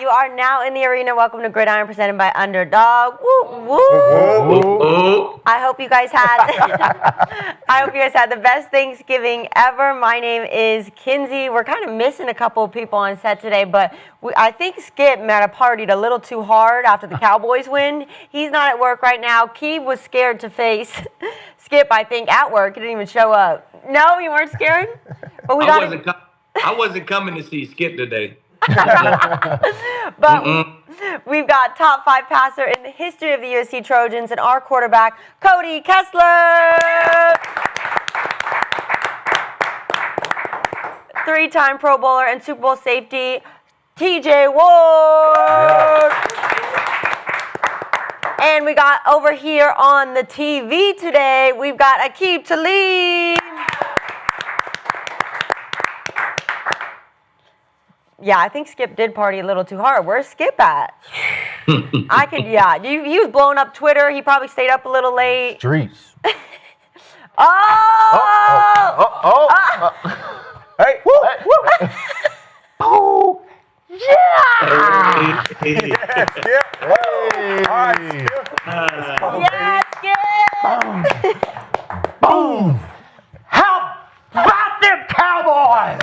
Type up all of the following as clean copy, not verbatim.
you are now in the arena. Welcome to Gridiron, presented by Underdog. Woo, woo. I hope you guys had the best Thanksgiving ever. My name is Kinsey. We're kind of missing a couple of people on set today, but I think Skip might have partied a little too hard after the Cowboys win. He's not at work right now. Aqib was scared to face Skip, I think, at work. He didn't even show up. No, you weren't scared? But I wasn't coming to see Skip today. But we've got top 5 passer in the history of the USC Trojans and our quarterback, Cody Kessler. 3-time Pro Bowler and Super Bowl safety, TJ Ward. And we got over here on the TV today, we've got Aqib Talib. Yeah, I think Skip did party a little too hard. Where's Skip at? He was blowing up Twitter. He probably stayed up a little late. Streets. Hey! Woo! Oh! Yeah! Yes, Skip! Boom! How about them Cowboys?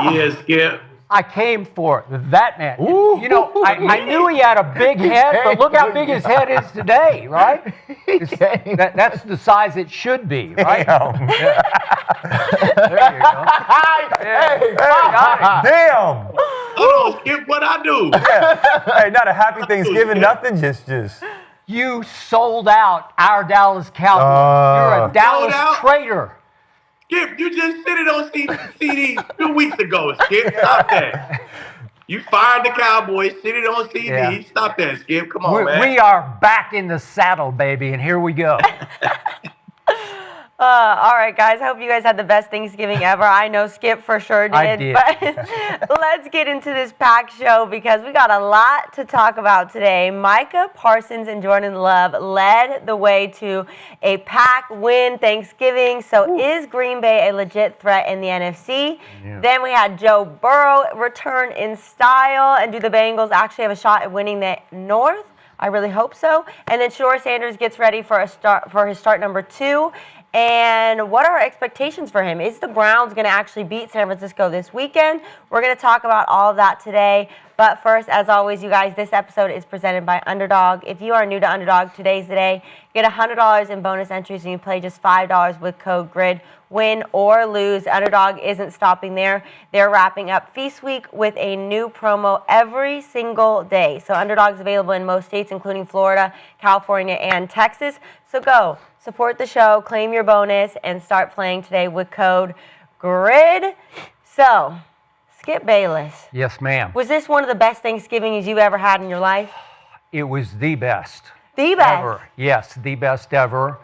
Yeah, Skip. I came for that man. Ooh. You know, I knew he had a big head, but look how big his head is today, right? That's the size it should be, right? Damn. There you go. Damn. Hold on, Skip, what I do? Yeah. Hey, not a happy Thanksgiving, nothing. Just. You sold out our Dallas Cowboys. You're a Dallas traitor. Skip, you just said it on CD 2 weeks ago, Skip. Stop that. You fired the Cowboys, said it on CD. Yeah. Stop that, Skip. Come on, man. We are back in the saddle, baby, and here we go. All right, guys. I hope you guys had the best Thanksgiving ever. I know Skip for sure did. I did. But let's get into this packed show because we got a lot to talk about today. Micah Parsons and Jordan Love led the way to a pack win Thanksgiving. So is Green Bay a legit threat in the NFC? Yeah. Then we had Joe Burrow return in style. And do the Bengals actually have a shot at winning the North? I really hope so. And then Shedeur Sanders gets ready for his start number 2. And what are our expectations for him? Is the Browns going to actually beat San Francisco this weekend? We're going to talk about all of that today. But first, as always, you guys, this episode is presented by Underdog. If you are new to Underdog, today's the day. Get $100 in bonus entries and you play just $5 with code GRID. Win or lose, Underdog isn't stopping there. They're wrapping up Feast Week with a new promo every single day. So Underdog's available in most states, including Florida, California, and Texas. So go. Support the show, claim your bonus, and start playing today with code GRID. So, Skip Bayless. Yes, ma'am. Was this one of the best Thanksgivings you've ever had in your life? It was the best. The best? Ever. Yes, the best ever.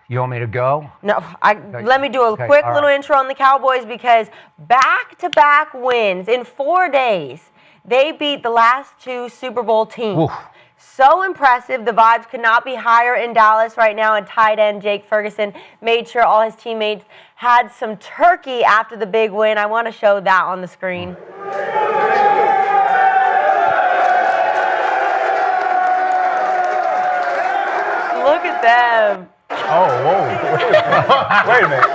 You want me to go? No, let me do a quick little intro on the Cowboys because back-to-back wins in 4 days. They beat the last 2 Super Bowl teams. Oof. So impressive. The vibes could not be higher in Dallas right now. And tight end Jake Ferguson made sure all his teammates had some turkey after the big win. I want to show that on the screen. Look at them. Oh, whoa. Wait a minute.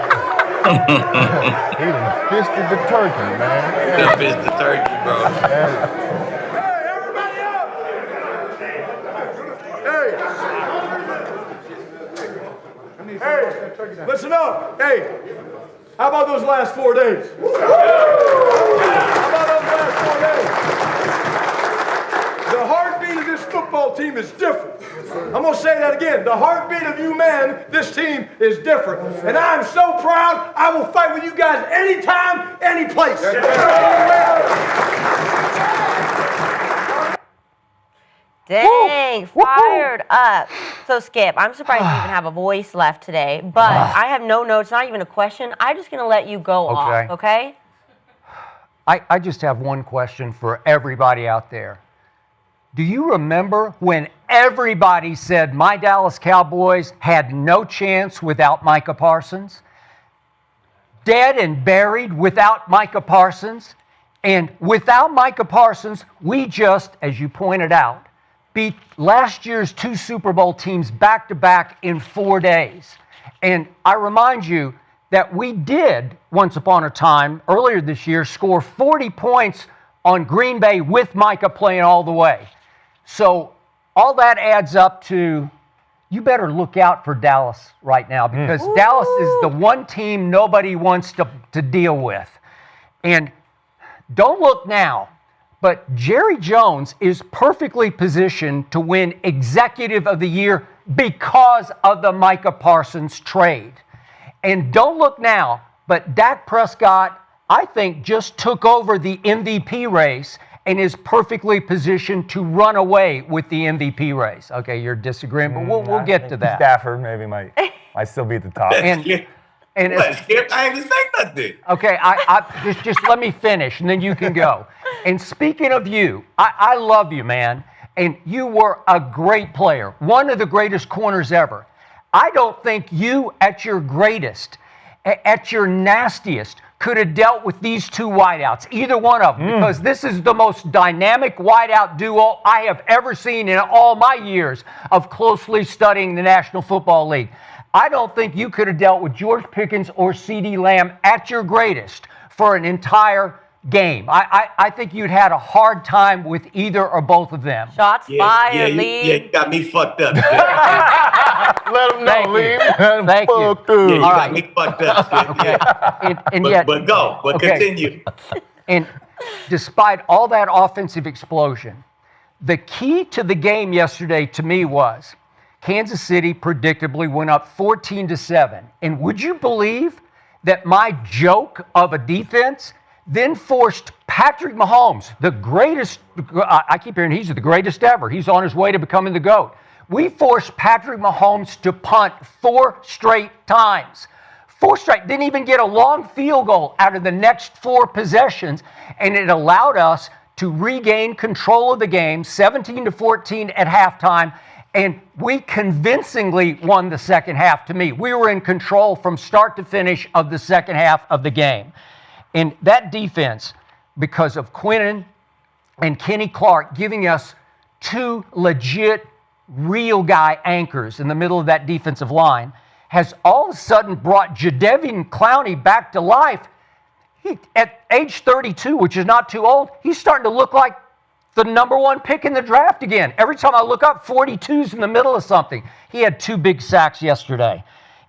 He done fisted the turkey, man. He fisted the turkey, bro. Yeah. Hey, listen up. Hey, how about those last 4 days? How about those last 4 days? The heartbeat of this football team is different. I'm going to say that again. The heartbeat of you men, this team is different. And I'm so proud. I will fight with you guys anytime, any place. Dang, fired up. So, Skip, I'm surprised you even have a voice left today, but I have no notes, not even a question. I'm just going to let you go off, okay? I just have one question for everybody out there. Do you remember when everybody said my Dallas Cowboys had no chance without Micah Parsons? dead and buried without Micah Parsons. And without Micah Parsons, we just, as you pointed out, beat last year's 2 Super Bowl teams back-to-back in 4 days. And I remind you that we did, once upon a time, earlier this year, score 40 points on Green Bay with Micah playing all the way. So all that adds up to, you better look out for Dallas right now, because Dallas is the one team nobody wants to deal with. And don't look now, but Jerry Jones is perfectly positioned to win Executive of the Year because of the Micah Parsons trade. And don't look now, but Dak Prescott, I think, just took over the MVP race and is perfectly positioned to run away with the MVP race. Okay, you're disagreeing, but we'll get to that. Stafford maybe might still be at the top. Skip, I ain't even say nothing. Okay, I just let me finish, and then you can go. And speaking of you, I love you, man, and you were a great player, one of the greatest corners ever. I don't think you, at your greatest, at your nastiest, could have dealt with these 2 wideouts, either one of them, because this is the most dynamic wideout duo I have ever seen in all my years of closely studying the National Football League. I don't think you could have dealt with George Pickens or CeeDee Lamb at your greatest for an entire game. I think you'd had a hard time with either or both of them. Shots fired, Lee. Yeah, you got me fucked up. Let them know, Lee. Thank you. Fuck through. Yeah, you All got right. me fucked up. Skip. Okay. And yet, But go. But Okay. continue. And despite all that offensive explosion, the key to the game yesterday to me was Kansas City predictably went up 14-7. And would you believe that my joke of a defense then forced Patrick Mahomes, the greatest, I keep hearing he's the greatest ever. He's on his way to becoming the GOAT. We forced Patrick Mahomes to punt 4 straight times. 4 straight, didn't even get a long field goal out of the next 4 possessions, and it allowed us to regain control of the game, 17-14 at halftime, and we convincingly won the second half to me. We were in control from start to finish of the second half of the game. And that defense, because of Quinnen and Kenny Clark giving us 2 legit, real guy anchors in the middle of that defensive line, has all of a sudden brought Jadeveon Clowney back to life. He, at age 32, which is not too old, he's starting to look like the number 1 pick in the draft again. Every time I look up, 42's in the middle of something. He had 2 big sacks yesterday.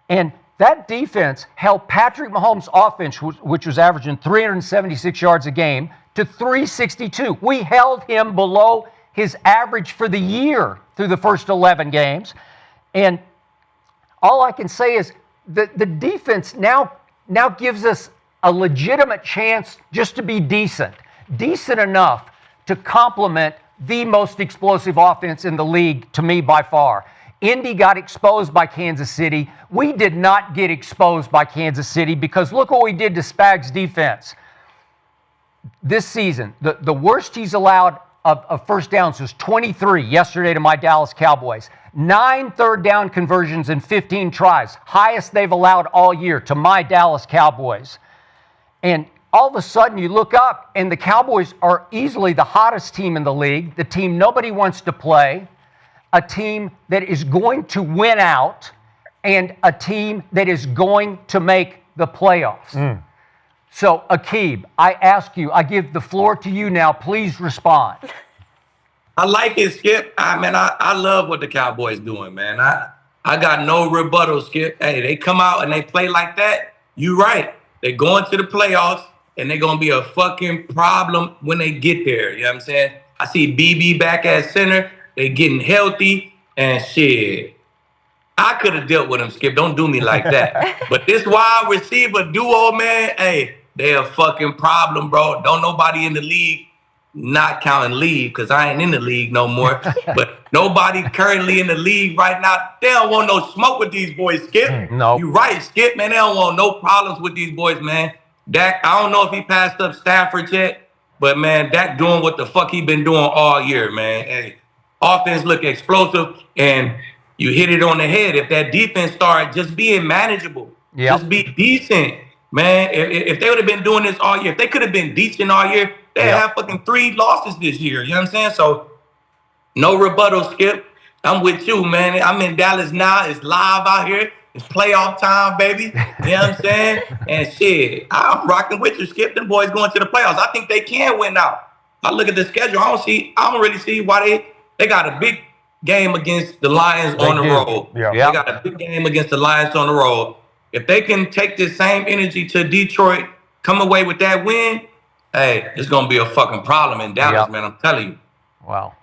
And that defense held Patrick Mahomes' offense, which was averaging 376 yards a game, to 362. We held him below his average for the year through the first 11 games. And all I can say is the defense now gives us a legitimate chance just to be decent enough to complement the most explosive offense in the league, to me, by far. Indy got exposed by Kansas City. We did not get exposed by Kansas City because look what we did to Spags' defense. This season, the worst he's allowed of first downs was 23 yesterday to my Dallas Cowboys. 9 third down conversions in 15 tries. Highest they've allowed all year to my Dallas Cowboys. And all of a sudden you look up and the Cowboys are easily the hottest team in the league, the team nobody wants to play, a team that is going to win out, and a team that is going to make the playoffs. So, Aqib, I ask you, I give the floor to you now. Please respond. I like it, Skip. I love what the Cowboys doing, man. I got no rebuttal, Skip. Hey, they come out and they play like that. You right. They're going to the playoffs, and they're going to be a fucking problem when they get there. You know what I'm saying? I see BB back at center. They getting healthy, and shit. I could have dealt with them, Skip. Don't do me like that. But this wide receiver duo, man, hey, they a fucking problem, bro. Don't nobody in the league, not counting league, because I ain't in the league no more, but nobody currently in the league right now, they don't want no smoke with these boys, Skip. No. You right, Skip, man. They don't want no problems with these boys, man. Dak, I don't know if he passed up Stafford yet, but, man, Dak doing what the fuck he been doing all year, man. Hey, offense look explosive, and you hit it on the head. If that defense start just being manageable, just be decent, man, if they would have been doing this all year, if they could have been decent all year, they'd have fucking 3 losses this year. You know what I'm saying? So, no rebuttal, Skip. I'm with you, man. I'm in Dallas now. It's live out here. It's playoff time, baby. You know what I'm saying? And shit, I'm rocking with you, Skip. Them boys going to the playoffs. I think they can win out. I look at the schedule. I don't really see why they got a big game against the Lions on the road. Yeah. They got a big game against the Lions on the road. If they can take this same energy to Detroit, come away with that win, hey, it's gonna be a fucking problem in Dallas, man. I'm telling you. Wow.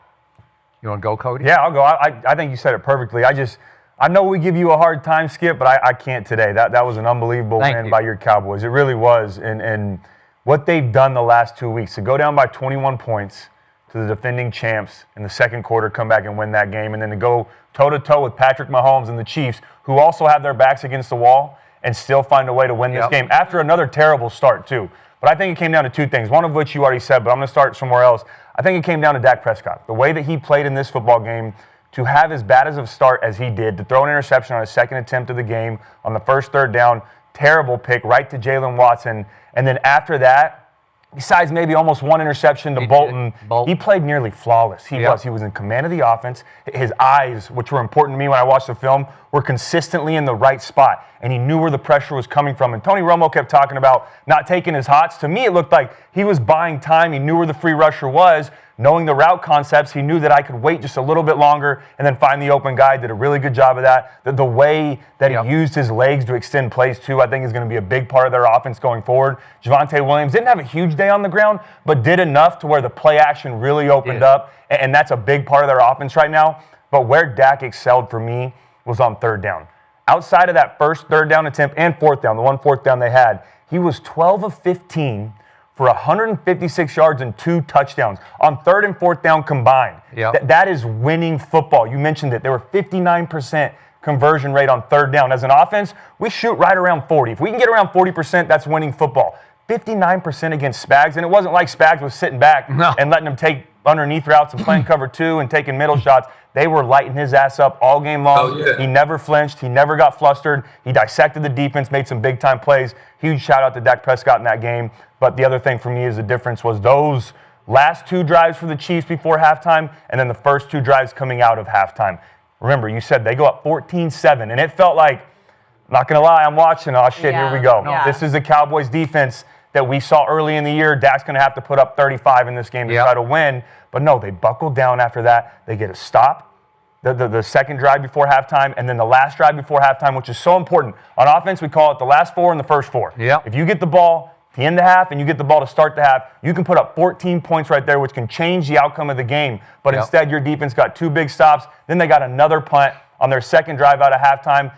You want to go, Cody? Yeah, I'll go. I think you said it perfectly. I know we give you a hard time, Skip, but I can't today. That was an unbelievable win by your Cowboys. It really was. And what they've done the last 2 weeks, to go down by 21 points to the defending champs in the second quarter, come back and win that game, and then to go toe-to-toe with Patrick Mahomes and the Chiefs, who also have their backs against the wall, and still find a way to win this game after another terrible start, too. But I think it came down to 2 things, one of which you already said, but I'm going to start somewhere else. I think it came down to Dak Prescott. The way that he played in this football game, to have as bad as a start as he did, to throw an interception on his second attempt of the game, on the first third down, terrible pick right to Jalen Watson. And then after that, besides maybe almost one interception to Bolton, he played nearly flawless. He was in command of the offense. His eyes, which were important to me when I watched the film, were consistently in the right spot, and he knew where the pressure was coming from. And Tony Romo kept talking about not taking his hots. To me, it looked like he was buying time. He knew where the free rusher was. Knowing the route concepts, he knew that I could wait just a little bit longer and then find the open guy. Did a really good job of that. The way that he used his legs to extend plays, too, I think is going to be a big part of their offense going forward. Javonte Williams didn't have a huge day on the ground, but did enough to where the play action really opened up, and that's a big part of their offense right now. But where Dak excelled for me was on third down. Outside of that first third down attempt and fourth down, the one fourth down they had, he was 12 of 15 for 156 yards and 2 touchdowns on third and fourth down combined. That is winning football. You mentioned it. There were 59% conversion rate on third down. As an offense, we shoot right around 40. If we can get around 40%, that's winning football. 59% against Spags, and it wasn't like Spags was sitting back and letting them take underneath routes and playing cover 2 and taking middle shots. They were lighting his ass up all game long. He never flinched. He never got flustered. He dissected the defense, made some big-time plays. Huge shout-out to Dak Prescott in that game. But the other thing for me is the difference was those last 2 drives for the Chiefs before halftime and then the first 2 drives coming out of halftime. Remember, you said they go up 14-7, and it felt like, I'm not going to lie, I'm watching. Oh, shit, here we go. This is the Cowboys defense that we saw early in the year. Dak's going to have to put up 35 in this game to try to win. But no, they buckled down after that. They get a stop, the second drive before halftime, and then the last drive before halftime, which is so important. On offense, we call it the last 4 and the first 4. If you get the ball to end the half and you get the ball to start the half, you can put up 14 points right there, which can change the outcome of the game. But instead, your defense got 2 big stops. Then they got another punt on their second drive out of halftime.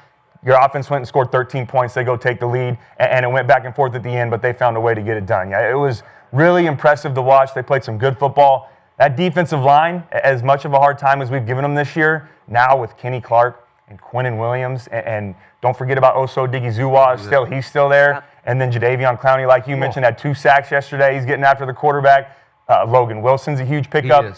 Your offense went and scored 13 points. They go take the lead, and it went back and forth at the end, but they found a way to get it done. It was really impressive to watch. They played some good football. That defensive line, as much of a hard time as we've given them this year, now with Kenny Clark and Quinnen Williams, and don't forget about Oso Digizua. He's still there. And then Jadeveon Clowney, like you mentioned, had 2 sacks yesterday. He's getting after the quarterback. Logan Wilson's a huge pickup.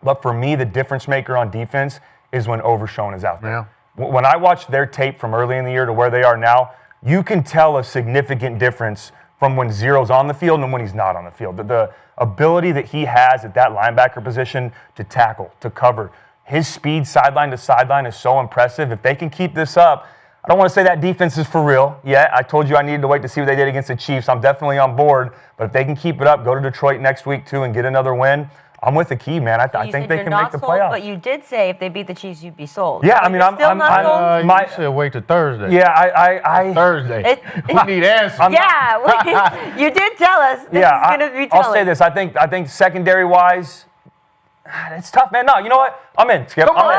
But for me, the difference maker on defense is when Overshown is out there. When I watch their tape from early in the year to where they are now, you can tell a significant difference from when Zero's on the field and when he's not on the field. The ability that he has at that linebacker position to tackle, to cover, his speed sideline to sideline is so impressive. If they can keep this up, I don't want to say that defense is for real yet. I told you I needed to wait to see what they did against the Chiefs. I'm definitely on board. But if they can keep it up, go to Detroit next week too and get another win, I'm with Aqib, man. I think they can make the playoffs. But you did say if they beat the Chiefs, you'd be sold. Yeah, I mean, I'm sold. You said wait till Thursday. Yeah, I Thursday. We need answers. You did tell us. This is going to be telling. I'll say this. I think secondary wise, it's tough, man. No, you know what? I'm in, Skip. I'm in.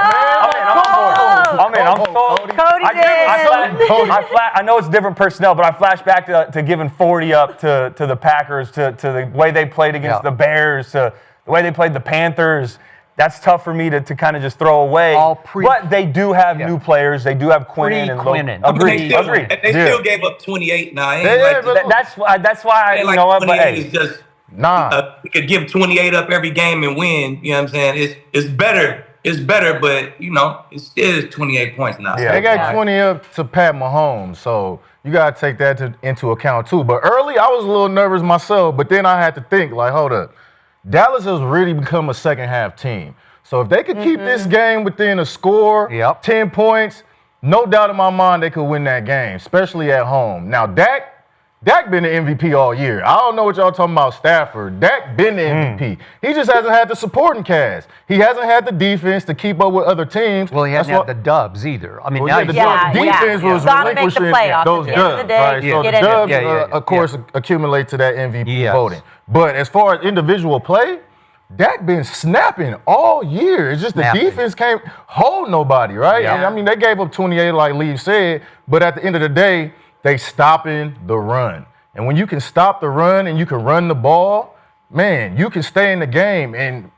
I'm in. I'm sold. Cody's in. I know it's different personnel, but I flash back to giving 40 up to the Packers, to the way they played against the Bears, to the way they played the Panthers. That's tough for me to kind of just throw away. But they do have new players. They do have Quinnen and Agreed. They still gave up 28 now. That's why you know what? But hey, is just we could give 28 up every game and win. You know what I'm saying? It's better. It's better, but you know, it still is 28 points now. Yeah, they got 20 up to Pat Mahomes, so you got to take that into account too. But early, I was a little nervous myself, but then I had to think, like, hold up. Dallas has really become a second-half team. So if they could keep this game within a score, 10 points, no doubt in my mind they could win that game, especially at home. Now, Dak been the MVP all year. I don't know what y'all talking about Stafford. Dak been the MVP. He just hasn't had the supporting cast. He hasn't had the defense to keep up with other teams. Well, he hasn't had the dubs either. I mean, now the defense was relinquishing those dubs. Right? So the dubs, of course, accumulate to that MVP voting. But as far as individual play, Dak been snapping all year. It's just the defense can't hold nobody, right? Yeah. And, I mean, they gave up 28, like Lee said, but at the end of the day, they stopping the run. And when you can stop the run and you can run the ball, man, you can stay in the game. And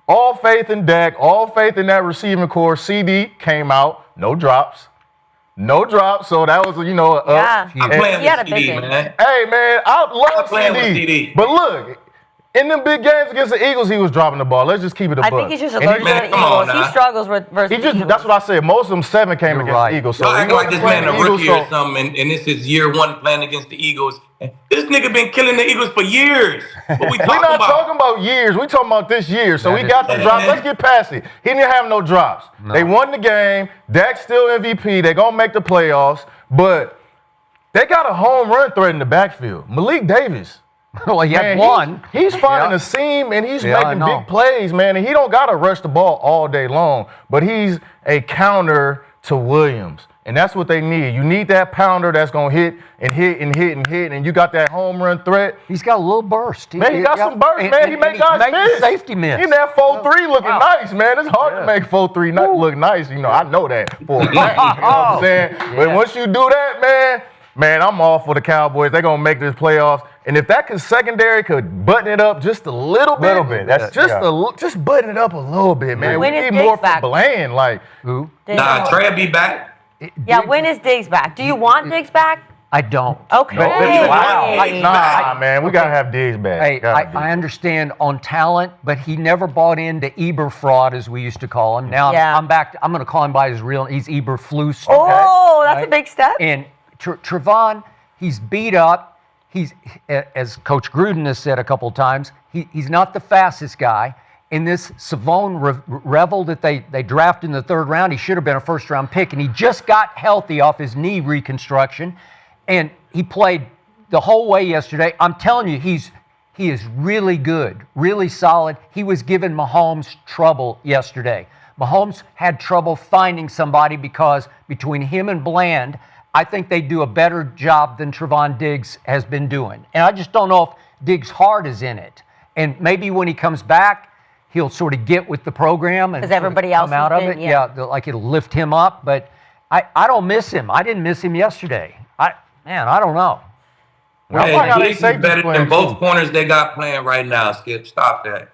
all faith in Dak, all faith in that receiving core. CD came out, no drops. No drops, so that was, I'm playing with CD, man. Hey, man, I love CD. But look, in them big games against the Eagles, he was dropping the ball. Let's just keep it a buck. I think he's just allergic to the Eagles. He struggles versus the Eagles. That's what I said. Most of them 7 came against the Eagles. So y'all act like this man a rookie or something, and this is year 1 playing against the Eagles. This nigga been killing the Eagles for years. What we talking about? We're not talking about years. We talking about this year. So he got the drops. Let's get past it. He didn't have no drops. No. They won the game. Dak's still MVP. They're going to make the playoffs. But they got a home run threat in the backfield. Malik Davis. Well, he had one. He's finding a seam, and he's making big plays, man. And he don't got to rush the ball all day long. But he's a counter to Williams. And that's what they need. You need that pounder that's going to hit and hit and hit and hit, and you got that home run threat. He's got a little burst. Man, he got some burst, man. He made guys miss. Safety miss. He that 4-3 looking nice, man. It's hard to make 4-3 look nice. I know that for a fact. You know what I'm saying? But once you do that, man, I'm all for the Cowboys. They're going to make this playoffs. And if that secondary could button it up just a little bit. That's just button it up a little bit, man. We need more from Bland. Like, who? Nah, Trey will be back. When is Diggs back? Do you want Diggs back? I don't. Okay. Man, we got to have Diggs back. Hey, I understand on talent, but he never bought into Eberfraud, as we used to call him. Now I'm back. I'm going to call him by his real. He's Eberflus. Oh, that's a big step. And Trevon, he's beat up. He's, as Coach Gruden has said a couple of times, he's not the fastest guy. In this Savone Revel that they drafted in the 3rd round, he should have been a first-round pick, and he just got healthy off his knee reconstruction, and he played the whole way yesterday. I'm telling you, he is really good, really solid. He was giving Mahomes trouble yesterday. Mahomes had trouble finding somebody because between him and Bland, I think they do a better job than Trevon Diggs has been doing. And I just don't know if Diggs' heart is in it. And maybe when he comes back, he'll sort of get with the program and everybody else come out of it. Yeah, like it'll lift him up. But I don't miss him. I didn't miss him yesterday. I don't know. Diggs is better than both corners they got playing right now, Skip. Stop that.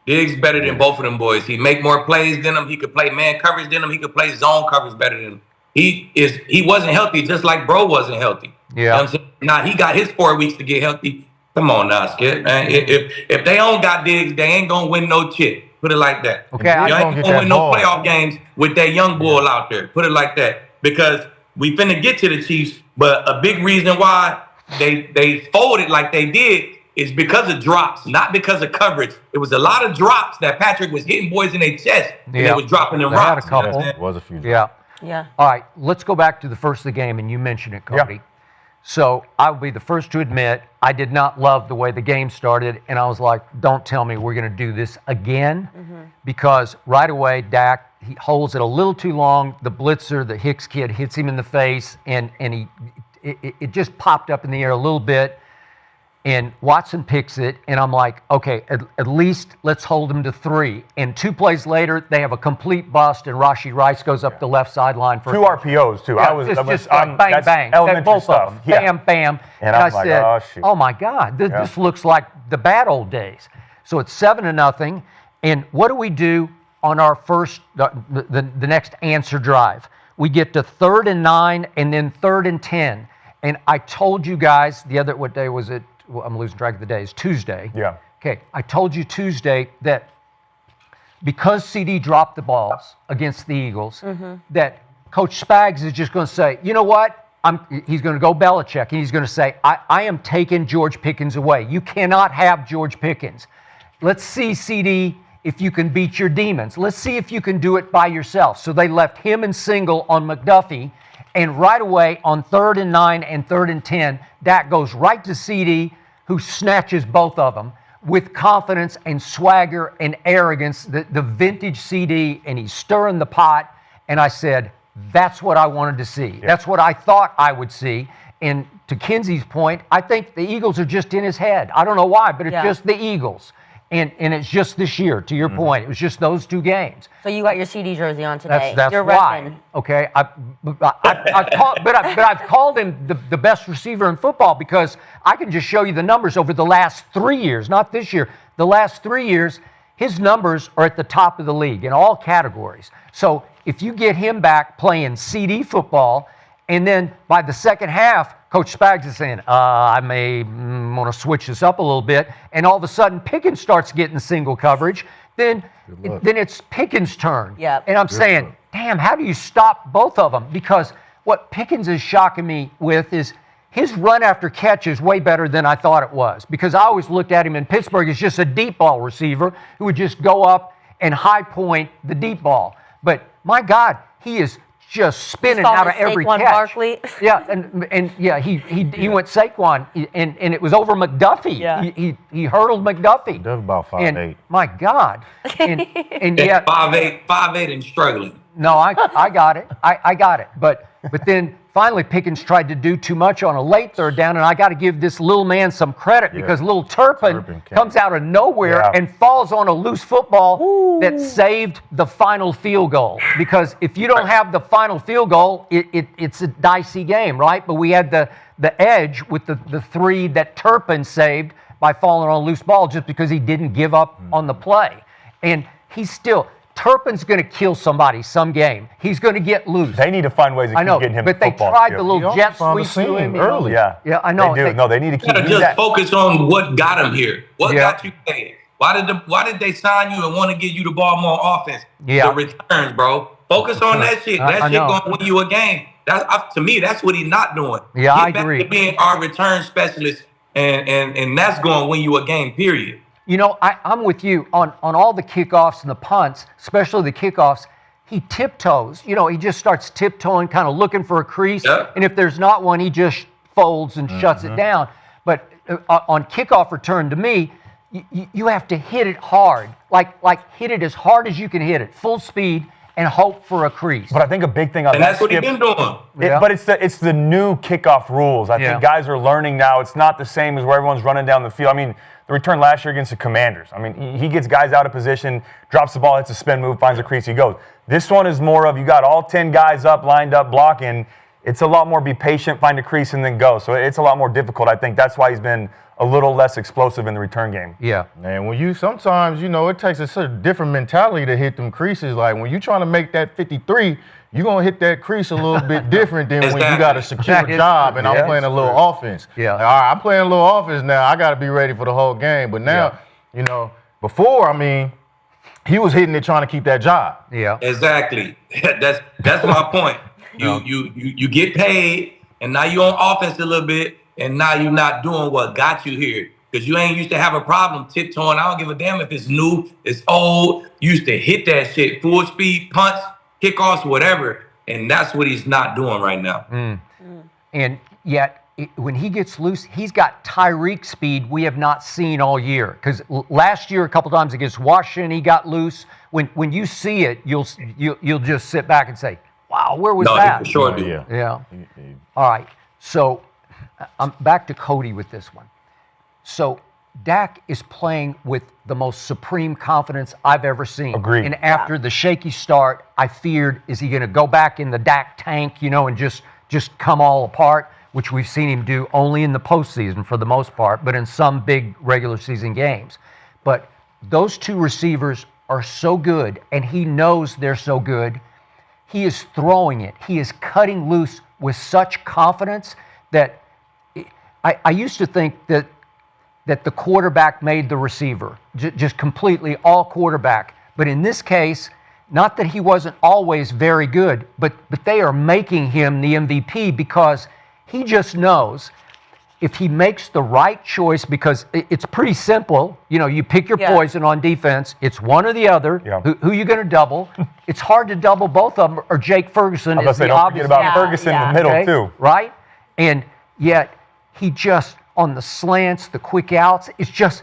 Diggs better than both of them boys. He make more plays than them. He could play man coverage than them. He could play zone coverage better than them. He wasn't healthy just like Bro wasn't healthy. Yeah. You know what I'm saying? Now he got his 4 weeks to get healthy. Come on now, Skip. Man. If they don't got Diggs, they ain't gonna win no chip. Put it like that. Okay, you ain't gonna win no playoff games with that young bull out there. Put it like that. Because we finna get to the Chiefs, but a big reason why they folded like they did is because of drops, not because of coverage. It was a lot of drops that Patrick was hitting boys in their chest and they was dropping them rocks. Had a couple. It was a few. Yeah. All right, let's go back to the first of the game, and you mentioned it, Cody. Yeah. So I'll be the first to admit I did not love the way the game started, and I was like, don't tell me we're going to do this again, because right away Dak, he holds it a little too long. The blitzer, the Hicks kid, hits him in the face, and it just popped up in the air a little bit. And Watson picks it, and I'm like, okay, at least let's hold him to 3. And 2 plays later, they have a complete bust, and Rashee Rice goes up the left sideline for 2 RPOs too. Yeah, just bang, bang, elementary both stuff. of them, bam, bam. And I said, oh shoot, oh my God, this looks like the bad old days. So it's 7-0, and what do we do on our first, the next answer drive? We get to 3rd and 9, and then 3rd and 10. And I told you guys what day was it? Well, I'm losing track of the days. Tuesday. Yeah. Okay, I told you Tuesday that because CD dropped the balls against the Eagles, that Coach Spags is just going to say, you know what? he's going to go Belichick, and he's going to say, I am taking George Pickens away. You cannot have George Pickens. Let's see, CD, if you can beat your demons. Let's see if you can do it by yourself. So they left him and Single on McDuffie, and right away on 3rd and 9 and 3rd and 10, Dak goes right to CD, who snatches both of them with confidence and swagger and arrogance, the vintage CD, and he's stirring the pot. And I said, that's what I wanted to see. That's what I thought I would see. And to Kinsey's point, I think the Eagles are just in his head. I don't know why, but it's just the Eagles. And it's just this year, to your point. It was just those 2 games. So you got your CD jersey on today. That's You're why. repping. Okay, I've called him the best receiver in football because I can just show you the numbers over the last 3 years, not this year. The last 3 years, his numbers are at the top of the league in all categories. So if you get him back playing CD football, and then by the second half, Coach Spags is saying, I may want to switch this up a little bit, and all of a sudden Pickens starts getting single coverage, then it's Pickens' turn. Yep. And I'm saying, damn, how do you stop both of them? Because what Pickens is shocking me with is his run after catch is way better than I thought it was, because I always looked at him in Pittsburgh as just a deep ball receiver who would just go up and high point the deep ball. But my God, he is just spinning out of every Saquon catch. Barkley. Yeah, and yeah, he went Saquon, and it was over McDuffie. Yeah. He hurdled McDuffie. That's about 5'8". And my God, and yet 5'8" and struggling. no, I got it. I got it. But then finally Pickens tried to do too much on a late 3rd down, and I got to give this little man some credit because little Turpin comes out of nowhere and falls on a loose football that saved the final field goal. Because if you don't have the final field goal, it's a dicey game, right? But we had the edge with the 3 that Turpin saved by falling on a loose ball just because he didn't give up on the play. And he's still... Turpin's going to kill somebody some game. He's going to get loose. They need to find ways to keep getting him but they football tried skills. the little jet sweep to him early. Yeah, I know. They do. No, they need to keep You doing just that. focus on what got him here. What got you paid? Why did they sign you and want to give you the ball more offense? Yeah. The returns, bro. Focus on that shit. That shit going to win you a game. To me, that's what he's not doing. Yeah, I Get agree. back to being our return specialist, and that's going to win you a game, period. You know, I'm with you on all the kickoffs and the punts, especially the kickoffs. He tiptoes. You know, he just starts tiptoeing, kind of looking for a crease. Yep. And if there's not one, he just folds and shuts it down. But on kickoff return, to me, you have to hit it hard. Like hit it as hard as you can hit it, full speed, and hope for a crease. But I think a big thing on And that, that's what he's been doing. But it's the new kickoff rules. I think guys are learning now. It's not the same as where everyone's running down the field. I mean, the return last year against the Commanders. I mean, he gets guys out of position, drops the ball, hits a spin move, finds a crease, he goes. This one is more of you got all 10 guys up, lined up, blocking. It's a lot more be patient, find a crease, and then go. So it's a lot more difficult. I think that's why he's been a little less explosive in the return game. Yeah. And when sometimes, it takes a sort of different mentality to hit them creases. Like when you're trying to make that 53, you're going to hit that crease a little bit different than when you got a secure job and I'm playing a little offense. Yeah. Like, all right, I'm playing a little offense now. I got to be ready for the whole game. But now, before, he was hitting it trying to keep that job. Yeah. Exactly. That's my point. You get paid, and now you're on offense a little bit, and now you're not doing what got you here. Because you ain't used to have a problem tiptoeing. I don't give a damn if it's new, it's old. You used to hit that shit, full speed, punts, kickoffs, whatever. And that's what he's not doing right now. And yet, when he gets loose, he's got Tyreek speed we have not seen all year. Because last year, a couple times against Washington, he got loose. When you see it, you'll just sit back and say, "Wow, where was that?" No, for sure, dude. Yeah. All right. So I'm back to Cody with this one. So Dak is playing with the most supreme confidence I've ever seen. Agreed. And after the shaky start, I feared, is he going to go back in the Dak tank, and just come all apart, which we've seen him do only in the postseason for the most part, but in some big regular season games. But those two receivers are so good, and he knows they're so good. He is throwing it. He is cutting loose with such confidence that I used to think that the quarterback made the receiver, just completely all quarterback. But in this case, not that he wasn't always very good, but they are making him the MVP because he just knows if he makes the right choice, because it's pretty simple. You know, you pick your poison on defense. It's one or the other. Yeah. Who you going to double? It's hard to double both of them, or Jake Ferguson is the obvious. Don't forget about Ferguson in the middle, too. Right? And yet, he just, on the slants, the quick outs, it's just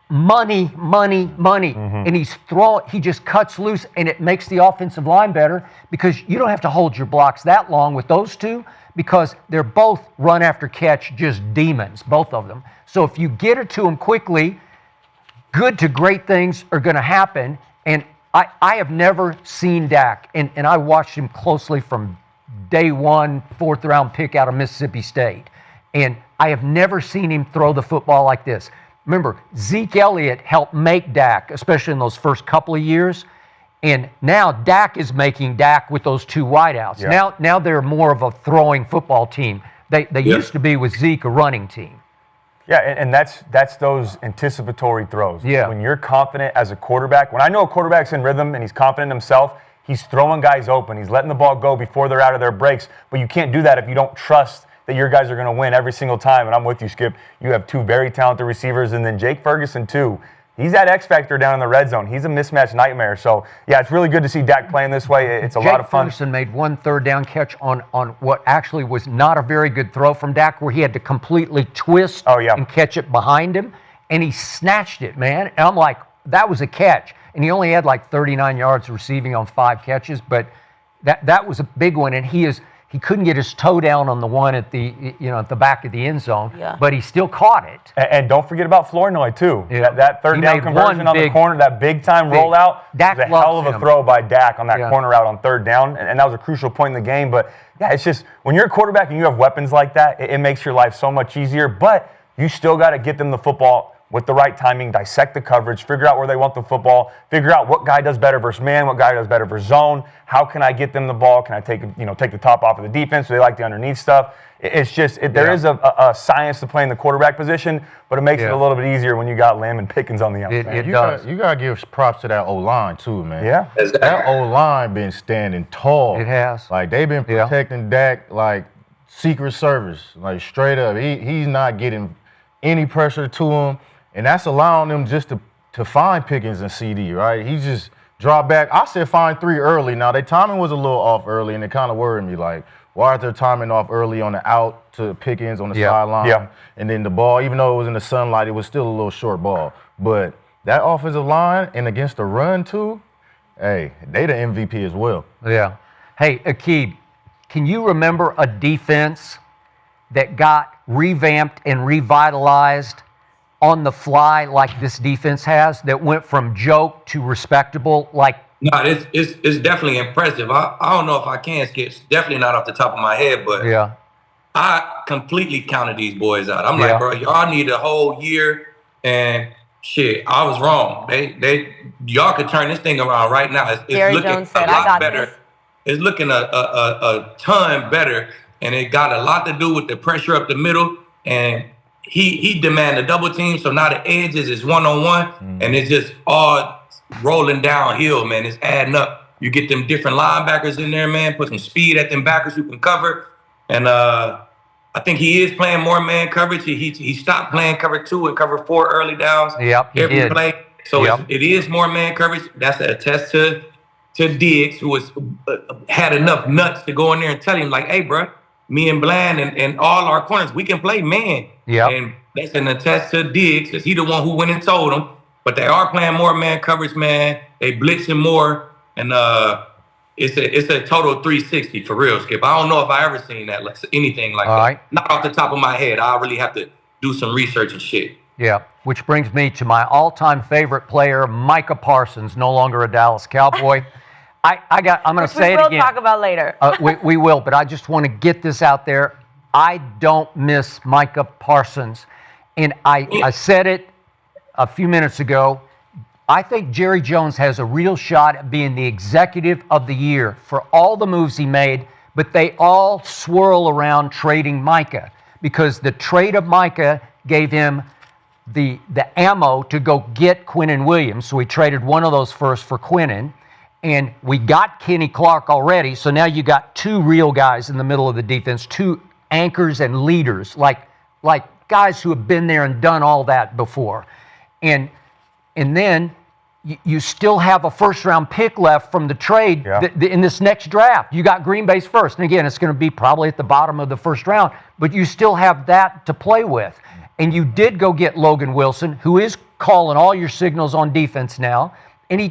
money. And he just cuts loose, and it makes the offensive line better because you don't have to hold your blocks that long with those two, because they're both run after catch, just demons, both of them. So if you get it to them quickly, good to great things are going to happen. And I have never seen Dak, and I watched him closely from day one, 4th round pick out of Mississippi State. And I have never seen him throw the football like this. Remember, Zeke Elliott helped make Dak, especially in those first couple of years. And now Dak is making Dak with those two wideouts. Yeah. Now they're more of a throwing football team. They used to be with Zeke a running team. Yeah, and that's those anticipatory throws. Yeah. When you're confident as a quarterback, when I know a quarterback's in rhythm and he's confident in himself, he's throwing guys open. He's letting the ball go before they're out of their breaks. But you can't do that if you don't trust that your guys are going to win every single time. And I'm with you, Skip. You have two very talented receivers, and then Jake Ferguson, too. He's that X factor down in the red zone. He's a mismatch nightmare. So, yeah, it's really good to see Dak playing this way. It's a lot of fun. Jake Ferguson made one 3rd down catch on what actually was not a very good throw from Dak, where he had to completely twist and catch it behind him. And he snatched it, man. And I'm like, that was a catch. And he only had like 39 yards receiving on 5 catches. But that was a big one. And he couldn't get his toe down on the one at the back of the end zone, but he still caught it. And don't forget about Flournoy, too. Yeah. That 3rd down conversion on the corner, that big-time rollout, was a hell of a throw by Dak on that corner out on 3rd down, and that was a crucial point in the game. But, yeah, it's just when you're a quarterback and you have weapons like that, it makes your life so much easier, but you still got to get them the football with the right timing, dissect the coverage, figure out where they want the football, figure out what guy does better versus man, what guy does better versus zone, how can I get them the ball, can I take the top off of the defense, do they like the underneath stuff? It's just, there is a science to playing the quarterback position, but it makes it a little bit easier when you got Lamb and Pickens on the outside. You got to give props to that O-line too, man. Yeah. That O-line been standing tall. It has. Like, they've been protecting Dak like Secret Service, like straight up. He's not getting any pressure to him. And that's allowing them just to find Pickens and CD, right? He just dropped back. I said find 3 early. Now, their timing was a little off early, and it kind of worried me. Like, why are they timing off early on the out to Pickens on the sideline? Yeah. And then the ball, even though it was in the sunlight, it was still a little short ball. But that offensive line and against the run, too, hey, they the MVP as well. Yeah. Hey, Aqib, can you remember a defense that got revamped and revitalized on the fly like this defense has, that went from joke to respectable? No, it's definitely impressive. I don't know if I can, Skip. It's definitely not off the top of my head, but I completely counted these boys out. I'm like, bro, y'all need a whole year, and shit, I was wrong. Y'all could turn this thing around right now. It's looking a lot better. It's looking a ton better, and it got a lot to do with the pressure up the middle, and he demanded a double team, so now the edges is one-on-one, and it's just all rolling downhill, man. It's adding up. You get them different linebackers in there, man, put some speed at them backers who can cover, and I think he is playing more man coverage. He stopped playing cover 2 and cover 4 early downs every play. So it is more man coverage. That's a test to Diggs, who had enough nuts to go in there and tell him, like, hey, bro, me and Bland and all our corners, we can play man. And that's an attest to Diggs, because he the one who went and told them. But they are playing more man coverage, man. They blitzing more, and it's a total 360 for real, Skip. I don't know if I ever seen that, anything like that. Not off the top of my head. I really have to do some research and shit. Yeah, which brings me to my all-time favorite player, Micah Parsons, no longer a Dallas Cowboy. I'm going to say it again. We'll talk about later. We will, but I just want to get this out there. I don't miss Micah Parsons. And I said it a few minutes ago. I think Jerry Jones has a real shot at being the executive of the year for all the moves he made, but they all swirl around trading Micah, because the trade of Micah gave him the ammo to go get Quinnen Williams. So he traded one of those first for Quinnen. And we got Kenny Clark already, so now you got 2 real guys in the middle of the defense, 2 anchors and leaders, like guys who have been there and done all that before. And then you still have a first-round pick left from the trade in this next draft. You got Green Bay's first. And again, it's going to be probably at the bottom of the first round, but you still have that to play with. And you did go get Logan Wilson, who is calling all your signals on defense now. And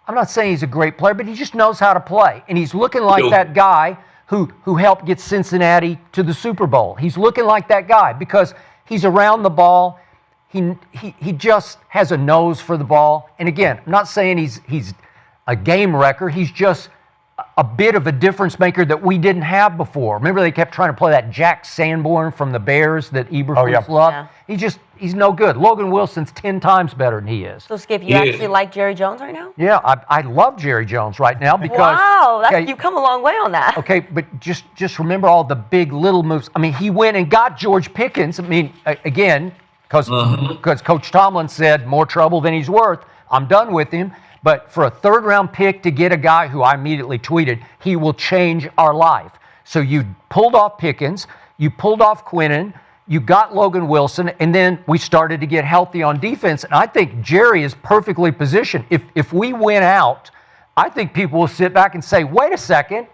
I'm not saying he's a great player, but he just knows how to play. And he's looking like that guy who helped get Cincinnati to the Super Bowl. He's looking like that guy because he's around the ball. He just has a nose for the ball. And again, I'm not saying he's a game wrecker. He's just a bit of a difference maker that we didn't have before. Remember they kept trying to play that Jack Sanborn from the Bears that Eberflus loved? Yeah. He's no good. Logan Wilson's 10 times better than he is. So, Skip, you actually like Jerry Jones right now? Yeah, I love Jerry Jones right now because... Wow, you've come a long way on that. Okay, but just remember all the big little moves. I mean, he went and got George Pickens. I mean, again, because Coach Tomlin said more trouble than he's worth. I'm done with him. But for a 3rd-round pick to get a guy who I immediately tweeted, he will change our life. So you pulled off Pickens, you pulled off Quinnen, you got Logan Wilson, and then we started to get healthy on defense. And I think Jerry is perfectly positioned. If we win out, I think people will sit back and say, wait a second,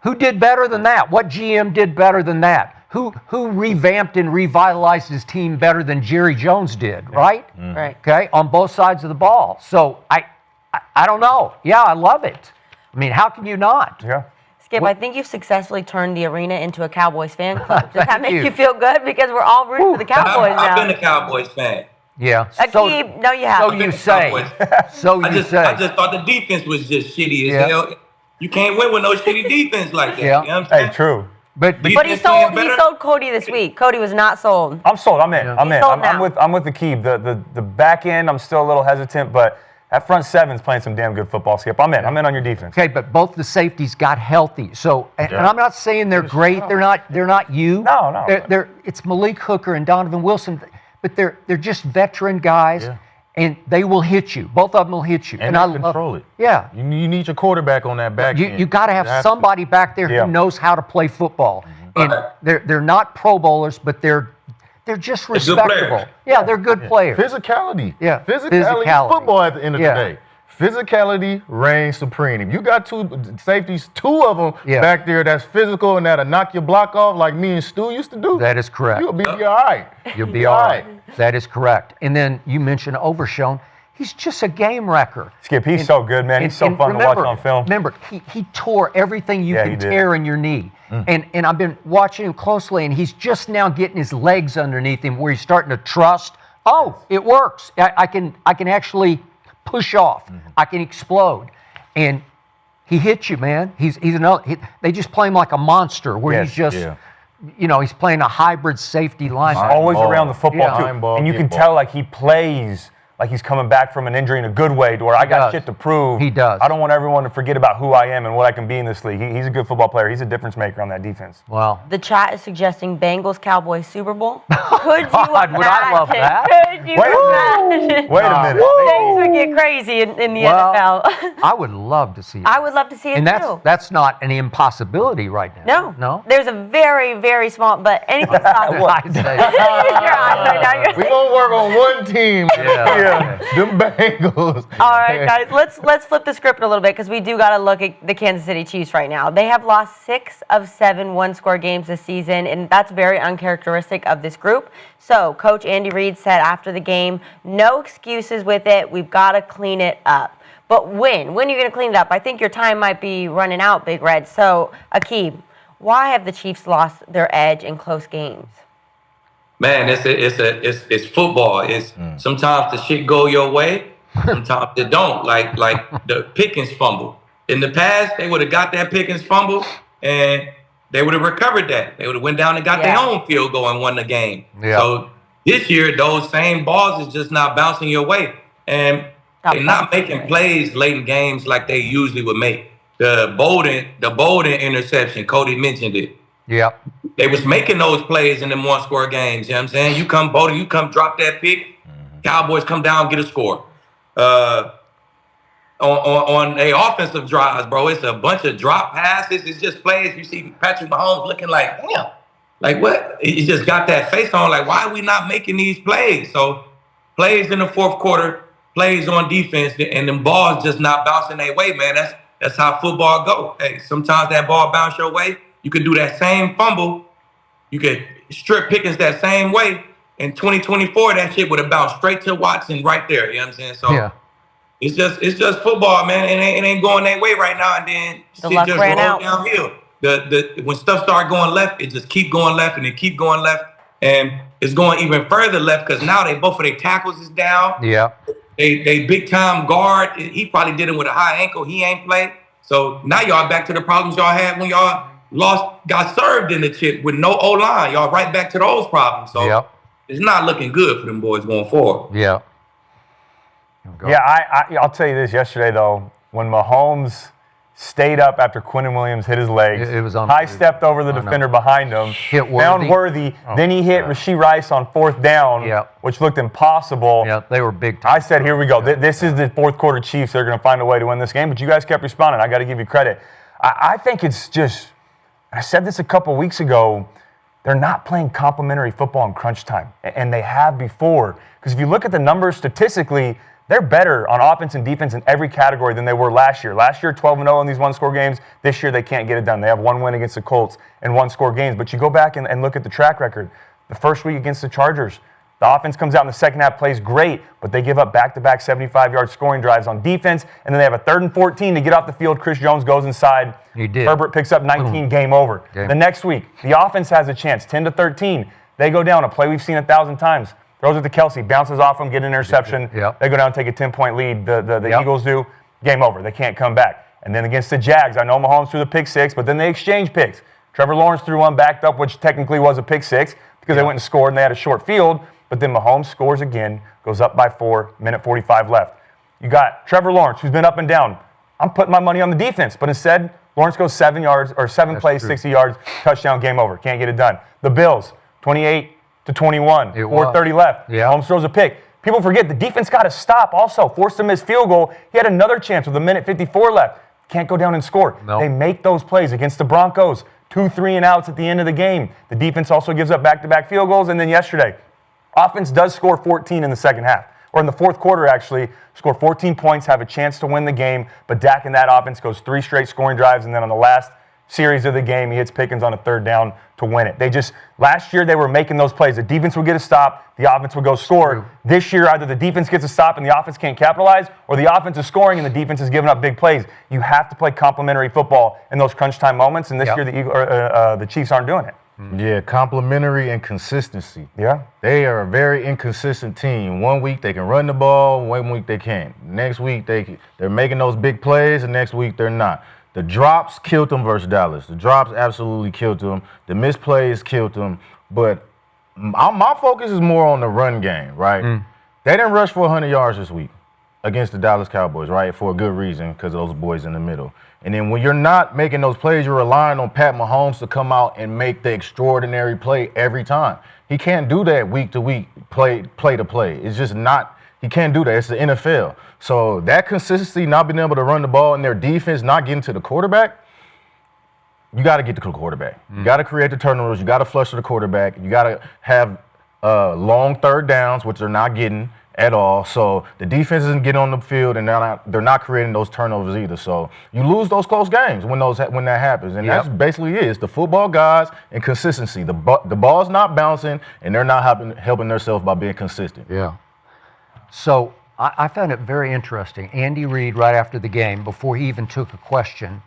who did better than that? What GM did better than that? Who revamped and revitalized his team better than Jerry Jones did, right? Mm. Right. Okay, on both sides of the ball. So I don't know. Yeah, I love it. I mean, how can you not? Yeah. Skip, I think you've successfully turned the arena into a Cowboys fan club. Does that make you feel good? Because we're all rooting for the Cowboys now. I've been a Cowboys fan. Yeah. Aqib, no, you haven't. So you say. I just thought the defense was just shitty as hell. You can't win with no shitty defense like that. Yeah. You know what I'm saying? Hey, true. But he sold Cody this week. Cody was not sold. I'm sold. I'm in. Yeah. I'm in. Sold I'm with Aqib. The back end, I'm still a little hesitant, but that front seven's playing some damn good football, Skip. I'm in. I'm in on your defense. Okay, but both the safeties got healthy. So, and I'm not saying they're great. They're not you. No. It's Malik Hooker and Donovan Wilson, but they're just veteran guys. Yeah. And they will hit you. Both of them will hit you. And I control it. Yeah. You need your quarterback on that back end. You got to have somebody back there who knows how to play football. Mm-hmm. And they're not Pro Bowlers, but they're just respectable. Yeah, they're good players. Physicality. Yeah. Physicality is football at the end of the day. Physicality reigns supreme. If you got 2 safeties, 2 of them back there that's physical and that'll knock your block off like me and Stu used to do. That is correct. You'll be all right. You'll be all right. That is correct. And then you mentioned Overshown. He's just a game wrecker. Skip, he's so good, man. He's so fun to watch on film. Remember, he tore everything you can tear in your knee. And I've been watching him closely, and he's just now getting his legs underneath him where he's starting to trust, it works. I can actually push off. I can explode. And he hits you, man. They just play him like a monster where he's just, he's playing a hybrid safety line. He's always around the football, too. And you can tell, like, he plays like he's coming back from an injury in a good way to where I got shit to prove. He does. I don't want everyone to forget about who I am and what I can be in this league. He's a good football player. He's a difference maker on that defense. Wow. The chat is suggesting Bengals Cowboys Super Bowl. Could you imagine? Would I love that? Could you imagine? Wait a minute. Things would get crazy in the NFL. I would love to see it. I would love to see it and too. That's not an impossibility right now. No. There's a very, very small, but anything's possible. Your eyes right now. We're going to work on one team. Them Bengals. All right, guys, let's flip the script a little bit because we do got to look at the Kansas City Chiefs right now. They have lost 6 of 7 one-score games this season, and that's very uncharacteristic of this group. So Coach Andy Reid said after the game, no excuses with it. We've got to clean it up. But when? When are you going to clean it up? I think your time might be running out, Big Red. So, Aqib, why have the Chiefs lost their edge in close games? Man, it's football. Sometimes the shit go your way, sometimes it don't. Like the Pickens fumble. In the past, they would have got that Pickens fumble and they would have recovered that. They would have went down and got their own field goal and won the game. Yeah. So this year, those same balls is just not bouncing your way, and they're not making plays late in games like they usually would make. The Bolden interception, Cody mentioned it. Yeah. They was making those plays in them one-score games. You know what I'm saying? You come, Bolden, you come drop that pick. Cowboys come down, get a score. on their offensive drives, bro. It's a bunch of drop passes. It's just plays. You see Patrick Mahomes looking like, damn, like what? He just got that face on. Like, why are we not making these plays? So plays in the fourth quarter, plays on defense, and them balls just not bouncing their way, man. That's how football go. Hey, sometimes that ball bounce your way. You could do that same fumble. You could strip Pickens that same way. In 2024, that shit would have bounced straight to Watson right there. You know what I'm saying? So yeah. it's just football, man. It ain't going that way right now. And then The shit luck just ran roll out. downhill. When stuff start going left, it just keep going left and it keep going left. And it's going even further left because now both of their tackles is down. Yeah. They big time guard. He probably did it with a high ankle. He ain't played. So now y'all back to the problems y'all had when y'all got served in the chip with no O-line. Y'all right back to those problems. So it's not looking good for them boys going forward. Yeah. Yeah, I'll tell you this. Yesterday, though, when Mahomes stayed up after Quinnen Williams hit his legs, it was high-stepped over the defender behind him, found Worthy, then he hit Rashee Rice on fourth down, which looked impossible. Yeah, they were big time. I said, here we go. This is the fourth quarter Chiefs. They're going to find a way to win this game, but you guys kept responding. I got to give you credit. I think it's just, I said this a couple weeks ago, they're not playing complimentary football in crunch time, and they have before. Because if you look at the numbers statistically, they're better on offense and defense in every category than they were last year. Last year, 12-0 in these one-score games. This year, they can't get it done. They have one win against the Colts in one-score games. But you go back and look at the track record. The first week against the Chargers, the offense comes out in the second half, plays great, but they give up back-to-back 75-yard scoring drives on defense, and then they have a 3rd and 14 to get off the field. Chris Jones goes inside. He did. Herbert picks up 19, game over. The next week, the offense has a chance, 10-13. They go down, a play we've seen 1,000 times. Throws it to Kelsey, bounces off him, get an interception. They go down and take a 10-point lead. The Eagles do. Game over. They can't come back. And then against the Jags, I know Mahomes threw the pick six, but then they exchanged picks. Trevor Lawrence threw one backed up, which technically was a pick six because they went and scored and they had a short field. But then Mahomes scores again, goes up by 4, minute 45 left. You got Trevor Lawrence, who's been up and down. I'm putting my money on the defense, but instead, Lawrence goes 7 plays, 60 yards, touchdown, game over. Can't get it done. The Bills, 28-21, 4:30 left. Mahomes throws a pick. People forget the defense got to stop also. Forced to miss field goal. He had another chance with 1:54 left. Can't go down and score. They make those plays against the Broncos. 2 3-and-outs at the end of the game. The defense also gives up back-to-back field goals. And then yesterday, offense does score 14 in the second half. Or in the fourth quarter, actually, score 14 points, have a chance to win the game. But Dak in that offense goes 3 straight scoring drives. And then on the last series of the game, he hits Pickens on a 3rd down to win it. Last year, they were making those plays. The defense would get a stop, the offense would go score. This year, either the defense gets a stop and the offense can't capitalize, or the offense is scoring and the defense is giving up big plays. You have to play complementary football in those crunch time moments, and this year the Chiefs aren't doing it. Yeah, complementary and consistency. Yeah. They are a very inconsistent team. 1 week they can run the ball, 1 week they can't. Next week they're making those big plays, and next week they're not. The drops killed them versus Dallas. The drops absolutely killed them. The misplays killed them. But my focus is more on the run game, right? They didn't rush for 100 yards this week against the Dallas Cowboys, right? For a good reason, because of those boys in the middle. And then when you're not making those plays, you're relying on Pat Mahomes to come out and make the extraordinary play every time. He can't do that week to week, play to play. It's just not. He can't do that. It's the NFL. So that consistency, not being able to run the ball, and their defense not getting to the quarterback, you got to get to the quarterback. You got to create the turnovers. You got to flush to the quarterback. You got to have long 3rd downs, which they're not getting at all. So the defense isn't getting on the field, and they're not creating those turnovers either. So you lose those close games when that happens, and that's basically it. It's the football guys and consistency. The ball's not bouncing, and they're not helping themselves by being consistent. Yeah. So I found it very interesting. Andy Reid, right after the game, before he even took a question,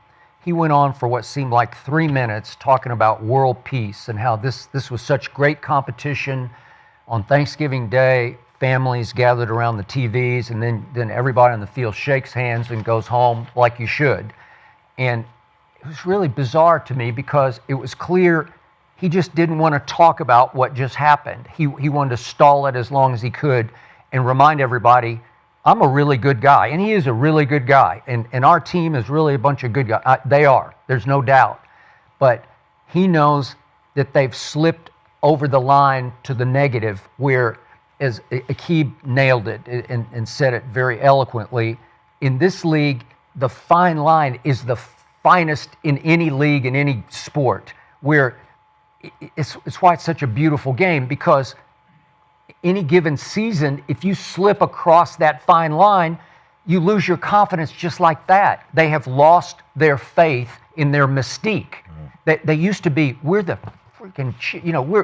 he went on for what seemed like 3 minutes talking about world peace and how this was such great competition. On Thanksgiving Day, families gathered around the TVs, and then everybody on the field shakes hands and goes home like you should. And it was really bizarre to me because it was clear he just didn't want to talk about what just happened. He wanted to stall it as long as he could and remind everybody, I'm a really good guy. And he is a really good guy. And our team is really a bunch of good guys. They are. There's no doubt. But he knows that they've slipped over the line to the negative, where, as Aqib nailed it and said it very eloquently, in this league, the fine line is the finest in any league, in any sport, where it's why it's such a beautiful game, because any given season, if you slip across that fine line, you lose your confidence just like that. They have lost their faith in their mystique. They used to be, we're the freaking,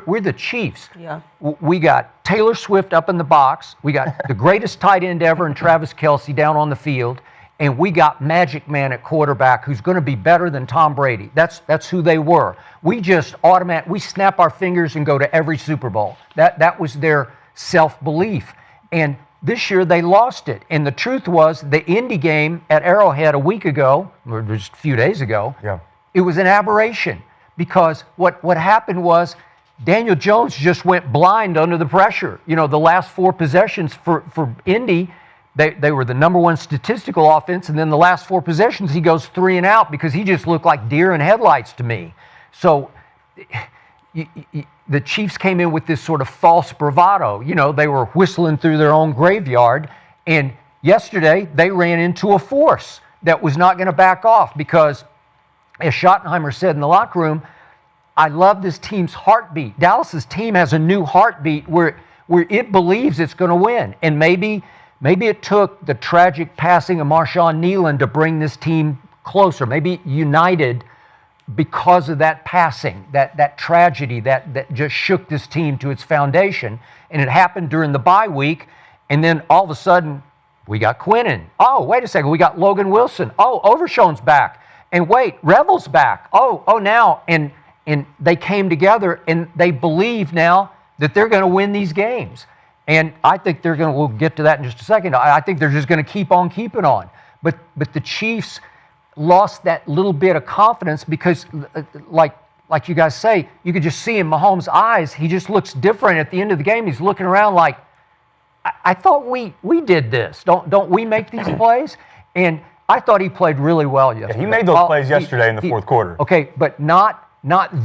we're the Chiefs. Yeah. We got Taylor Swift up in the box. We got the greatest tight end ever in Travis Kelce down on the field. And we got Magic Man at quarterback who's going to be better than Tom Brady. That's who they were. We just we snap our fingers and go to every Super Bowl. That was their self-belief. And this year they lost it. And the truth was, the Indy game at Arrowhead a week ago, or just a few days ago, it was an aberration. Because what happened was Daniel Jones just went blind under the pressure. The last 4 possessions for Indy, they were the number 1 statistical offense, and then the last 4 possessions he goes 3 and out because he just looked like deer in headlights to me. So the Chiefs came in with this sort of false bravado. They were whistling through their own graveyard, and yesterday they ran into a force that was not going to back off because, as Schottenheimer said in the locker room, I love this team's heartbeat. Dallas's team has a new heartbeat where it believes it's going to win, and maybe it took the tragic passing of Marshawn Nealon to bring this team closer. Maybe united because of that passing, that tragedy that just shook this team to its foundation. And it happened during the bye week. And then all of a sudden, we got Quinnen. Oh, wait a second, we got Logan Wilson. Oh, Overshown's back. And wait, Revel's back. Oh, now. And they came together, and they believe now that they're going to win these games. And I think we'll get to that in just a second. I think they're just going to keep on keeping on. But the Chiefs lost that little bit of confidence because, like you guys say, you could just see in Mahomes' eyes, he just looks different at the end of the game. He's looking around like, I thought we did this. Don't we make these plays? And I thought he played really well yesterday. Yeah, he made those plays yesterday in the fourth quarter. Okay, but not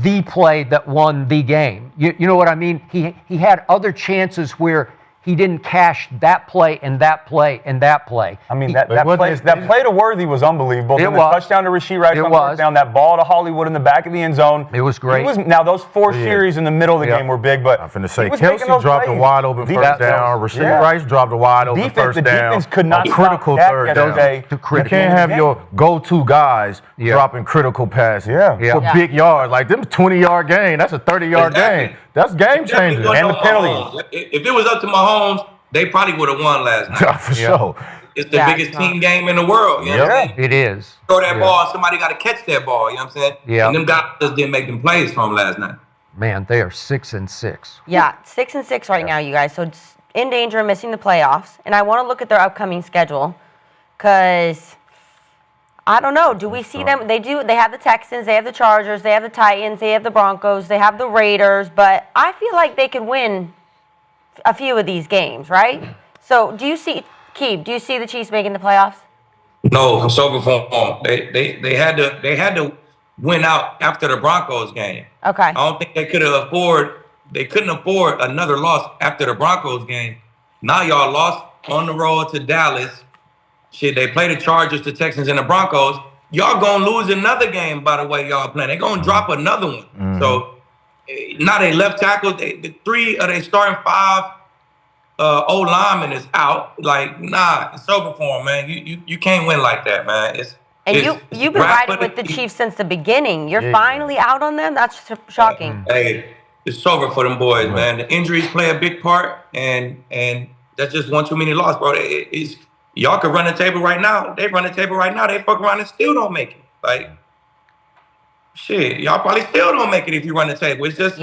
the play that won the game. You know what I mean? He had other chances where he didn't cash that play and that play and that play. I mean, that play to Worthy was unbelievable. It was. Touchdown to Rasheed Rice on fourth down, that ball to Hollywood in the back of the end zone. It was great. Now, those 4 series in the middle of the game were big, but I'm finna say, Kelsey dropped a wide open first down. Rasheed Rice dropped a wide open first down. The defense could not critical third down. You can't have your go-to guys dropping critical passes for big yards. Like, them 20-yard game, that's a 30-yard game. That's game changer. And the penalties. If it was up to Mahomes, they probably would have won last night. For sure. It's the biggest team game in the world. You know what I mean? It is. Throw that ball, somebody got to catch that ball. You know what I'm saying? Yeah. And them guys just didn't make them plays from last night. Man, they are 6-6. Yeah, 6-6 right now, you guys. So it's in danger of missing the playoffs. And I want to look at their upcoming schedule because I don't know. Do we see them? They do. They have the Texans. They have the Chargers. They have the Titans. They have the Broncos. They have the Raiders. But I feel like they could win a few of these games, right? So do you see, Aqib, do you see the Chiefs making the playoffs? No, I'm sober for them. They had to win out after the Broncos game. Okay. I don't think they couldn't afford another loss after the Broncos game. Now y'all lost on the road to Dallas. Shit, they play the Chargers, the Texans, and the Broncos. Y'all gonna lose another game by the way y'all playing. They're gonna drop another one. So now they left tackle. The 3 of their starting 5 O-linemen is out. Like, nah, it's over for them, man. You can't win like that, man. You've been riding with the Chiefs since the beginning. You're finally out on them? That's shocking. Hey, it's over for them boys, man. The injuries play a big part, and that's just one too many losses, bro. Y'all could run the table right now. They run the table right now. They fuck around and still don't make it. Like, shit, y'all probably still don't make it if you run the table. It's just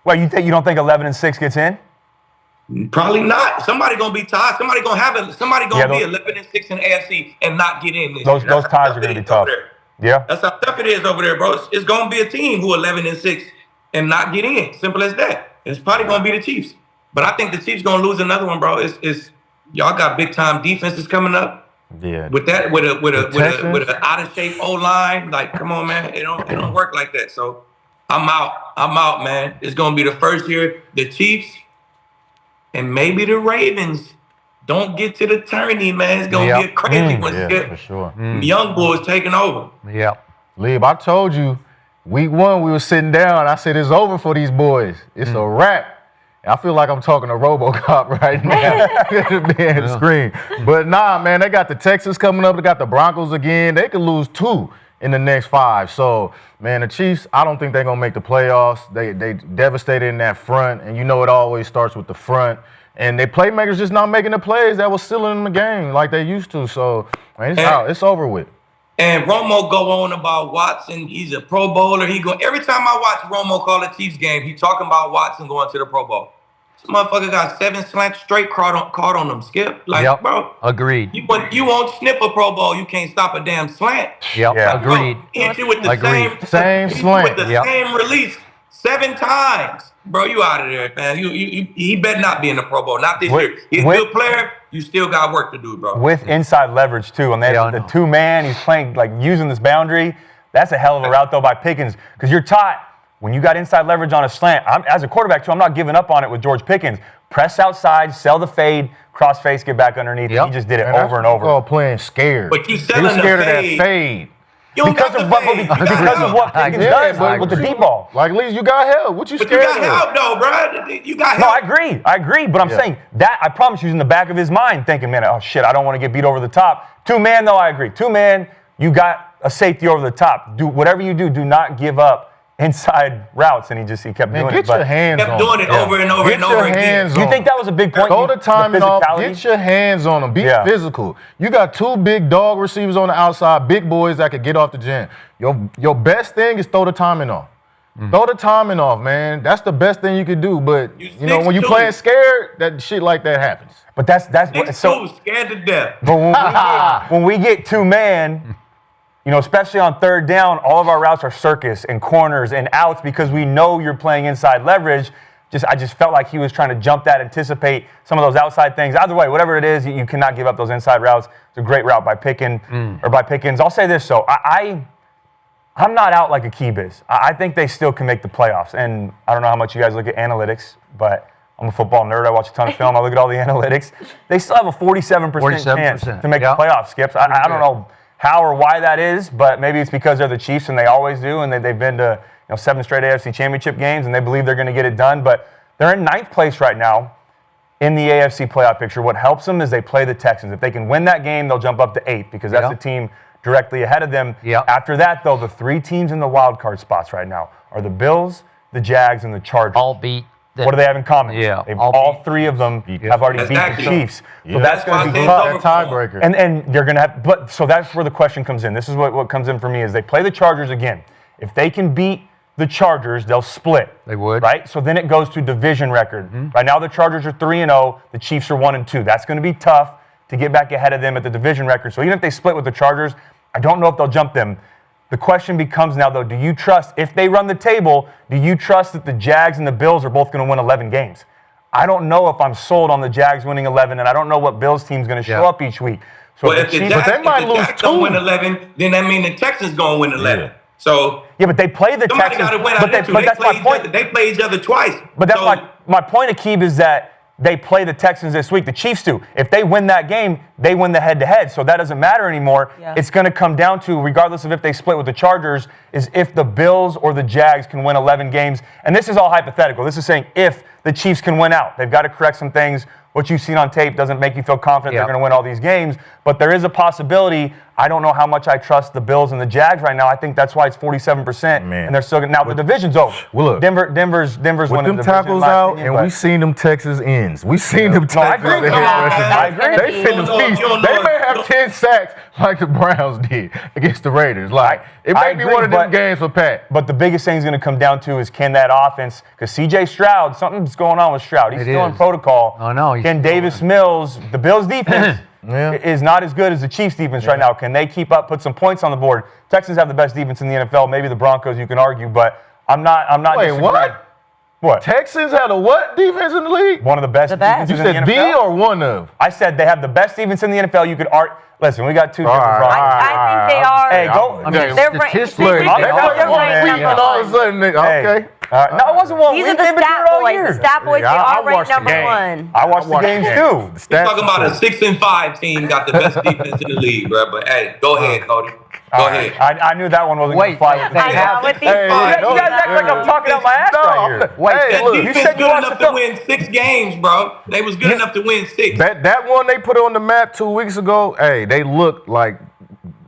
Well, you don't think 11-6 gets in? Probably not. Somebody gonna be tied. Somebody gonna be 11-6 in the AFC and not get in. Those ties are gonna be tough. Yeah, that's how tough it is over there, bro. It's gonna be a team who 11-6 and not get in. Simple as that. It's probably gonna be the Chiefs. But I think the Chiefs gonna lose another one, bro. It's y'all got big time defenses coming up. Yeah. With a out of shape O line, like, come on, man, it don't work like that. So I'm out, man. It's gonna be the first year the Chiefs and maybe the Ravens don't get to the tourney, man. It's going to get crazy when Skip. For sure. Young boys taking over. Yep. Lib, I told you, week 1 we were sitting down. I said, it's over for these boys. It's a wrap. I feel like I'm talking to RoboCop right now. Being screen. But nah, man, they got the Texans coming up. They got the Broncos again. They could lose 2 in the next 5. So, man, the Chiefs, I don't think they're going to make the playoffs. They devastated in that front, and you know it always starts with the front. And their playmakers just not making the plays that was sealing them the game like they used to. So, man, it's out. It's over with. And Romo go on about Watson. He's a Pro Bowler. Every time I watch Romo call a Chiefs game, he talking about Watson going to the Pro Bowl. This motherfucker got 7 slants straight caught on them, Skip. Like, bro. Agreed. You won't snip a Pro Bowl. You can't stop a damn slant. Yep. Like, Agreed. Bro, hit you with the same slant. With the same release 7 times. Bro, you out of there, man. He better not be in the Pro Bowl. Not this year. He's a good player. You still got work to do, bro. With inside leverage, too. And the 2-man, he's playing, like, using this boundary. That's a hell of a route, though, by Pickens. Because you're taught, when you got inside leverage on a slant, as a quarterback, too, I'm not giving up on it with George Pickens. Press outside, sell the fade, cross face, get back underneath. He just did it over and over. Playing scared. But you selling scared the of that fade. Because of what Pickens does with the deep ball. Like, at least you got help. What you scared of? But you got help, though, bro. You got help. No, I agree. But I'm saying that, I promise you, he's in the back of his mind thinking, man, oh, shit, I don't want to get beat over the top. 2-man, though, I agree. 2-man, you got a safety over the top. Do whatever you do not give up inside routes, and he kept doing it. Get your hands on him. Kept doing it over and over and over again. Do you think that was a big point? Throw the timing off. Get your hands on them. Be physical. You got 2 big dog receivers on the outside, big boys that could get off the jam. Your best thing is throw the timing off. Throw the timing off, man. That's the best thing you could do. But you know, when you playing scared, that shit like that happens. But that's so scared to death. But when we get 2-man. You know, especially on 3rd down, all of our routes are circus and corners and outs because we know you're playing inside leverage. I just felt like he was trying to jump that, anticipate some of those outside things. Either way, whatever it is, you cannot give up those inside routes. It's a great route by Pickens. I'll say this, though. I'm not out like Aqib is. I think they still can make the playoffs. And I don't know how much you guys look at analytics, but I'm a football nerd. I watch a ton of film. I look at all the analytiks. They still have a 47% chance to make the playoffs, Skips. I don't know how or why that is, but maybe it's because they're the Chiefs and they always do, and they've been to 7 straight AFC Championship games, and they believe they're going to get it done. But they're in 9th place right now in the AFC playoff picture. What helps them is they play the Texans. If they can win that game, they'll jump up to 8th because that's the team directly ahead of them. After that, though, the 3 teams in the wild card spots right now are the Bills, the Jags, and the Chargers. All beat. What do they have in common? All 3 of them have already beat the Chiefs. So that's going to be that tiebreaker. And you're going to have, but so that's where the question comes in. This is what comes in for me is they play the Chargers again. If they can beat the Chargers, they'll split. They would. Right? So then it goes to division record. Right now the Chargers are 3-0. The Chiefs are 1-2. That's going to be tough to get back ahead of them at the division record. So even if they split with the Chargers, I don't know if they'll jump them. The question becomes now, though, do you trust, if they run the table, do you trust that the Jags and the Bills are both going to win 11 games? I don't know if I'm sold on the Jags winning 11, and I don't know what Bills team's going to show up each week. So if the Jags don't win 11, then that means the Texans going to win 11. So but they play the Texans. But that's my point. They play each other twice. But that's my point, Aqib, is that they play the Texans this week. The Chiefs do. If they win that game, they win the head-to-head. So that doesn't matter anymore. It's going to come down to, regardless of if they split with the Chargers, is if the Bills or the Jags can win 11 games. And this is all hypothetical. This is saying if the Chiefs can win out. They've got to correct some things. What you've seen on tape doesn't make you feel confident they're going to win all these games. But there is a possibility. I don't know how much I trust the Bills and the Jags right now. I think that's why it's 47%. And they're still now the division's over. Well, look, Denver's winning the division. With them tackles out, and we seen them Texas ends. We seen them Texas ends. I agree. They finna feast. They may have 10 sacks like the Browns did against the Raiders. Like it may be one of them games for Pat. But the biggest thing is going to come down to is can that offense? Because C.J. Stroud, something's going on with Stroud. He's still in protocol. Oh no. Can Davis Mills, the Bills defense? Is not as good as the Chiefs defense right now. Can they keep up, put some points on the board? Texans have the best defense in the NFL. Maybe the Broncos, you can argue, but I'm not. Wait, what? What? Texans have the what defense in the league? One of the best defenses in the NFL. You said B or one of? I said they have the best defense in the NFL. You could argue. Listen, we got 2 different Broncos. I think they are. Hey, go. They're statistically, all of a sudden, okay. No, it wasn't one. These are the stat boys. The stat boys, they are ranked number one. I watched the games too. You're talking about a 6-5 team got the best defense in the league, bro. But hey, go ahead, Cody. Go ahead. I knew that one wasn't going to fly with the I know, with these You guys act like I'm talking out my ass right here. That defense good enough to win 6 games, bro. They was good enough to win 6. That one they put on the map 2 weeks ago, hey, they looked like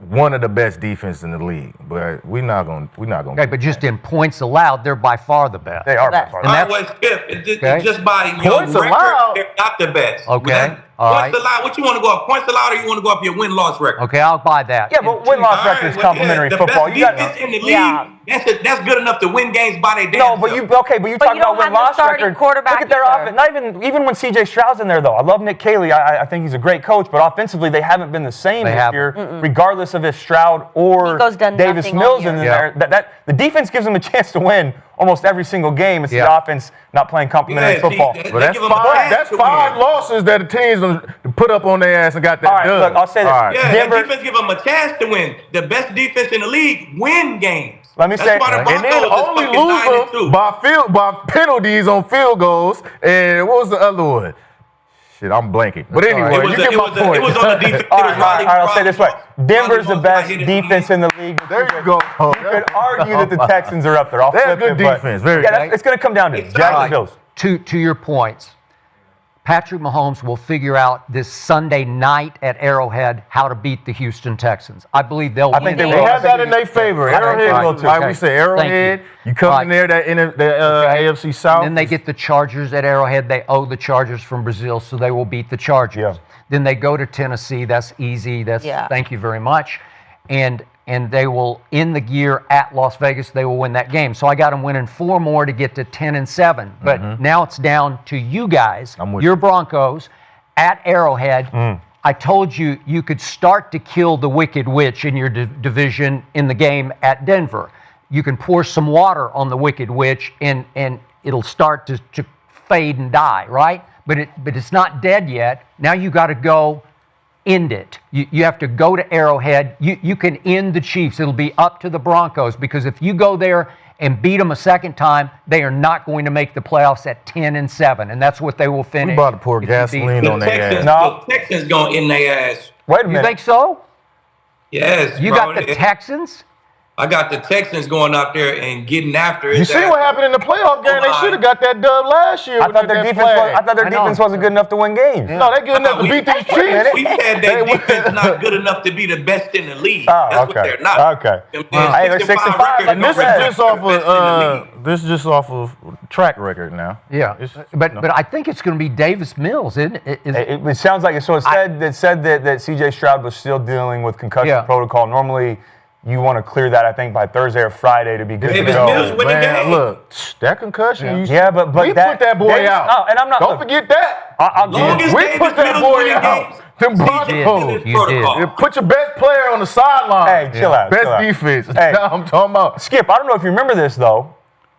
one of the best defenses in the league, but we're not gonna. Okay, but just in points allowed, they're by far the best. They are by far the All right, best. well, Skip, it's just by Points record, allowed. they're not the best. Okay. All right. Points allowed. What you want to go up? Points allowed, or you want to go up your win-loss record? Okay, I'll buy that. Yeah, but win-loss record is complimentary the football. Best You got defense in the league. That's good enough to win games by their damn No, but self. you talking you about don't have the win-loss starting record. quarterback Look at their either. offense. Not even when C.J. Stroud's in there, though. I love Nick Caley. I think he's a great coach, but offensively they haven't been the same this year, regardless of if Stroud or Nico's done Davis nothing all Mills year. in there. The defense gives them a chance to win almost every single game. It's the offense not playing complimentary football. But that's 5 losses that the teams put up on their ass and got that All right, done. look, I'll say this. All right. Yeah, Denver- that defense give them a chance to win. The best defense in the league win games. Let me That's say- why the And then Broncos is only fucking lose 9-2. them by penalties on field goals. And what was the other one? Shit, I'm blanking. But anyway, It was you get my point. it was on the defense. All right, I'll say this way. Denver's the best defense in the league. There you go. You could argue that the Texans are up there. I'll They have flip good it, but- defense, very Yeah, good. it's going to come down to it. Jags and Bills. To your points, Patrick Mahomes will figure out this Sunday night at Arrowhead how to beat the Houston Texans. I believe they'll win. think they They will. have that in their favor. Arrowhead will too. Like we say, Arrowhead. You come in there, AFC South. Then they get the Chargers at Arrowhead. They owe the Chargers from Brazil, so they will beat the Chargers. Yeah. Then they go to Tennessee. That's easy. Thank you very much. And they will end the year at Las Vegas. They will win that game. So I got them winning 4 more to get to 10-7. But now it's down to you guys, your Broncos, at Arrowhead. I told you you could start to kill the Wicked Witch in your division in the game at Denver. You can pour some water on the Wicked Witch and it'll start to fade and die, right? But it's not dead yet. Now you got to go end it. You have to go to Arrowhead. You can end the Chiefs. It'll be up to the Broncos, because if you go there and beat them a second time, they are not going to make the playoffs at 10-7, and that's what they will finish. We about to pour gasoline on their ass. The Texans going to end their ass. Wait a minute. You think so? Yes, You bro. got the Texans? I got the Texans going out there and getting after it. You see what happened in the playoff game? They should have got that dub last year. I thought their defense wasn't good enough to win games. No, they good enough to beat these Chiefs. We said their defense not good enough to be the best in the league. That's what they're not. Okay. Hey, they're 6-5. And this is just off of track record now. Yeah. But I think it's going to be Davis Mills, isn't it? It sounds like it. So it said that C.J. Stroud was still dealing with concussion protocol. Normally, you want to clear that, I think, by Thursday or Friday to be good to Davis go. Mills winning game. Look, that concussion. But we put that boy out. Oh, and I'm not. Don't forget that. We put that boy out. Them Broncos. You did. Put your best player on the sideline. Hey, chill out. Best chill out. defense. Hey. Now I'm talking about. Skip, I don't know if you remember this, though,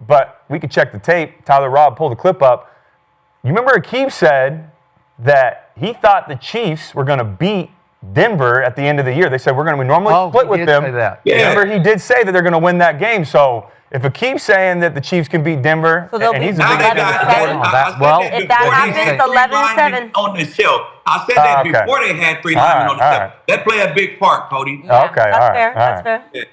but we could check the tape. Tyler Robb pulled the clip up. You remember Aqib said that he thought the Chiefs were going to beat Denver at the end of the year. They said, we're going to normally split with them. Remember, he did say that they're going to win that game. So if Aqib's saying that the Chiefs can beat Denver, and he's a big if that happens, 11-7 on the show. I said that before they had 3 linemen on the show. That play a big part, Cody. That's fair. That's fair.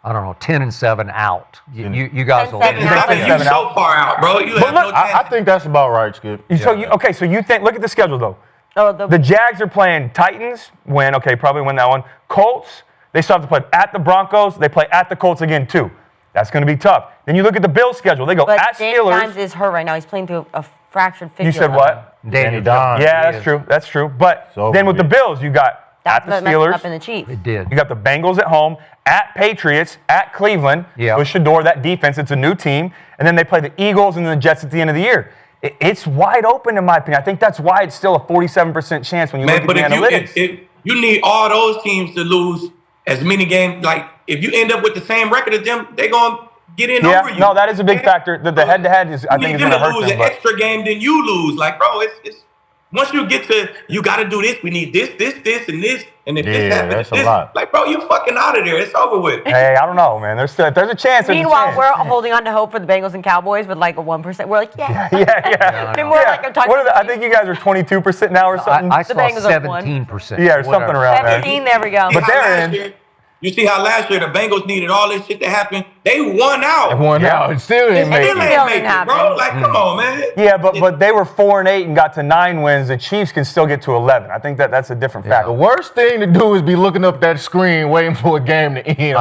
I don't know, 10-7 out. You guys will. You so far out, bro. You have no chance. I think that's about right, Skip. So you think? Look at the schedule though. The Jags are playing Titans. Probably win that one. Colts. They still have to play at the Broncos. They play at the Colts again too. That's going to be tough. Then you look at the Bills schedule. They go at Steelers. Danny Dimes is hurt right now. He's playing through a fractured fibula. You said what? Danny Dimes. Yeah, that's true. That's true. But then with the Bills, you got at the Steelers. Up in the Chiefs. It did. You got the Bengals at home, at Patriots, at Cleveland with Shedeur, that defense. It's a new team. And then they play the Eagles and the Jets at the end of the year. It's wide open, in my opinion. I think that's why it's still a 47% chance when you look at the analytics. If you need all those teams to lose as many games, like if you end up with the same record as them, they're going to get in over you. No, that is a big factor. The head-to-head is, I think, is going to hurt them. You need them to lose an extra game than you lose. Like, bro, it's once you get to, you got to do this. We need this, and this. And if this happens, that's a lot. Like, bro, you fucking out of there. It's over with. Hey, I don't know, man. There's a chance. Meanwhile, we're holding on to hope for the Bengals and Cowboys with like a 1%. We're like, yeah. Yeah. We're like, I'm talking I think you guys are 22% now or something. I saw Bengals are 17%. Yeah, or something around there. 17, there we go. But they're in. You see how last year the Bengals needed all this shit to happen? They won out. They won out and still didn't make Still it. ain't make it, bro. Like, come on, man. Yeah, but they were 4-8 and got to 9 wins. The Chiefs can still get to 11. I think that's a different factor. The worst thing to do is be looking up that screen waiting for a game to end. You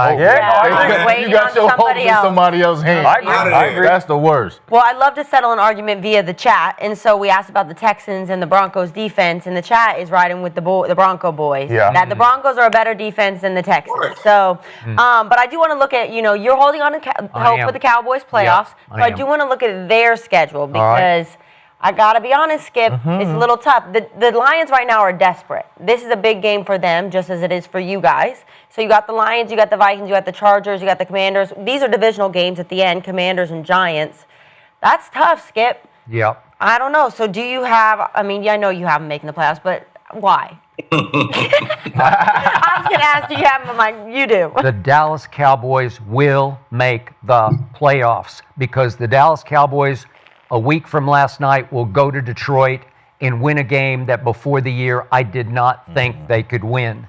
got your hopes in somebody else's hands. I agree. That's the worst. Well, I'd love to settle an argument via the chat, and so we asked about the Texans and the Broncos defense, and the chat is riding with the Bronco boys. Yeah. That the Broncos are a better defense than the Texans. So, but I do want to look at, you're holding on to hope for the Cowboys playoffs. So I do want to look at their schedule because I got to be honest, Skip, it's a little tough. The Lions right now are desperate. This is a big game for them, just as it is for you guys. So you got the Lions, you got the Vikings, you got the Chargers, you got the Commanders. These are divisional games at the end, Commanders and Giants. That's tough, Skip. Yep. I don't know. So do you have, I know you have them making the playoffs, but why? I was going to ask, do you have them? I'm like, you do. The Dallas Cowboys will make the playoffs because the Dallas Cowboys, a week from last night, will go to Detroit and win a game that before the year I did not think they could win.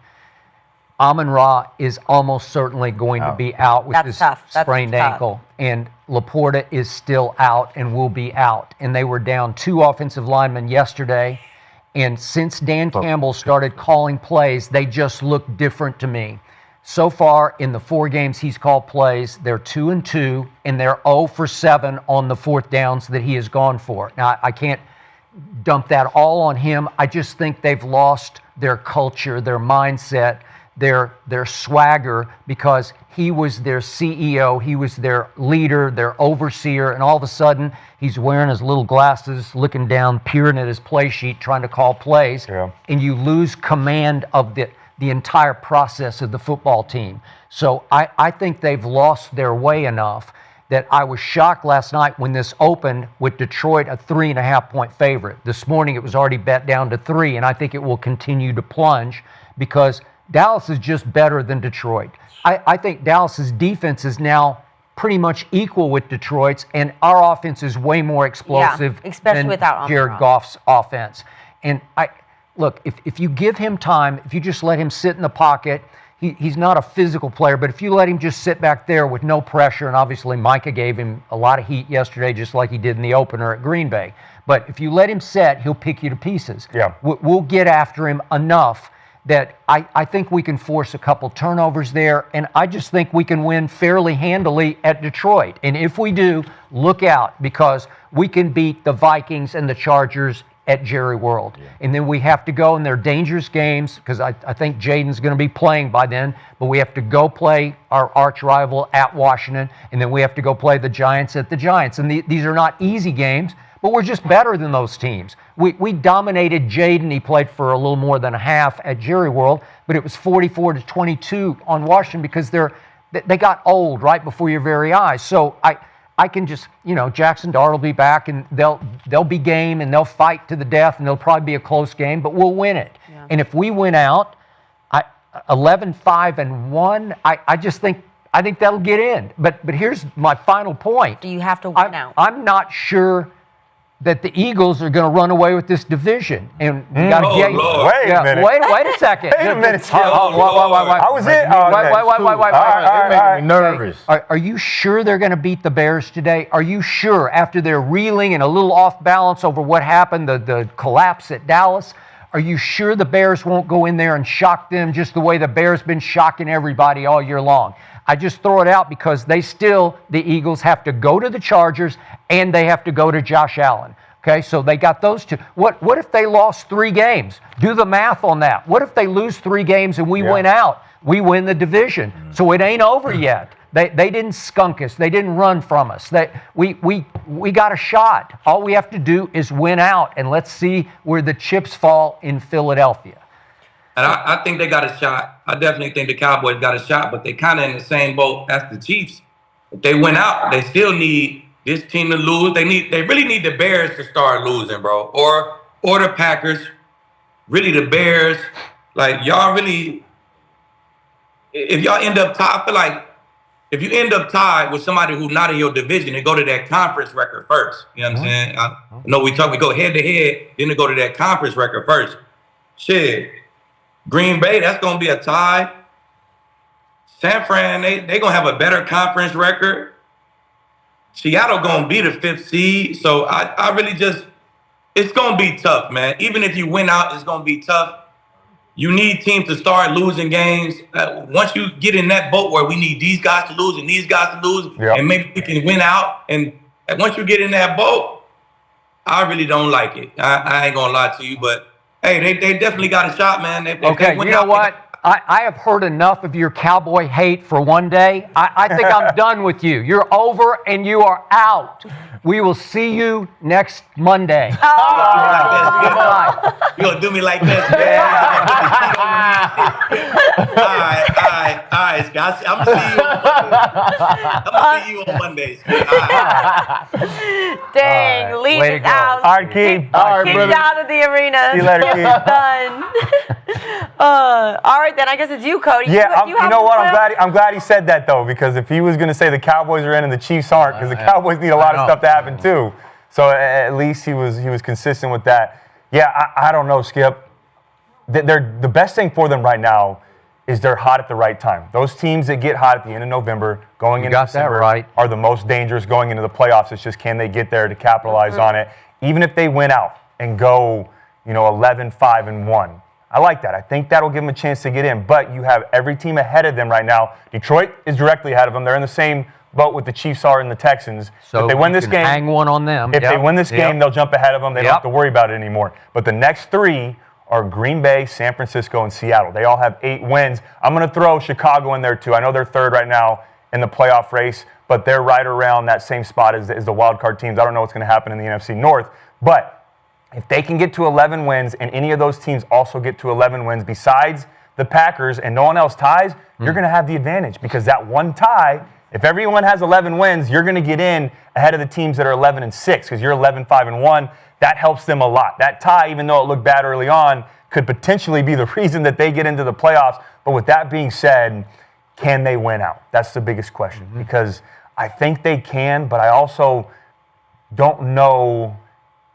Amon-Ra is almost certainly going to be out with his sprained ankle, and Laporta is still out and will be out. And they were down 2 offensive linemen yesterday, and since Dan Campbell started calling plays, they just look different to me. So far, in the 4 games he's called plays, they're 2-2, and they're 0 for 7 on the 4th downs that he has gone for. Now, I can't dump that all on him. I just think they've lost their culture, their mindset, their swagger, because he was their CEO, he was their leader, their overseer, and all of a sudden he's wearing his little glasses, looking down, peering at his play sheet, trying to call plays, and you lose command of the entire process of the football team. So I think they've lost their way enough that I was shocked last night when this opened with Detroit a 3.5-point favorite. This morning it was already bet down to 3, and I think it will continue to plunge because Dallas is just better than Detroit. I think Dallas's defense is now pretty much equal with Detroit's, and our offense is way more explosive especially without Jared Goff's offense. And look, if you give him time, if you just let him sit in the pocket, he's not a physical player, but if you let him just sit back there with no pressure, and obviously Micah gave him a lot of heat yesterday, just like he did in the opener at Green Bay. But if you let him sit, he'll pick you to pieces. Yeah. We'll get after him enough that I think we can force a couple turnovers there, and I just think we can win fairly handily at Detroit. And if we do, look out, because we can beat the Vikings and the Chargers at Jerry World. Yeah. And then we have to go, and they're dangerous games, because I think Jaden's going to be playing by then, but we have to go play our arch rival at Washington, and then we have to go play the Giants at the Giants. And these are not easy games, but we're just better than those teams. We dominated Jaden. He played for a little more than a half at Jerry World, but it was 44-22 on Washington because they got old right before your very eyes. So I can just, Jackson Dart will be back, and they'll be game, and they'll fight to the death, and it'll probably be a close game, but we'll win it. Yeah. And if we win out 11-5-1, I just think that'll get in. But here's my final point. Do you have to win out? I'm not sure that the Eagles are going to run away with this division, and we got to get. Wait a minute. Wait a second. Wait a minute. Wait. I was in. Wait. They're making me nervous. Are you sure they're going to beat the Bears today? Are you sure after they're reeling and a little off balance over what happened, the collapse at Dallas? Are you sure the Bears won't go in there and shock them just the way the Bears been shocking everybody all year long? I just throw it out because the Eagles have to go to the Chargers and they have to go to Josh Allen. Okay, so they got those two. What if they lost 3 games? Do the math on that. What if they lose 3 games and we win out? We win the division. So it ain't over yet. They didn't skunk us. They didn't run from us. We got a shot. All we have to do is win out, and let's see where the chips fall in Philadelphia. And I think they got a shot. I definitely think the Cowboys got a shot, but they kind of in the same boat as the Chiefs. If they win out, they still need this team to lose. They really need the Bears to start losing, bro, or the Packers. Really, the Bears Like, y'all really, if y'all end up tied, I feel like if you end up tied with somebody who's not in your division, they go to that conference record first. You know what I'm saying? I know we go head to head, then they go to that conference record first. Shit. Green Bay, that's going to be a tie. San Fran, they going to have a better conference record. Seattle going to be the 5th seed. So I really just, it's going to be tough, man. Even if you win out, it's going to be tough. You need teams to start losing games. Once you get in that boat where we need these guys to lose and these guys to lose, and maybe we can win out. And once you get in that boat, I really don't like it. I ain't going to lie to you, but hey, they definitely got a shot, man. Okay, you know what? I have heard enough of your Cowboy hate for one day. I think I'm done with you. You're over and you are out. We will see you next Monday. Oh. You gonna do me like this, man? All right, Scott. I'm gonna see you on Mondays. Dang, leave it out. All right, Aqib. All right, brother. Kicked out of the arena. See you later, Aqib. Done. All right, then I guess it's you, Cody. Yeah, you know what? I'm glad he said that though, because if he was going to say the Cowboys are in and the Chiefs aren't, because the Cowboys need a lot of stuff to happen too. So at least he was consistent with that. Yeah, I don't know, Skip. The best thing for them right now is they're hot at the right time. Those teams that get hot at the end of November, going into December, are the most dangerous going into the playoffs. It's just, can they get there to capitalize on it? Even if they win out and go, 11-5-1. I like that. I think that'll give them a chance to get in. But you have every team ahead of them right now. Detroit is directly ahead of them. They're in the same boat with the Chiefs are and the Texans. So if they win this game, hang one on them. If they win this game, they'll jump ahead of them. They don't have to worry about it anymore. But the next 3 are Green Bay, San Francisco, and Seattle. They all have 8 wins. I'm going to throw Chicago in there too. I know they're 3rd right now in the playoff race, but they're right around that same spot as the wild card teams. I don't know what's going to happen in the NFC North, but if they can get to 11 wins and any of those teams also get to 11 wins besides the Packers and no one else ties, you're going to have the advantage, because that one tie, if everyone has 11 wins, you're going to get in ahead of the teams that are 11-6, because you're 11-5-1. That helps them a lot. That tie, even though it looked bad early on, could potentially be the reason that they get into the playoffs. But with that being said, can they win out? That's the biggest question, because I think they can, but I also don't know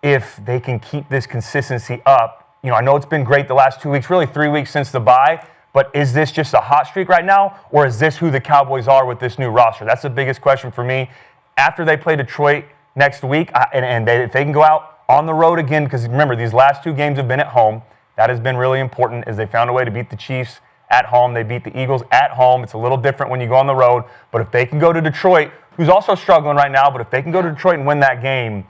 if they can keep this consistency up. I know it's been great the last 2 weeks, really 3 weeks since the bye, but is this just a hot streak right now, or is this who the Cowboys are with this new roster? That's the biggest question for me. After they play Detroit next week, if they can go out on the road again, because remember, these last 2 games have been at home. That has been really important, as they found a way to beat the Chiefs at home. They beat the Eagles at home. It's a little different when you go on the road, but if they can go to Detroit, who's also struggling right now, but if they can go to Detroit and win that game,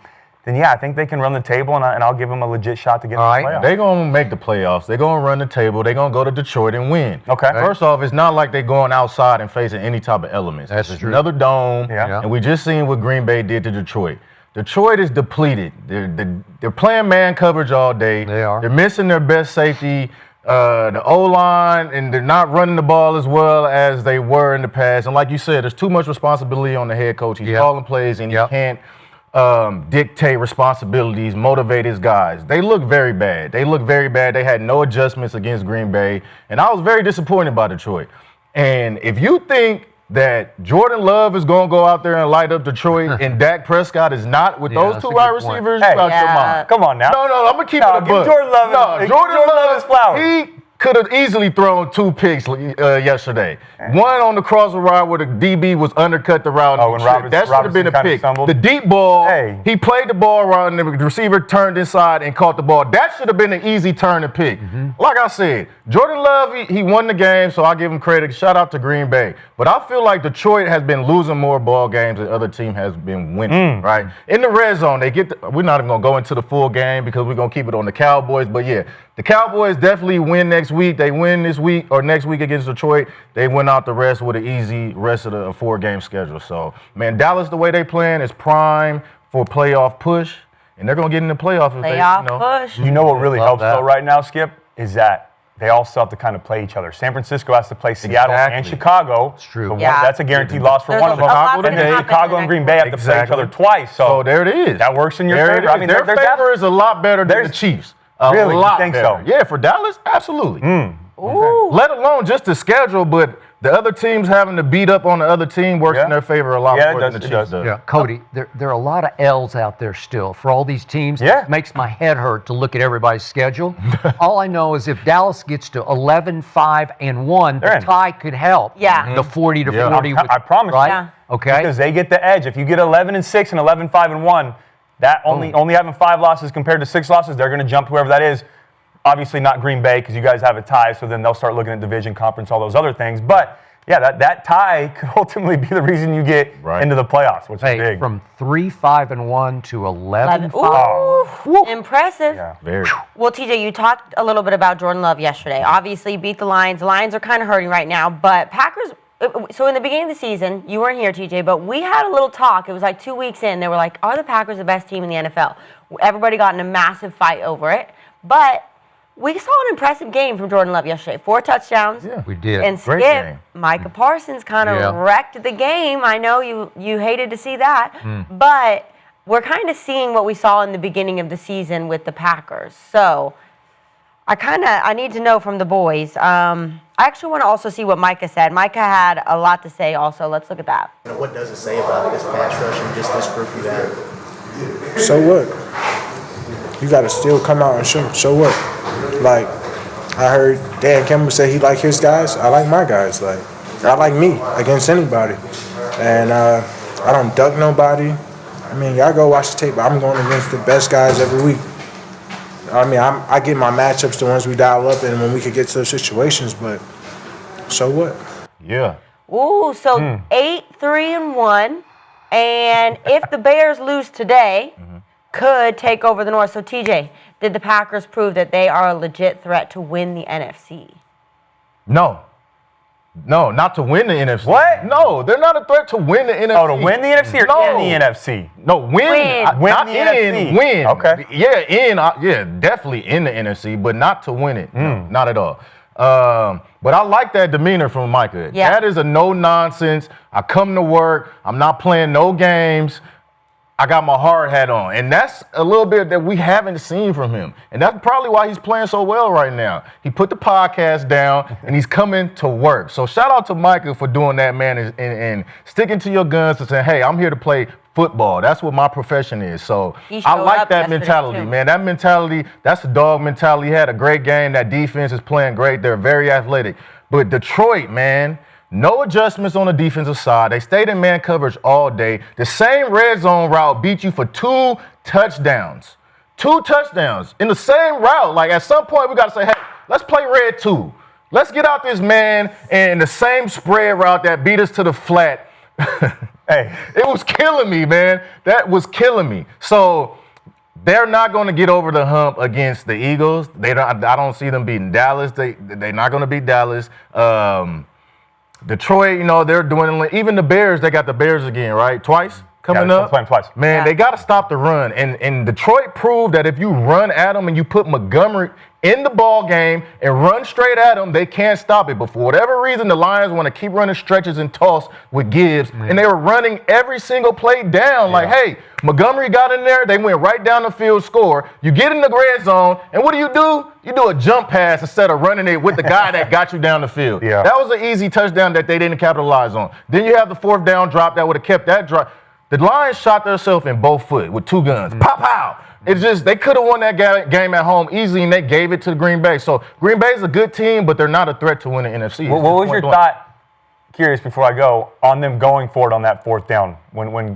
then I think they can run the table, and I'll give them a legit shot to get in the playoffs. They're going to make the playoffs. They're going to run the table. They're going to go to Detroit and win. Okay. First off, it's not like they're going outside and facing any type of elements. That's it's true. Another dome, Yeah. and we just seen what Green Bay did to Detroit. Detroit is depleted. They're playing man coverage all day. They are. They're missing their best safety, the O-line, and they're not running the ball as well as they were in the past. And like you said, there's too much responsibility on the head coach. He's calling plays, and he can't dictate responsibilities, motivate his guys. They look very bad. They had no adjustments against Green Bay, and I was very disappointed by Detroit. And if you think that Jordan Love is going to go out there and light up Detroit and Dak Prescott is not with those 2 wide receivers, you got your mind. Come on now. No, I'm going to keep it a buck. Jordan Love his flowers. He could have easily thrown 2 picks yesterday. One on the crosser route where the DB was undercut the route. That should have been a pick. The deep ball, he played the ball around, and the receiver turned inside and caught the ball. That should have been an easy turn to pick. Like I said, Jordan Love, he won the game, so I'll give him credit. Shout out to Green Bay. But I feel like Detroit has been losing more ball games than the other team has been winning, right? In the red zone, we're not even going to go into the full game because we're going to keep it on the Cowboys. But yeah, the Cowboys definitely win next week. They win this week or next week against Detroit. They win out the rest with an easy rest of the 4-game schedule. So, man, Dallas, the way they playing is prime for playoff push, and they're going to get in the playoff if push. You know what really helps though right now, Skip, is that they all still have to kind of play each other. San Francisco has to play Seattle and Chicago. It's true. So that's a guaranteed loss for one of them. And then Chicago and Green Bay have to play each other twice. So there it is. That works in your favor. I mean, their favor is a lot better than the Chiefs. Really? A lot you think better. so? Yeah, for Dallas, absolutely. Ooh. Let alone just the schedule, but the other teams having to beat up on the other team works in their favor a lot more than the Chiefs does. Yeah, Cody, there are a lot of L's out there still for all these teams. Yeah. It makes my head hurt to look at everybody's schedule. All I know is if Dallas gets to 11-5-1, the tie could help. Yeah. The 40 to 40. I promise right? you. Yeah. Okay. Because they get the edge. If you get 11-6 and 11-5-1, that only having 5 losses compared to 6 losses, they're going to jump whoever that is. Obviously not Green Bay because you guys have a tie, so then they'll start looking at division, conference, all those other things. But yeah, that tie could ultimately be the reason you get into the playoffs, which is big. From 3-5-1 to 11-5. Ooh, impressive. Yeah. Very. Well, TJ, you talked a little bit about Jordan Love yesterday. Obviously, beat the Lions. The Lions are kind of hurting right now, but Packers. So in the beginning of the season, you weren't here, TJ, but we had a little talk. It was like 2 weeks in. They were like, "Are the Packers the best team in the NFL?" Everybody got in a massive fight over it, but we saw an impressive game from Jordan Love yesterday. 4 touchdowns. Yeah, we did. And Great Skip, game. Micah Parsons kind of wrecked the game. I know you hated to see that, but we're kind of seeing what we saw in the beginning of the season with the Packers. So I need to know from the boys. I actually want to also see what Micah said. Micah had a lot to say also. Let's look at that. What does it say about this pass rush and just this group you have? So what? You got to still come out and show. So what? Like, I heard Dan Campbell say he like his guys. I like my guys. Like, I like me against anybody. And I don't duck nobody. I mean, y'all go watch the tape. I'm going against the best guys every week. I mean, I get my matchups, the ones we dial up in when we could get to those situations, but so what? Yeah. Ooh, so 8-3-1. And if the Bears lose today, could take over the North. So, TJ, did the Packers prove that they are a legit threat to win the NFC? No. No, not to win the NFC. What? No, they're not a threat to win the NFC. Oh, to win the NFC or in the NFC? No, win. Win Not the in, NFC. win. Okay. Yeah, definitely in the NFC, but not to win it. No, not at all. But I like that demeanor from Micah. Yeah. That is a no-nonsense. I come to work. I'm not playing no games. I got my hard hat on. And that's a little bit that we haven't seen from him. And that's probably why he's playing so well right now. He put the podcast down, and he's coming to work. So shout out to Micah for doing that, man, and sticking to your guns and saying, hey, I'm here to play football. That's what my profession is. So I like that mentality, man. That mentality, that's a dog mentality. He had a great game. That defense is playing great. They're very athletic. But Detroit, man, no adjustments on the defensive side. They stayed in man coverage all day. The same red zone route beat you for 2 touchdowns. 2 touchdowns in the same route. Like, at some point, we got to say, hey, let's play red 2. Let's get out this man and the same spread route that beat us to the flat. Hey, it was killing me, man. That was killing me. So they're not going to get over the hump against the Eagles. I don't see them beating Dallas. They're not going to beat Dallas. Detroit, they're doing, even the Bears, they got the Bears again, right? Twice coming up. Playing twice. Man, they got to stop the run. And Detroit proved that if you run at them and you put Montgomery in the ball game and run straight at them, they can't stop it. But for whatever reason, the Lions want to keep running stretches and toss with Gibbs. And they were running every single play down. Like, hey, Montgomery got in there. They went right down the field, score. You get in the red zone, and what do? You do a jump pass instead of running it with the guy that got you down the field. Yeah. That was an easy touchdown that they didn't capitalize on. Then you have the 4th down drop that would have kept that drop. The Lions shot themselves in both foot with 2 guns. Pow, pow. It's just, they could have won that game at home easily, and they gave it to Green Bay. So Green Bay's a good team, but they're not a threat to win the NFC. What was your thought, curious before I go, on them going for it on that 4th down?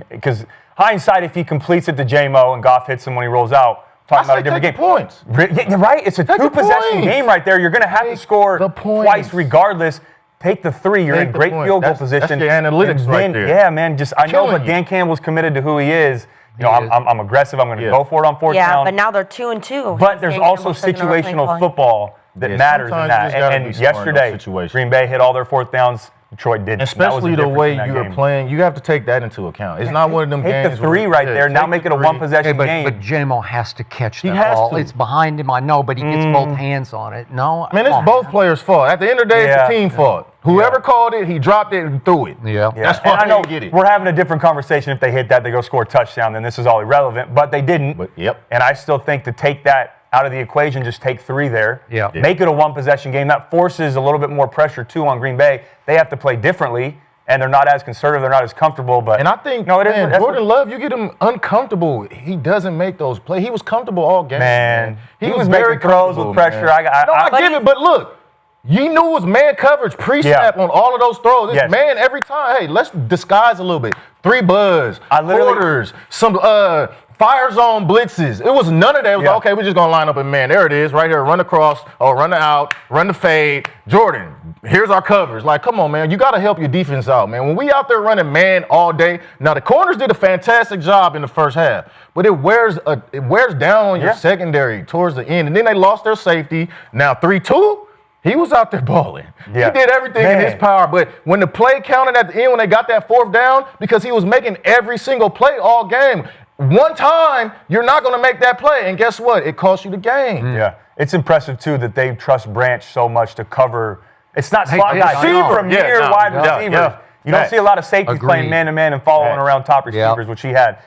Because hindsight, if he completes it to J-Mo and Goff hits him when he rolls out, talking about a different game. Points. You're right. It's a 2-possession game right there. You're going to have to score twice regardless. Take the 3. You're in great field goal position. That's the analytics right there. Yeah, man. I know, but Dan Campbell's committed to who he is. I'm aggressive. I'm going to go for it on 4th down. Yeah, but now they're 2-2. But there's also situational football that matters in that. And yesterday, Green Bay hit all their 4th downs. Detroit didn't. Especially the way you are playing, you have to take that into account. It's not one of them games. Take the 3 right there. Now make it a 1-possession game. But J-Mo has to catch that ball. It's behind him, I know, but he gets both hands on it. No, man, it's both players' fault. At the end of the day, it's the team fault. Whoever called it, he dropped it and threw it. Yeah. That's why I know. Get it. We're having a different conversation. If they hit that, they go score a touchdown, then this is all irrelevant. But they didn't. Yep. And I still think to take that out of the equation, just take 3 there. Yeah. Make it a one-possession game. That forces a little bit more pressure, too, on Green Bay. They have to play differently, and they're not as conservative. They're not as comfortable. But and I think, Jordan Love, you get him uncomfortable. He doesn't make those plays. He was comfortable all game. Man, he was very making throws with pressure. I give it, but look. You knew it was man coverage pre-snap on all of those throws. It's man every time. Hey, let's disguise a little bit. 3 buzz, quarters, some fire zone blitzes. It was none of that. It was like, okay, we're just going to line up in man. There it is, right here. Run across, run the out, run the fade. Jordan, here's our covers. Like, come on, man. You got to help your defense out, man. When we out there running man all day, now the corners did a fantastic job in the first half, but it wears down on your secondary towards the end. And then they lost their safety. Now 3-2. He was out there balling. Yeah. He did everything in his power. But when the play counted at the end, when they got that 4th down, because he was making every single play all game, one time, you're not going to make that play. And guess what? It cost you the game. Yeah. It's impressive, too, that they trust Branch so much to cover. It's not slot guys. Premier wide receivers. You don't see a lot of safeties playing man-to-man and following around top receivers, which he had.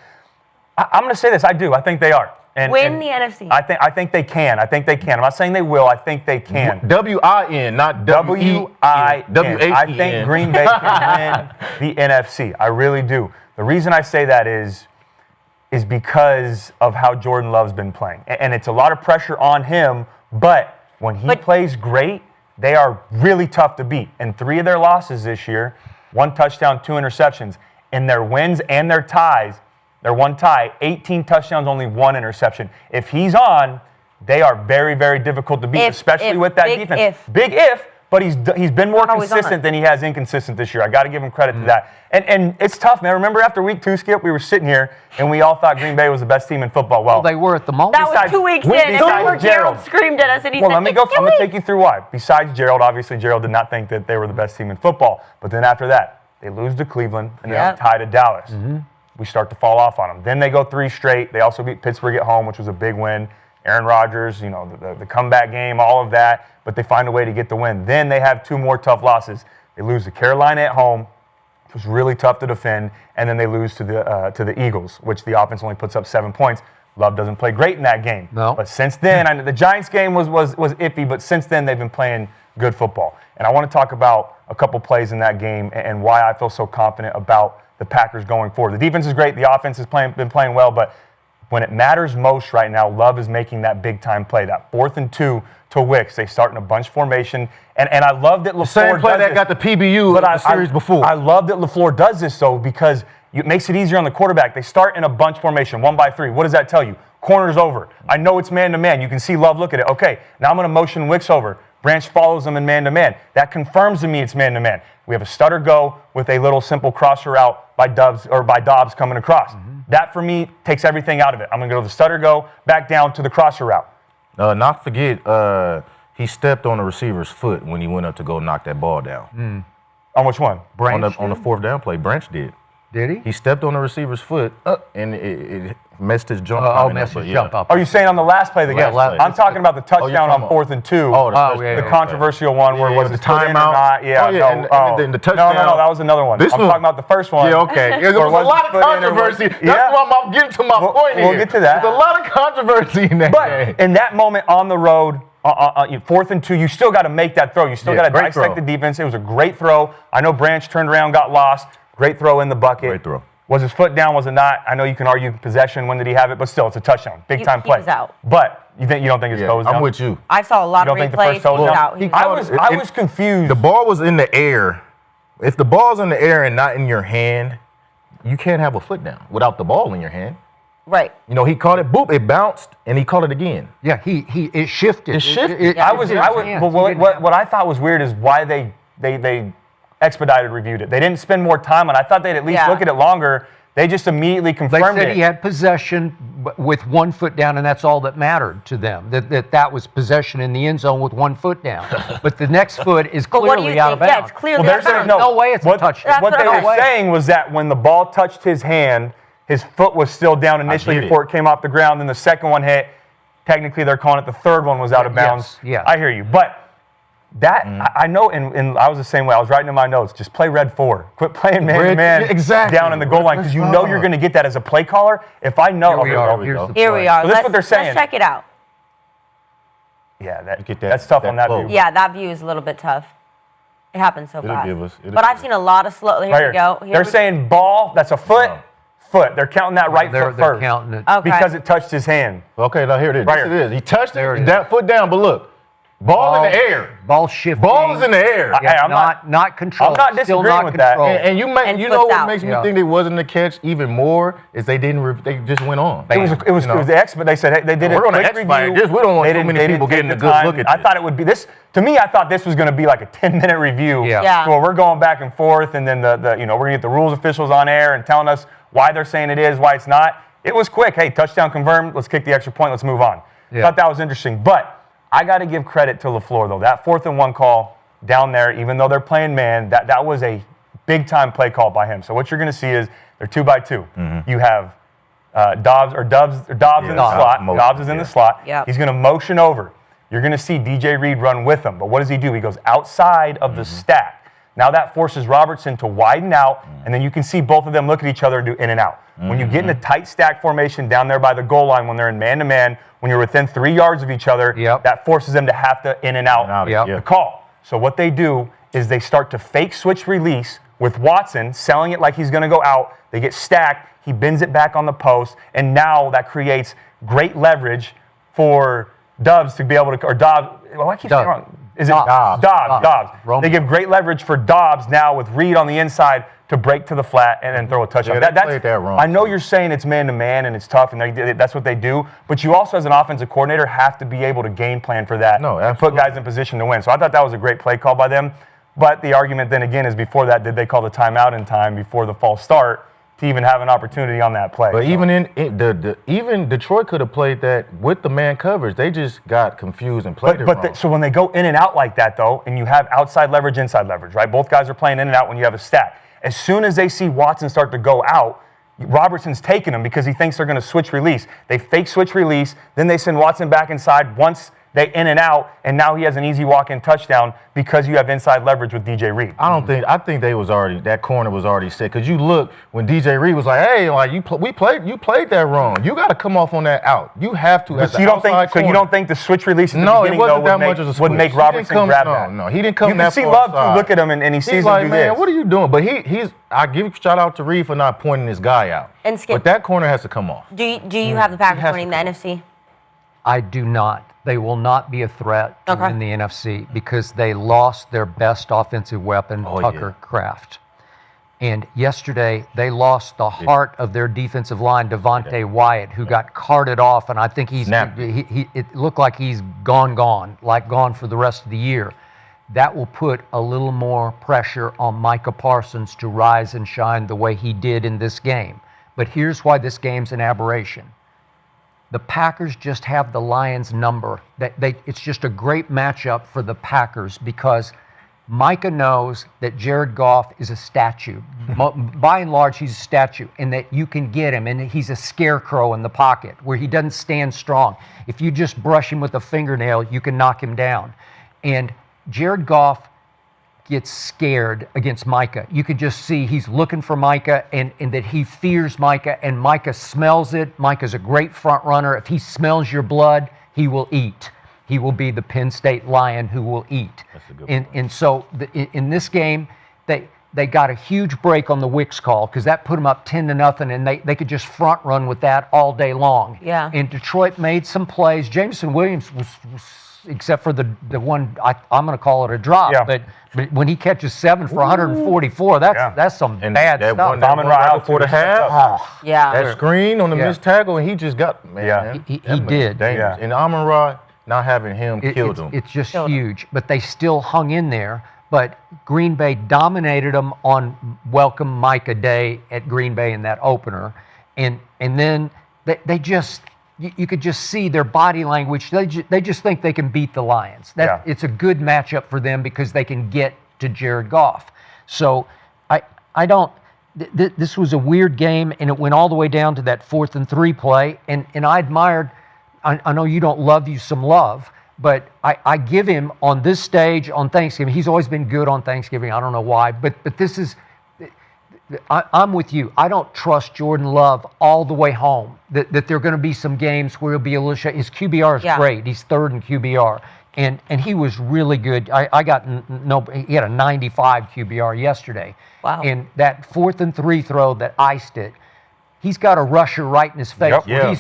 I'm going to say this. I do. I think they are. Win the NFC. I think they can. I'm not saying they will. I think they can. W-I-N, not W-I-N. I think Green Bay can win the NFC. I really do. The reason I say that is because of how Jordan Love's been playing. And it's a lot of pressure on him, but when he plays great, they are really tough to beat. And 3 of their losses this year, 1 touchdown, 2 interceptions. In their wins and their ties, they're 1 tie, 18 touchdowns, only 1 interception. If he's on, they are very, very difficult to beat, especially with that defense. Big if, but he's been more consistent than he has inconsistent this year. I got to give him credit to that. And it's tough, man. Remember after week 2, Skip, we were sitting here and we all thought Green Bay was the best team in football. Well, they were at the moment. That was 2 weeks in, and Gerald screamed at us, and he said, I'm going to take you through why. Besides Gerald, obviously Gerald did not think that they were the best team in football. But then after that, they lose to Cleveland and then tie to Dallas. We start to fall off on them. Then they go 3 straight. They also beat Pittsburgh at home, which was a big win. Aaron Rodgers, the comeback game, all of that. But they find a way to get the win. Then they have 2 more tough losses. They lose to Carolina at home, which was really tough to defend. And then they lose to the Eagles, which the offense only puts up 7 points. Love doesn't play great in that game. No. But since then, I know the Giants game was iffy, but since then they've been playing good football. And I want to talk about a couple plays in that game and why I feel so confident about the Packers going forward. The defense is great. The offense has been playing well, but when it matters most right now, Love is making that big-time play, that 4th and 2 to Wicks. They start in a bunch formation, and I love that LaFleur does this. Same play that got the PBU the series before. I love that LaFleur does this, though, because it makes it easier on the quarterback. They start in a bunch formation, 1 by 3. What does that tell you? Corner's over. I know it's man-to-man. You can see Love look at it. Okay, now I'm going to motion Wicks over. Branch follows him in man-to-man. That confirms to me it's man-to-man. We have a stutter go with a little simple crosser route by Dobbs coming across. That, for me, takes everything out of it. I'm going to go to the stutter go, back down to the crosser route. Not forget, he stepped on the receiver's foot when he went up to go knock that ball down. On which one? Branch on the 4th down play, Branch did. Did he? He stepped on the receiver's foot, and it messed his jump. Jump up. Are you saying on the last play of the game? I'm talking about the touchdown on 4th and 2. The controversial one where was it timeout? And the touchdown. No, that was another one. I'm talking about the first one. Yeah, okay. There was a lot of controversy. That's why I'm getting to my point here. We'll get to that. There's a lot of controversy in that game. But in that moment on the road, 4th and 2, you still got to make that throw. You still got to dissect the defense. It was a great throw. I know Branch turned around, got lost. Great throw in the bucket. Great throw. Was his foot down? Was it not? I know you can argue possession. When did he have it? But still, it's a touchdown. Big time play. He was out. But you don't think his toe was down? I'm with you. I saw a lot of replays. He was out. I was confused. The ball was in the air. If the ball's in the air and not in your hand, you can't have a foot down without the ball in your hand. Right. He caught it, boop, it bounced, and he caught it again. Yeah, it shifted. It shifted. What I thought was weird is why they expedited reviewed it. They didn't spend more time on it. I thought they'd at least look at it longer. They just immediately confirmed it. They said he had possession with 1 foot down, and that's all that mattered to them, that was possession in the end zone with 1 foot down. But the next foot is clearly out of bounds. Yeah, it's clearly out of bounds. No way it's a touchdown. What they were saying was that when the ball touched his hand, his foot was still down initially before it came off the ground. Then the second one hit. Technically, they're calling it the third one was out of bounds. Yes, I hear you. But that, I know, and I was the same way. I was writing in my notes, just play red 4. Quit playing man-to-man down in the goal line because you know you're going to get that as a play caller. If I know. Here we are. So this is what they're saying. Let's check it out. Yeah, that's tough on that view. Yeah, that view is a little bit tough. It happens so fast. But I've seen a lot of slow. Here we go. They're saying ball. That's a foot. Foot. They're counting that right foot first. They're counting it. Okay. Because it touched his hand. Okay, now here it is. Right Yes, it is. He touched it. That foot down, but look. Ball in the air. Ball shifting. Ball's in the air. Yeah, I'm not controlled. I'm not disagreeing with that. And you know foots what out. makes me think it wasn't a catch even more is they just went on. It was the expert. They said, hey, they did it. We're going to expedite this. We don't want too many people getting a good look at this. I thought it would be this. To me, I thought this was going to be like a 10-minute review. Yeah. Where we're going back and forth, and then we're going to get the rules officials on air and telling us why they're saying it is, why it's not. It was quick. Hey, touchdown confirmed. Let's kick the extra point. Let's move on. Yeah. Thought that was interesting. But I got to give credit to LaFleur, though. That 4th and 1 call down there, even though they're playing man, that was a big-time play call by him. So what you're going to see is they're 2 by 2. Mm-hmm. You have Dobbs in the slot. Dobbs is in the slot. Yep. He's going to motion over. You're going to see DJ Reed run with him. But what does he do? He goes outside of the stack. Now that forces Robertson to widen out, and then you can see both of them look at each other and do in and out. When you get in a tight stack formation down there by the goal line, when they're in man-to-man, when you're within 3 yards of each other, that forces them to have to in and out the call. So what they do is they start to fake switch release with Watson, selling it like he's going to go out. They get stacked. He bends it back on the post, and now that creates great leverage for Dobbs to be able to, or Dobbs, well, I keep saying wrong. Is it Dobbs? They give great leverage for Dobbs now with Reed on the inside to break to the flat and then throw a touchdown. Yeah, they played that wrong. I know you're saying it's man-to-man and it's tough and that's what they do, but you also, as an offensive coordinator, have to be able to game plan for that and put guys in position to win. So I thought that was a great play call by them. But the argument then again is before that, did they call the timeout in time before the false start to even have an opportunity on that play? But even Detroit could have played that with the man coverage. They just got confused and played it wrong. So when they go in and out like that, though, and you have outside leverage, inside leverage, right? Both guys are playing in and out when you have a stack. As soon as they see Watson start to go out, Robertson's taking him because he thinks they're going to switch release. They fake switch release, then they send Watson back inside once they in and out, and now he has an easy walk-in touchdown because you have inside leverage with DJ Reed. I think that corner was already set. Because you look, when DJ Reed was like, hey, like you played that wrong. You got to come off on that out. You have to. But you don't think the switch release at the beginning, it wasn't that much of a switch. Would make Robertson grab that? No, he didn't come that far. You can see Love to look at him and he sees him do man, this. what are you doing? But I give shout out to Reed for not pointing this guy out. And Skip, but that corner has to come off. Do you have the Packers winning the NFC? I do not. They will not be a threat to win the NFC because they lost their best offensive weapon, Tucker Kraft. And yesterday, they lost the heart of their defensive line, Devontae Wyatt, who got carted off, and I think it looked like he's gone for the rest of the year. That will put a little more pressure on Micah Parsons to rise and shine the way he did in this game. But here's why this game's an aberration. The Packers just have the Lions' number. It's just a great matchup for the Packers because Micah knows that Jared Goff is a statue. By and large, he's a statue, and that you can get him, and he's a scarecrow in the pocket where he doesn't stand strong. If you just brush him with a fingernail, you can knock him down. And Jared Goff gets scared against Micah. You could just see he's looking for Micah and that he fears Micah, and Micah smells it. Micah's a great front runner. If he smells your blood, he will eat. He will be the Penn State Lion who will eat. That's a good point. And so in this game, they got a huge break on the Wicks call because that put them up 10-0, and they could just front run with that all day long. Yeah. And Detroit made some plays. Jameson Williams was except for the one I'm going to call it a drop, but when he catches 7 for 144, that's some bad stuff. Right before the half, that screen on the missed tackle, and he just got he did. Yeah. And Amon-Ra not having him killed him. It's just huge, but they still hung in there. But Green Bay dominated them on Welcome Micah Day at Green Bay in that opener, and then they just. You could just see their body language. They just think they can beat the Lions. It's a good matchup for them because they can get to Jared Goff. So I don't. This was a weird game, and it went all the way down to that 4th and 3 play. And I admired. I know you don't love you some Love, but I give him on this stage on Thanksgiving. He's always been good on Thanksgiving. I don't know why, but this is. I'm with you. I don't trust Jordan Love all the way home. That there are going to be some games where he'll be a little his QBR is great. He's third in QBR. And he was really good. He had a 95 QBR yesterday. Wow. And that 4th and 3 throw that iced it, he's got a rusher right in his face. Yep. Yeah,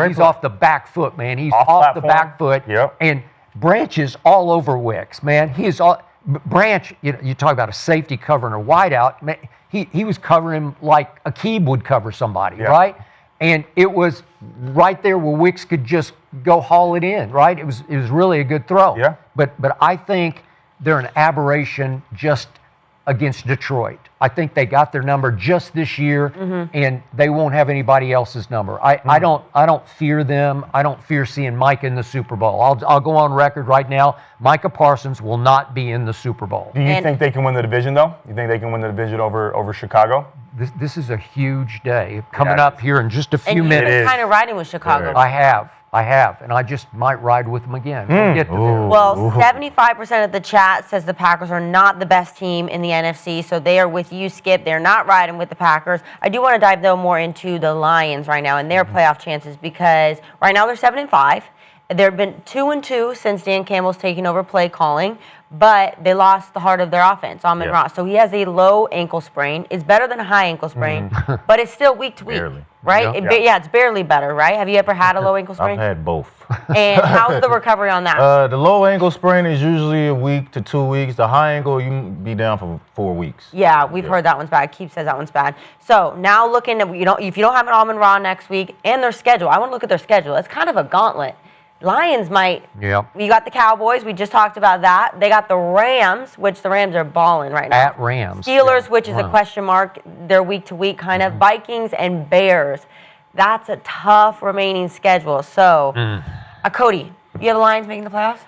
He's off the back foot, man. He's off the back foot. Yep. And Branch is all over Wicks, man. He is all Branch. You talk about a safety covering a wideout. Man, he was covering him like Aqib would cover somebody, right? And it was right there where Wicks could just go haul it in, right? It was really a good throw. Yeah. But I think they're an aberration just against Detroit. I think they got their number just this year, and they won't have anybody else's number. I don't fear them. I don't fear seeing Micah in the Super Bowl. I'll go on record right now. Micah Parsons will not be in the Super Bowl. Do you think they can win the division, though? You think they can win the division over Chicago? This is a huge day coming up here in just a few minutes. And you've been kind of riding with Chicago. I have, and I just might ride with them again. We'll get to there. Well, 75% of the chat says the Packers are not the best team in the NFC, so they are with you, Skip. They're not riding with the Packers. I do want to dive, though, more into the Lions right now and their playoff chances, because right now they're 7-5. There have been 2-2 since Dan Campbell's taken over play calling, but they lost the heart of their offense, Amon Ross. So he has a low ankle sprain. It's better than a high ankle sprain, but it's still week to week, right? It's barely better, right? Have you ever had a low ankle sprain? I've had both. And how's the recovery on that? The low ankle sprain is usually a week to 2 weeks. The high ankle, you can be down for 4 weeks. Yeah, we've heard that one's bad. Aqib says that one's bad. So now looking at, if you don't have an Amon Ra next week and their schedule, I want to look at their schedule. It's kind of a gauntlet. Lions might. Yeah. You got the Cowboys. We just talked about that. They got the Rams, which the Rams are balling right now. At Rams. Steelers, which is a question mark. They're week to week kind of. Vikings and Bears. That's a tough remaining schedule. So, Cody, you have the Lions making the playoffs?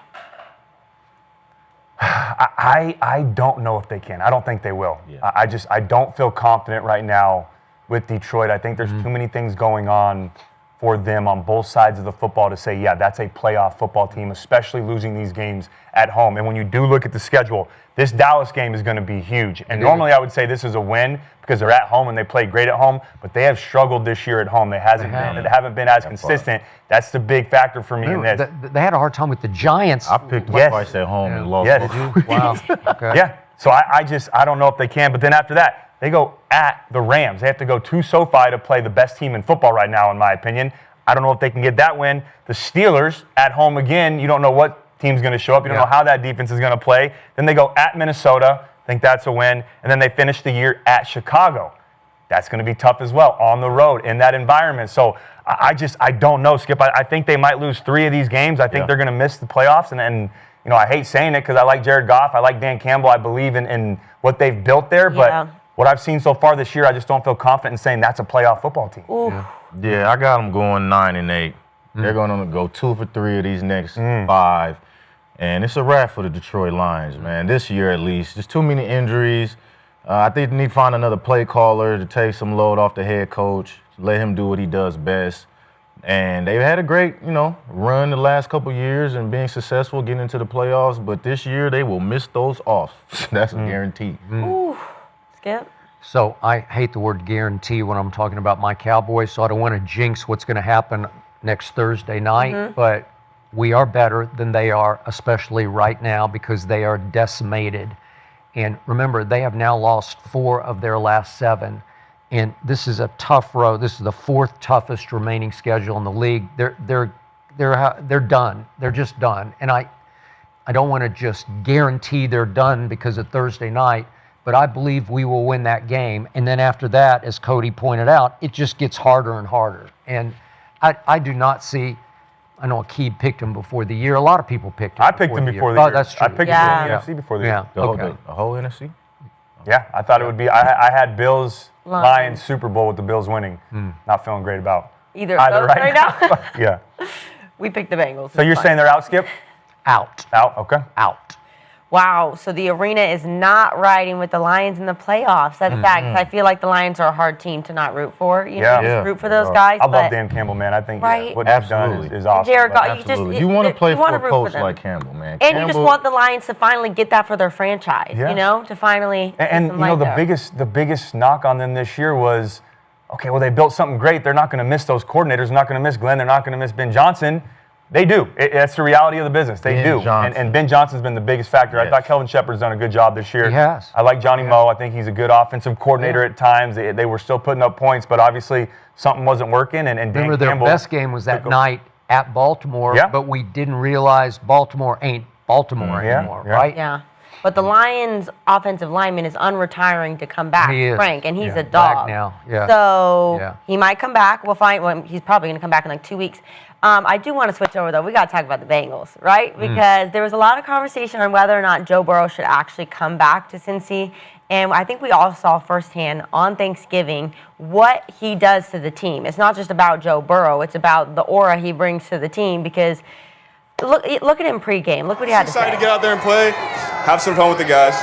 I don't know if they can. I don't think they will. Yeah. I don't feel confident right now with Detroit. I think there's too many things going on for them on both sides of the football to say, yeah, that's a playoff football team, especially losing these games at home. And when you do look at the schedule, this Dallas game is going to be huge. And normally I would say this is a win because they're at home and they play great at home, but they have struggled this year at home. They haven't been as consistent. That's the big factor for me in this. They had a hard time with the Giants. I picked my twice at home and lost. Yeah, did you? Wow. Okay. Yeah. So I don't know if they can. But then after that, they go at the Rams. They have to go to SoFi to play the best team in football right now, in my opinion. I don't know if they can get that win. The Steelers at home again, you don't know what team's going to show up. You don't know how that defense is going to play. Then they go at Minnesota. I think that's a win. And then they finish the year at Chicago. That's going to be tough as well on the road in that environment. So I don't know, Skip. I think they might lose 3 of these games. I think they're going to miss the playoffs. And I hate saying it because I like Jared Goff. I like Dan Campbell. I believe in what they've built there. But what I've seen so far this year, I just don't feel confident in saying that's a playoff football team. Yeah, I got them going 9-8. They're going to go 2 for 3 of these next 5. And it's a wrap for the Detroit Lions, man. This year at least. There's too many injuries. I think they need to find another play caller to take some load off the head coach, let him do what he does best. And they've had a great, run the last couple years and being successful getting into the playoffs. But this year they will miss those off. That's a guarantee. Ooh. Skip? So I hate the word guarantee when I'm talking about my Cowboys, so I don't want to jinx what's going to happen next Thursday night, but we are better than they are, especially right now because they are decimated. And remember, they have now lost 4 of their last 7, and this is a tough road. This is the 4th toughest remaining schedule in the league. They're done. They're just done. And I don't want to just guarantee they're done because of Thursday night, but I believe we will win that game. And then after that, as Cody pointed out, it just gets harder and harder. And I do not see, I know Aqib picked him before the year. A lot of people picked him I picked him before the year. Oh, that's true. I picked him in the NFC before the year. The whole NFC? Yeah, I thought it would be. I had Bills Lions Super Bowl with the Bills winning. Not feeling great about either right now. Yeah. We picked the Bengals. So you're saying they're out, Skip? Out. Out, okay. Out. wow, so the arena is not riding with the Lions in the playoffs. That's fact. I feel like the Lions are a hard team to not root for. You know, just root for those guys. I love Dan Campbell, man. I think what he's done is awesome. Jared Goff, you want to play for a coach like Campbell, man. And you just want the Lions to finally get that for their franchise, you know, to finally. And you know, the biggest knock on them this year was, okay, well, they built something great. They're not going to miss those coordinators. They're not going to miss Glenn. They're not going to miss Ben Johnson. They do. That's the reality of the business. They do. And Ben Johnson's been the biggest factor. I thought Kelvin Shepard's done a good job this year. He has. I like Johnny Moe. I think he's a good offensive coordinator at times. They were still putting up points, but obviously something wasn't working. And remember, their best game was that night at Baltimore, but we didn't realize Baltimore ain't Baltimore anymore, right? Yeah. But the Lions' offensive lineman is unretiring to come back, Frank, and he's a Back dog. now. So he might come back. We'll find. Well, he's probably going to come back in like 2 weeks. I do want to switch over, though. We got to talk about the Bengals, right? Because there was a lot of conversation on whether or not Joe Burrow should actually come back to Cincy. And I think we all saw firsthand on Thanksgiving what he does to the team. It's not just about Joe Burrow. It's about the aura he brings to the team because look at him pregame. Look what he had to say. Excited to get out there and play, have some fun with the guys.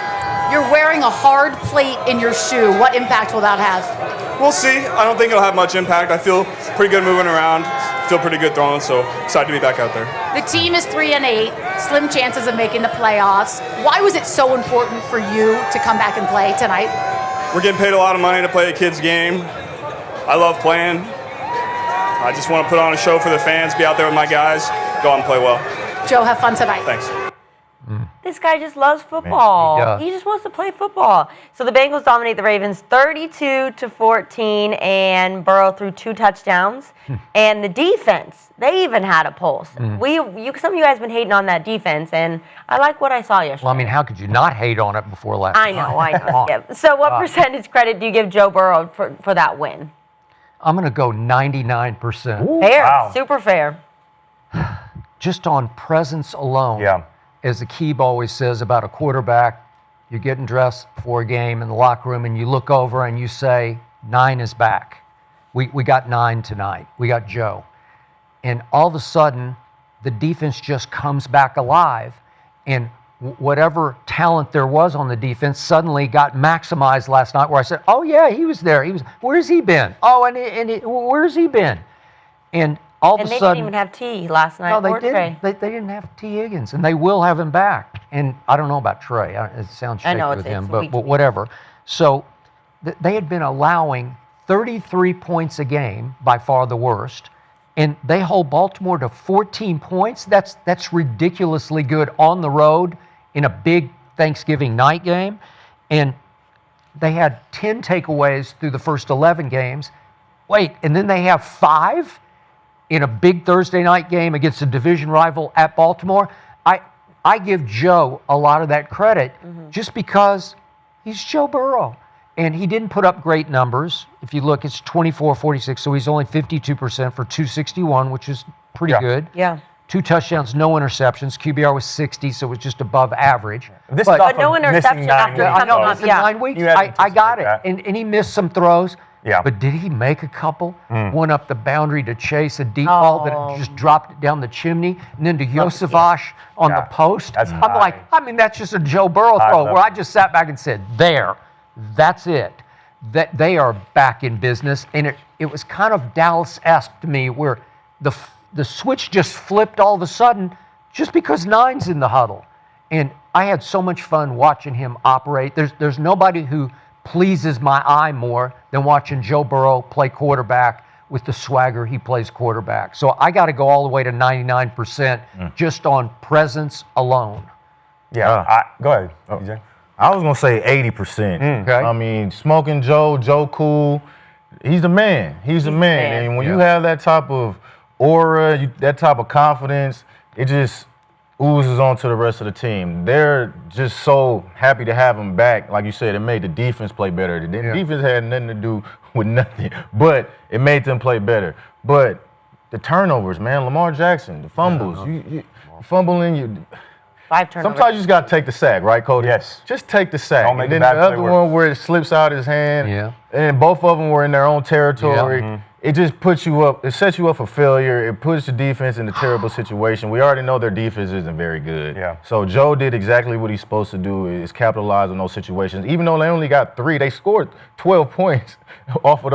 You're wearing a hard plate in your shoe. What impact will that have? We'll see. I don't think it'll have much impact. I feel pretty good moving around, feel pretty good throwing, so excited to be back out there. The team is 3-8, slim chances of making the playoffs. Why was it so important for you to come back and play tonight? We're getting paid a lot of money to play a kid's game. I love playing. I just want to put on a show for the fans, be out there with my guys, go out and play well. Joe, have fun tonight. Thanks. This guy just loves football. Man, he just wants to play football. So the Bengals dominate the Ravens 32-14, and Burrow threw 2 touchdowns. And the defense, they even had a pulse. Some of you guys have been hating on that defense, and I like what I saw yesterday. Well, I mean, how could you not hate on it before last I know. Yeah. So what percentage credit do you give Joe Burrow for that win? I'm going to go 99%. Fair. Wow. Super fair. Just on presence alone. Yeah. As Aqib always says about a quarterback, you're getting dressed before a game in the locker room and you look over and you say, 9 is back. We got 9 tonight. We got Joe. And all of a sudden, the defense just comes back alive. And whatever talent there was on the defense suddenly got maximized last night where I said, oh, yeah, he was there. Where's he been? Oh, and where's he been? And all of a sudden, they didn't even have T last night. No, they or didn't. Trey. They didn't have T. Higgins, and they will have him back. And I don't know about Trey. It sounds shaky with him, but whatever. So they had been allowing 33 points a game, by far the worst, and they hold Baltimore to 14 points. That's ridiculously good on the road in a big Thanksgiving night game. And they had 10 takeaways through the first 11 games. Wait, and then they have 5? In a big Thursday night game against a division rival at Baltimore. I give Joe a lot of that credit just because he's Joe Burrow. And he didn't put up great numbers. If you look, it's 24-46, so he's only 52% for 261, which is pretty good. Yeah. 2 touchdowns, no interceptions. QBR was 60, so it was just above average. But no interception after coming up. 9 weeks. I got it. And he missed some throws. Yeah. But did he make a couple? One up the boundary to chase a deep ball that just dropped it down the chimney, and then to Yosavash on the post. That's that's just a Joe Burrow throw where I just sat back and said, that's it. That they are back in business. And it was kind of Dallas-esque to me where the switch just flipped all of a sudden just because 9's in the huddle. And I had so much fun watching him operate. There's nobody who pleases my eye more than watching Joe Burrow play quarterback with the swagger he plays quarterback. So I got to go all the way to 99% just on presence alone. Yeah. Go ahead, DJ. I was going to say 80%. Okay. I mean, smoking Joe cool. He's the man. He's the man. And when you have that type of aura, that type of confidence, it just oozes on to the rest of the team. They're just so happy to have him back. Like you said, it made the defense play better. The defense had nothing to do with nothing, but it made them play better. But the turnovers, man, Lamar Jackson, the fumbles, you fumbling, 5 turnovers. Sometimes you just got to take the sack, right, Cody? Yes. Just take the sack. Don't make and then the bad the other play one where it slips out his hand, and both of them were in their own territory. it just puts you up. It sets you up for failure. It puts the defense in a terrible situation. We already know their defense isn't very good. Yeah. So Joe did exactly what he's supposed to do, is capitalize on those situations. Even though they only got 3, they scored 12 points off of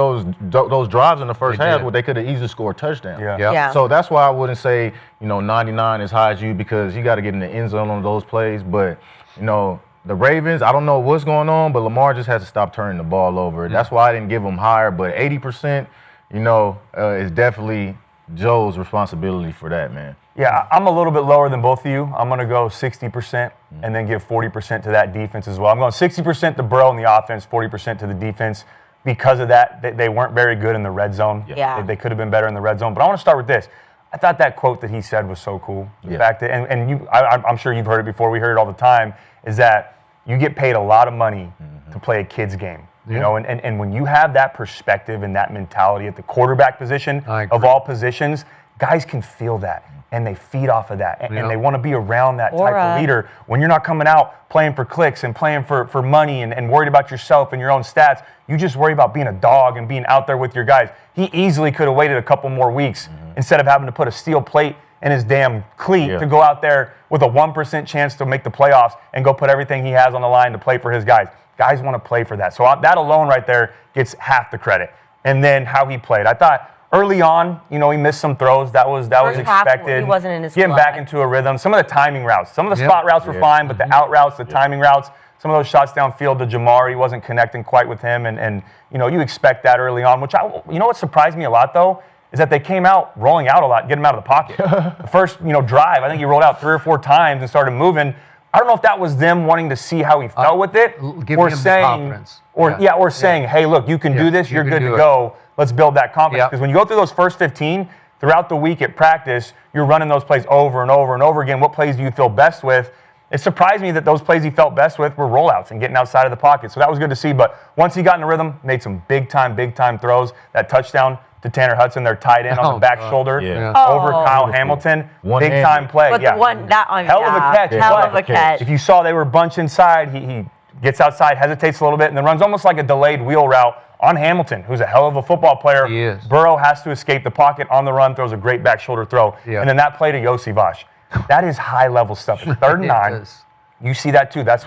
those drives in the first half where they could have easily scored touchdowns. Yeah. So that's why I wouldn't say, 99 as high as you, because you got to get in the end zone on those plays. But, the Ravens, I don't know what's going on, but Lamar just has to stop turning the ball over. That's why I didn't give him higher, but 80%, is definitely Joe's responsibility for that, man. Yeah, I'm a little bit lower than both of you. I'm going to go 60% and then give 40% to that defense as well. I'm going 60% to Burrow in the offense, 40% to the defense. Because of that, they weren't very good in the red zone. Yeah. They could have been better in the red zone. But I want to start with this. I thought that quote that he said was so cool. The fact that, I'm sure you've heard it before, we heard it all the time, is that you get paid a lot of money to play a kid's game. And when you have that perspective and that mentality at the quarterback position of all positions, guys can feel that and they feed off of that. And they want to be around that type of leader. When you're not coming out playing for clicks and playing for money and worried about yourself and your own stats, you just worry about being a dog and being out there with your guys. He easily could have waited a couple more weeks instead of having to put a steel plate in his damn cleat to go out there with a 1% chance to make the playoffs and go put everything he has on the line to play for his guys. Guys want to play for that. So that alone right there gets half the credit. And then how he played. I thought early on, he missed some throws. That was expected. He wasn't in his Getting flow. back into a rhythm. Some of the timing routes. Some of the spot routes were fine, but the out routes, the timing routes, some of those shots downfield to Jamar, he wasn't connecting quite with him. And you expect that early on, which what surprised me a lot, though, is that they came out rolling out a lot, getting him out of the pocket. The first, drive, I think he rolled out 3 or 4 times and started moving. I don't know if that was them wanting to see how he felt with it, or saying, hey, look, you can do this, you're good to go. Let's build that confidence. Because when you go through those first 15, throughout the week at practice, you're running those plays over and over and over again. What plays do you feel best with? It surprised me that those plays he felt best with were rollouts and getting outside of the pocket. So that was good to see. But once he got in the rhythm, made some big time throws. That touchdown to Tanner Hudson, their tight end on the back shoulder over Kyle Hamilton. Big time play. But hell of a catch. Hell of a catch. If you saw they were bunched inside, he gets outside, hesitates a little bit, and then runs almost like a delayed wheel route on Hamilton, who's a hell of a football player. He is. Burrow has to escape the pocket on the run, throws a great back shoulder throw. And then that play to Yossi. That is high level stuff. It's 3rd and 9. You see that too. That's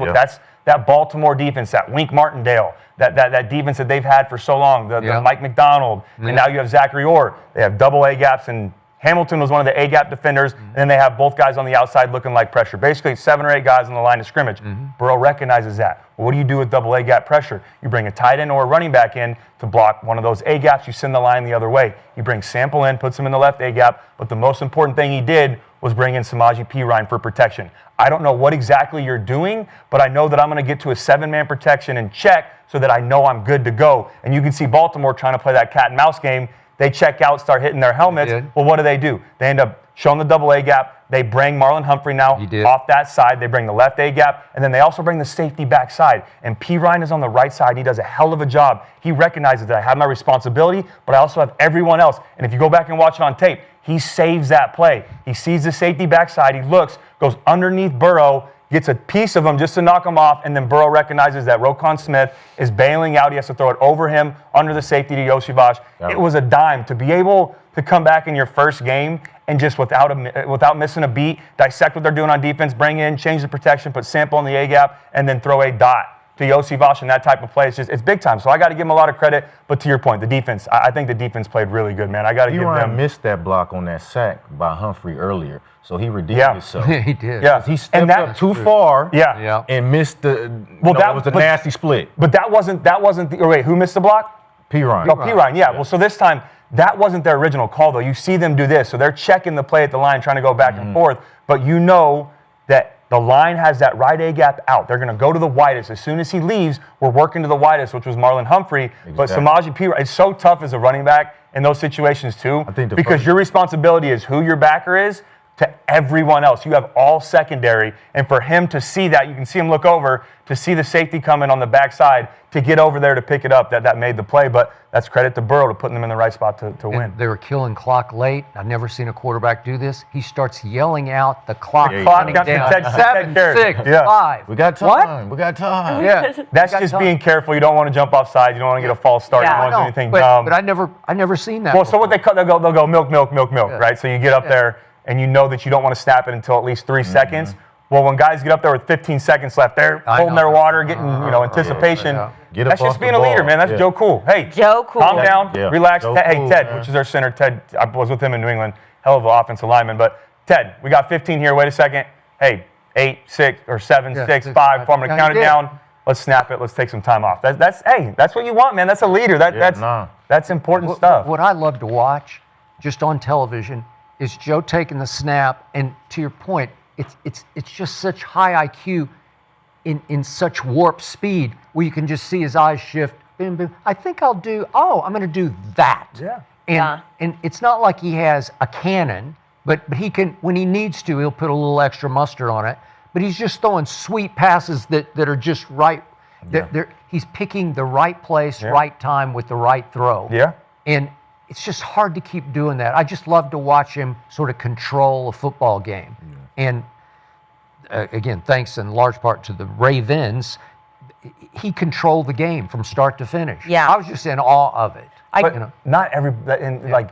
that Baltimore defense, that Wink Martindale, that defense that they've had for so long, the Mike McDonald, and now you have Zachary Orr. They have double A gaps, and Hamilton was one of the A gap defenders, and then they have both guys on the outside looking like pressure. Basically, 7 or 8 guys on the line of scrimmage. Burrow recognizes that. Well, what do you do with double A gap pressure? You bring a tight end or a running back in to block one of those A gaps. You send the line the other way. You bring Sample in, puts him in the left A gap, but the most important thing he did was bring in Samaje Perine for protection. I don't know what exactly you're doing, but I know that I'm going to get to a 7-man protection and check so that I know I'm good to go. And you can see Baltimore trying to play that cat and mouse game. They check out, start hitting their helmets. Well, what do? They end up showing the double A gap. They bring Marlon Humphrey now off that side. They bring the left A gap, and then they also bring the safety backside. And Perine is on the right side. He does a hell of a job. He recognizes that I have my responsibility, but I also have everyone else. And if you go back and watch it on tape, he saves that play. He sees the safety backside. He looks, goes underneath Burrow, gets a piece of him just to knock him off, and then Burrow recognizes that Roquan Smith is bailing out. He has to throw it over him, under the safety to Yossi. It was a dime. To be able to come back in your first game and just without missing a beat, dissect what they're doing on defense, bring in, change the protection, put Sample in the A-gap, and then throw a dot to Yossi and that type of play. It's big time. So I got to give him a lot of credit. But to your point, the defense, I think the defense played really good, man. I got to give them. Missed that block on that sack by Humphrey earlier. So he redeemed himself. He did. Yeah. He stepped up too far and missed the it was a nasty split. But that wasn't who missed the block? Perine. Oh, Perine, yeah. Well, so this time, that wasn't their original call, though. You see them do this. So they're checking the play at the line, trying to go back and forth. But you know that the line has that right A gap out. They're going to go to the widest. As soon as he leaves, we're working to the widest, which was Marlon Humphrey. Exactly. But Samaje Perine, it's so tough as a running back in those situations, too. Because your responsibility is who your backer is, to everyone else. You have all secondary, and for him to see that, you can see him look over to see the safety coming on the backside to get over there to pick it up. That made the play, but that's credit to Burrow to putting them in the right spot to win. They were killing clock late. I've never seen a quarterback do this. He starts yelling out the clock. Clock down. 7, 6, 5. We got time. What? We got time. Yeah, That's just being careful. You don't want to jump offside. You don't want to get a false start. You don't want to do anything dumb. But I never seen that. Well, so what they'll go milk, right? So you get up there and you know that you don't want to snap it until at least 3 seconds. Well, when guys get up there with 15 seconds left, they're holding their water, getting anticipation. That's just being a leader, man. That's Joe Cool. Hey, Joe Cool. Calm down, relax. Joe Hey, Cool, Ted, man. which is our center. Ted, I was with him in New England. Hell of an offensive lineman. But Ted, we got 15 here. Wait a second. Hey, 8, 6, or 7, 6, 5. I'm going to count it down. Let's snap it. Let's take some time off. That's what you want, man. That's a leader. That's important stuff. What I love to watch, just on television, is Joe taking the snap, and to your point, it's just such high IQ in such warp speed where you can just see his eyes shift. Boom, boom. I think I'm going to do that. Yeah. And it's not like he has a cannon, but he can, when he needs to, he'll put a little extra mustard on it. But he's just throwing sweet passes that are just right. He's picking the right place, right time with the right throw. Yeah. And it's just hard to keep doing that. I just love to watch him sort of control a football game. And again, thanks in large part to the Ravens, he controlled the game from start to finish. Yeah. I was just in awe of it. Not like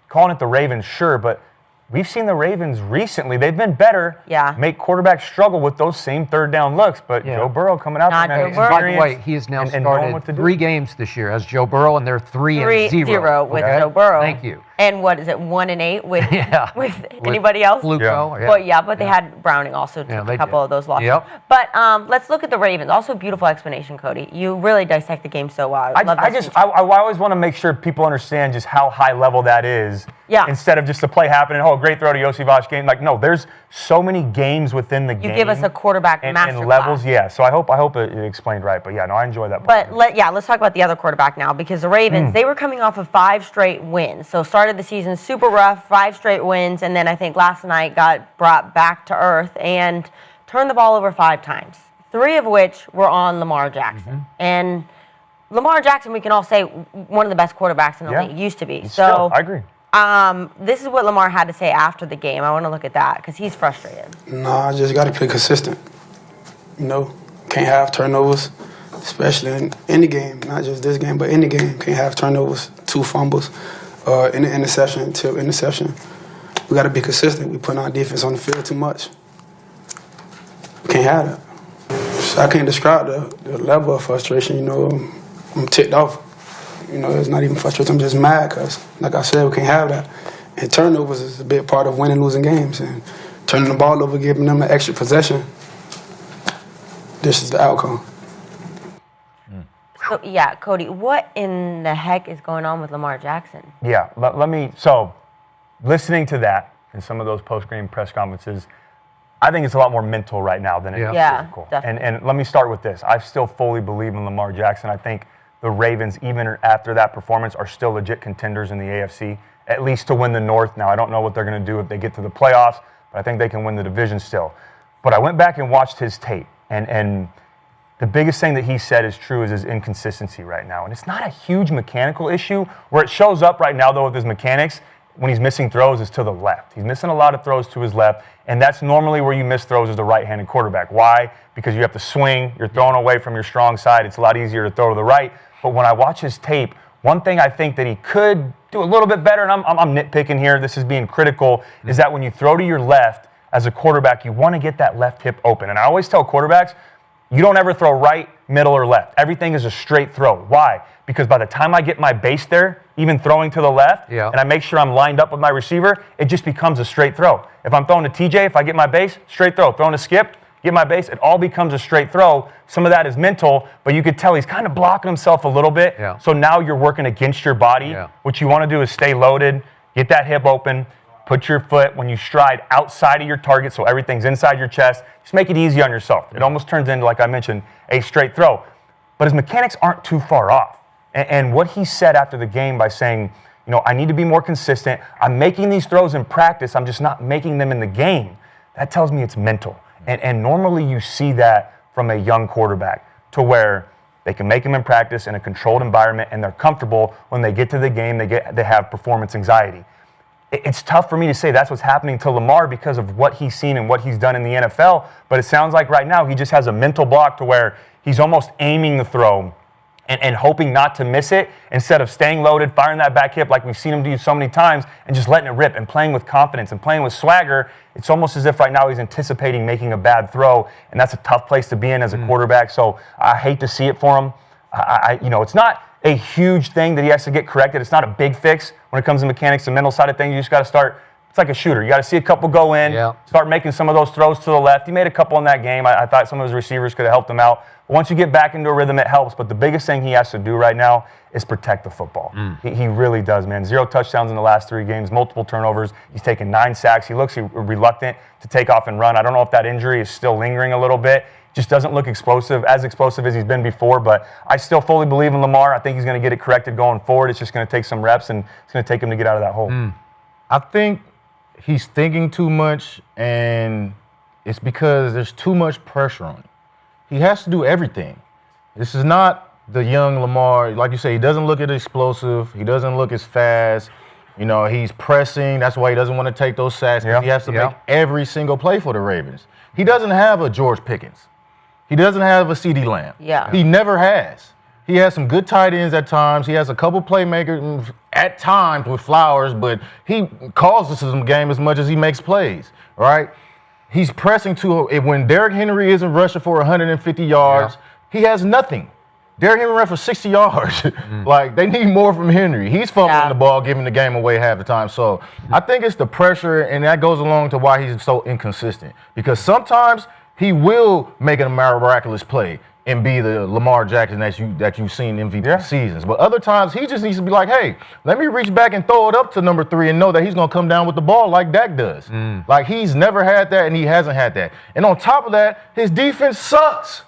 calling it the Ravens, sure, but we've seen the Ravens recently. They've been better. Yeah. Make quarterbacks struggle with those same third down looks. But Joe Burrow coming out Not there, Joe Burrow. By the way, he has now started 3 games this year as Joe Burrow, and they're 3-0 with Joe Burrow. Thank you. And what is it, 1-8 with with anybody else? Fluco. But they had Browning also took a couple of those losses. Yep. But let's look at the Ravens. Also, beautiful explanation, Cody. You really dissect the game so well. I always want to make sure people understand just how high level that is. Yeah. Instead of just the play happening, great throw to Yossi game. Like, no, there's so many games within the game. You give us a quarterback masterclass. And levels, yeah. So I hope it explained right. But yeah, no, I enjoy that. But let's talk about the other quarterback now, because the Ravens, they were coming off of 5 straight wins. So started the season super rough, 5 straight wins, and then I think last night got brought back to earth and turned the ball over 5 times, 3 of which were on Lamar Jackson. And Lamar Jackson, we can all say, one of the best quarterbacks in the league, used to be. So I agree. This is what Lamar had to say after the game. I want to look at that because he's frustrated. Nah, I just got to play consistent. Can't have turnovers, especially in any game, not just this game, but any game. Can't have turnovers, 2 fumbles, in the interception, till interception. We got to be consistent. We put our defense on the field too much. We can't have that. I can't describe the level of frustration. I'm ticked off. It's not even frustrating. I'm just mad because, like I said, we can't have that. And turnovers is a big part of winning, losing games. And turning the ball over, giving them an extra possession, this is the outcome. So, Cody, what in the heck is going on with Lamar Jackson? Yeah, so listening to that and some of those post-game press conferences, I think it's a lot more mental right now than it is physical. Definitely. And let me start with this. I still fully believe in Lamar Jackson. I think the Ravens, even after that performance, are still legit contenders in the AFC, at least to win the North. Now, I don't know what they're going to do if they get to the playoffs, but I think they can win the division still. But I went back and watched his tape, and the biggest thing that he said is true is his inconsistency right now. And it's not a huge mechanical issue. Where it shows up right now, though, with his mechanics, when he's missing throws, is to the left. He's missing a lot of throws to his left, and that's normally where you miss throws as the right-handed quarterback. Why? Because you have to swing. You're throwing away from your strong side. It's a lot easier to throw to the right. But when I watch his tape, one thing I think that he could do a little bit better, and I'm nitpicking here, this is being critical, is that when you throw to your left as a quarterback, you want to get that left hip open. And I always tell quarterbacks, you don't ever throw right, middle, or left. Everything is a straight throw. Why? Because by the time I get my base there, even throwing to the left, and I make sure I'm lined up with my receiver, it just becomes a straight throw. If I'm throwing to TJ, if I get my base, straight throw. Throwing to Skip, get my base, it all becomes a straight throw. Some of that is mental, but you could tell he's kind of blocking himself a little bit. So now you're working against your body. What you want to do is stay loaded, get that hip open, put your foot, when you stride, outside of your target so everything's inside your chest. Just make it easy on yourself. It almost turns into, like I mentioned, a straight throw. But his mechanics aren't too far off. And what he said after the game by saying, I need to be more consistent. I'm making these throws in practice. I'm just not making them in the game. That tells me it's mental. And normally you see that from a young quarterback to where they can make them in practice in a controlled environment and they're comfortable. When they get to the game, they have performance anxiety. It's tough for me to say that's what's happening to Lamar because of what he's seen and what he's done in the NFL, but it sounds like right now he just has a mental block to where he's almost aiming the throw and hoping not to miss it instead of staying loaded, firing that back hip like we've seen him do so many times and just letting it rip and playing with confidence and playing with swagger. It's almost as if right now he's anticipating making a bad throw, and that's a tough place to be in as a quarterback. So I hate to see it for him. It's not a huge thing that he has to get corrected. It's not a big fix when it comes to mechanics and mental side of things. You just got to start. It's like a shooter. You got to see a couple go in, start making some of those throws to the left. He made a couple in that game. I thought some of his receivers could have helped him out. But once you get back into a rhythm, it helps. But the biggest thing he has to do right now is protect the football. He really does, man. 0 touchdowns in the last 3 games, multiple turnovers. He's taken 9 sacks. He looks reluctant to take off and run. I don't know if that injury is still lingering a little bit. Just doesn't look as explosive as he's been before, but I still fully believe in Lamar. I think he's going to get it corrected going forward. It's just going to take some reps, and it's going to take him to get out of that hole. I think he's thinking too much, and it's because there's too much pressure on him. He has to do everything. This is not the young Lamar. Like you say, he doesn't look as explosive. He doesn't look as fast. He's pressing. That's why he doesn't want to take those sacks. He has to make every single play for the Ravens. He doesn't have a George Pickens. He doesn't have a CeeDee Lamb. He never has. He has some good tight ends at times. He has a couple playmakers at times with Flowers, but he causes some game as much as he makes plays, right? He's pressing when Derrick Henry isn't rushing for 150 yards, he has nothing. Derrick Henry ran for 60 yards. Like, they need more from Henry. He's fumbling the ball, giving the game away half the time. So I think it's the pressure, and that goes along to why he's so inconsistent. Because sometimes he will make a miraculous play and be the Lamar Jackson that you've seen in MVP seasons. But other times, he just needs to be like, hey, let me reach back and throw it up to number 3 and know that he's going to come down with the ball like Dak does. Like, he's never had that, and he hasn't had that. And on top of that, his defense sucks.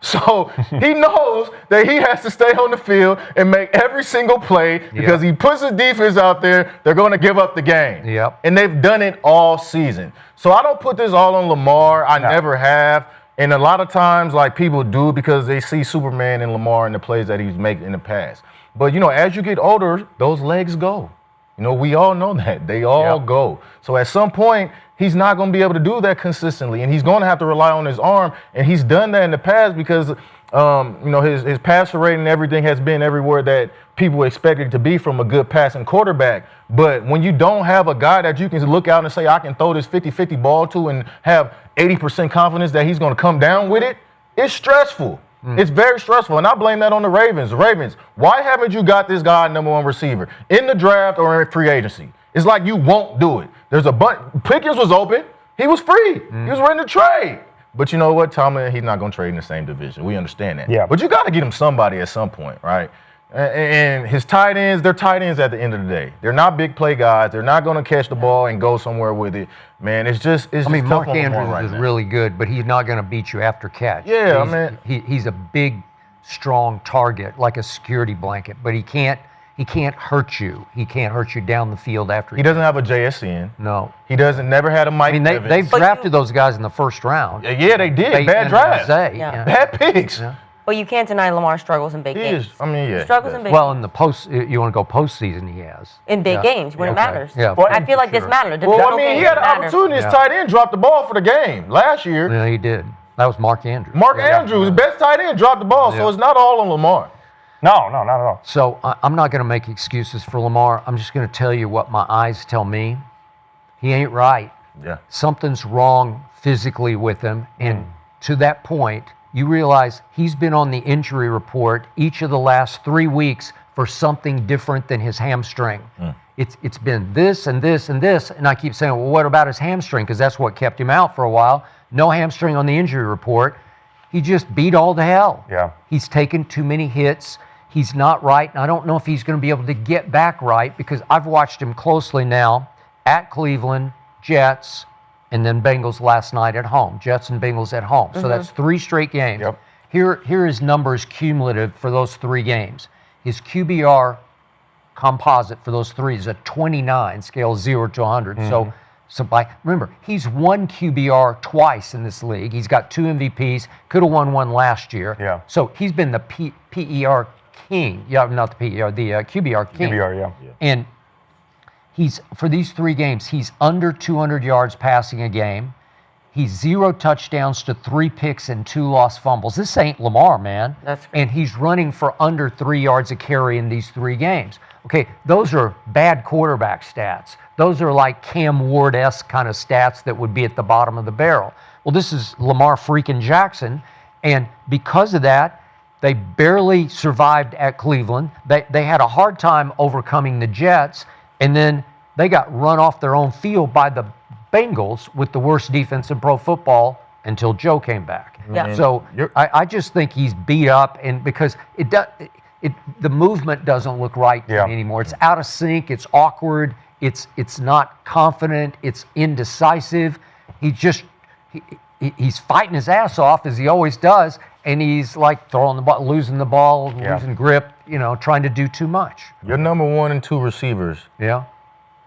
So he knows that he has to stay on the field and make every single play because he puts his defense out there, they're going to give up the game. And they've done it all season. So I don't put this all on Lamar. I never have. And a lot of times, like, people do because they see Superman in Lamar and the plays that he's made in the past. But, as you get older, those legs go. We all know that. They all go. So at some point, he's not going to be able to do that consistently, and he's going to have to rely on his arm, and he's done that in the past because, his passer rate and everything has been everywhere that people expected it to be from a good passing quarterback. But when you don't have a guy that you can look out and say, I can throw this 50-50 ball to and have 80% confidence that he's going to come down with it, it's stressful. It's very stressful, and I blame that on the Ravens. Ravens, why haven't you got this guy number 1 receiver in the draft or in free agency? It's like you won't do it. There's a bunch. Pickens was open. He was free. He was ready to trade. But you know what, Tomlin, he's not going to trade in the same division. We understand that. But you got to get him somebody at some point, right? And his tight ends, they're tight ends at the end of the day. They're not big play guys. They're not going to catch the ball and go somewhere with it. Man, it's just Mark Andrews is really good, but he's not going to beat you after catch. He's a big, strong target, like a security blanket, but he can't hurt you. He can't hurt you down the field after. He doesn't have a JSN. No. He never had a Mike Evans. They've drafted those guys in the first round. Yeah, they did. Bad draft. Bad picks. Well, you can't deny Lamar struggles in big games. He struggles in big games. Well, in the you want to go postseason, he has. In big games, when it matters. Well, I feel like this mattered. He had an opportunity. His tight end dropped the ball for the game last year. Yeah, he did. That was Mark Andrews. Mark Andrews, best tight end, dropped the ball, so it's not all on Lamar. No, not at all. So I'm not going to make excuses for Lamar. I'm just going to tell you what my eyes tell me. He ain't right. Something's wrong physically with him. And to that point, you realize he's been on the injury report each of the last 3 weeks for something different than his hamstring. It's been this and this and this. And I keep saying, well, what about his hamstring? Because that's what kept him out for a while. No hamstring on the injury report. He just beat all to hell. He's taken too many hits. He's not right, and I don't know if he's going to be able to get back right because I've watched him closely now at Cleveland, Jets, and then Bengals last night at home. Jets and Bengals at home. So that's 3 straight games. Here are his numbers cumulative for those 3 games. His QBR composite for those three is a 29, scale 0 to 100. Remember, he's won QBR twice in this league. He's got 2 MVPs, could have won one last year. Yeah. So he's been the PER king. Yeah, not the PER, the QBR king. QBR, yeah. And for these 3 games, he's under 200 yards passing a game. He's 0 touchdowns to 3 picks and 2 lost fumbles. This ain't Lamar, man. That's great. And he's running for under 3 yards a carry in these 3 games. Okay, those are bad quarterback stats. Those are like Cam Ward-esque kind of stats that would be at the bottom of the barrel. Well, this is Lamar freaking Jackson, and because of that, they barely survived at Cleveland. They had a hard time overcoming the Jets, and then they got run off their own field by the Bengals with the worst defense in pro football until Joe came back. Yeah. So I just think he's beat up, and because the movement doesn't look right anymore. It's out of sync. It's awkward. It's not confident. It's indecisive. He's fighting his ass off as he always does, and he's like throwing the ball, losing the ball, losing grip. Trying to do too much. Your number 1 and 2 receivers. Yeah.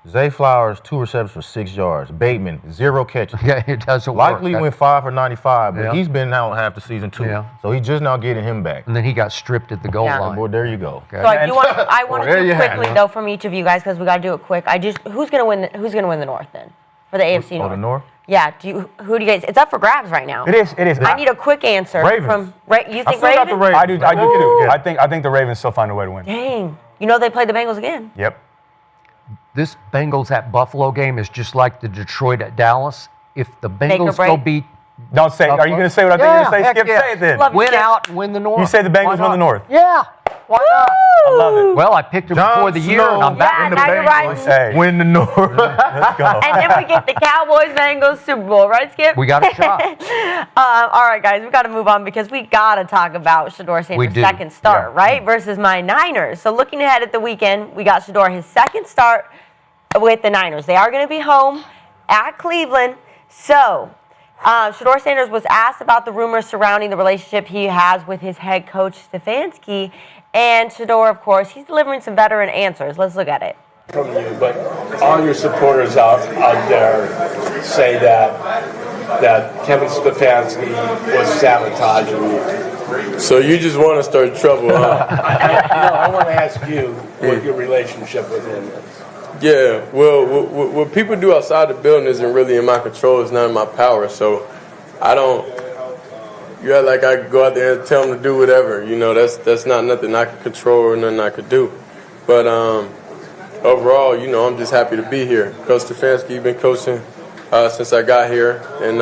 Zay Flowers, 2 receptions for 6 yards. Bateman, 0 catches. Yeah, it doesn't Likely work. went 5 for 95, but he's been out half the season too. Yeah. So he's just now getting him back. And then he got stripped at the goal line. Boy, there you go. Okay. So I want to do quickly it. though from each of you guys because we got to do it quick. Who's gonna win the North then for the AFC North? The North? Yeah. Who do you guys? It's up for grabs right now. It is. I need a quick answer Ravens. You think Ravens? I do too. Yeah. I think the Ravens still find a way to win. Dang. They played the Bengals again. Yep. This Bengals at Buffalo game is just like the Detroit at Dallas. If the Bengals go beat Don't say. Are you going to say what I think you're going to say? Skip, say it then. Win out and win the North. You say the Bengals win the North. Yeah. Why not? I love it. Well, I picked them before the year, and I'm back Yeah, in the now you're Bengals. right. Hey. Win the North. Let's go. And then we get the Cowboys Bengals Super Bowl, right, Skip? We got a shot. All right, guys, we got to move on because we got to talk about Shedeur Sanders' second start, right, versus my Niners. So looking ahead at the weekend, we got Shedeur his second start with the Niners. They are going to be home at Cleveland. So Shedeur Sanders was asked about the rumors surrounding the relationship he has with his head coach Stefanski. And Shedeur, of course, he's delivering some veteran answers. Let's look at it. From you, but all your supporters out there say that Kevin Stefanski was sabotaging you. So you just want to start trouble, huh? I want to ask you what your relationship with him is. Yeah, well, what people do outside the building isn't really in my control. It's not in my power. So I don't. Yeah, like I could go out there and tell them to do whatever. That's not nothing I could control or nothing I could do. But overall, I'm just happy to be here. Coach Stefanski, you've been coaching since I got here, and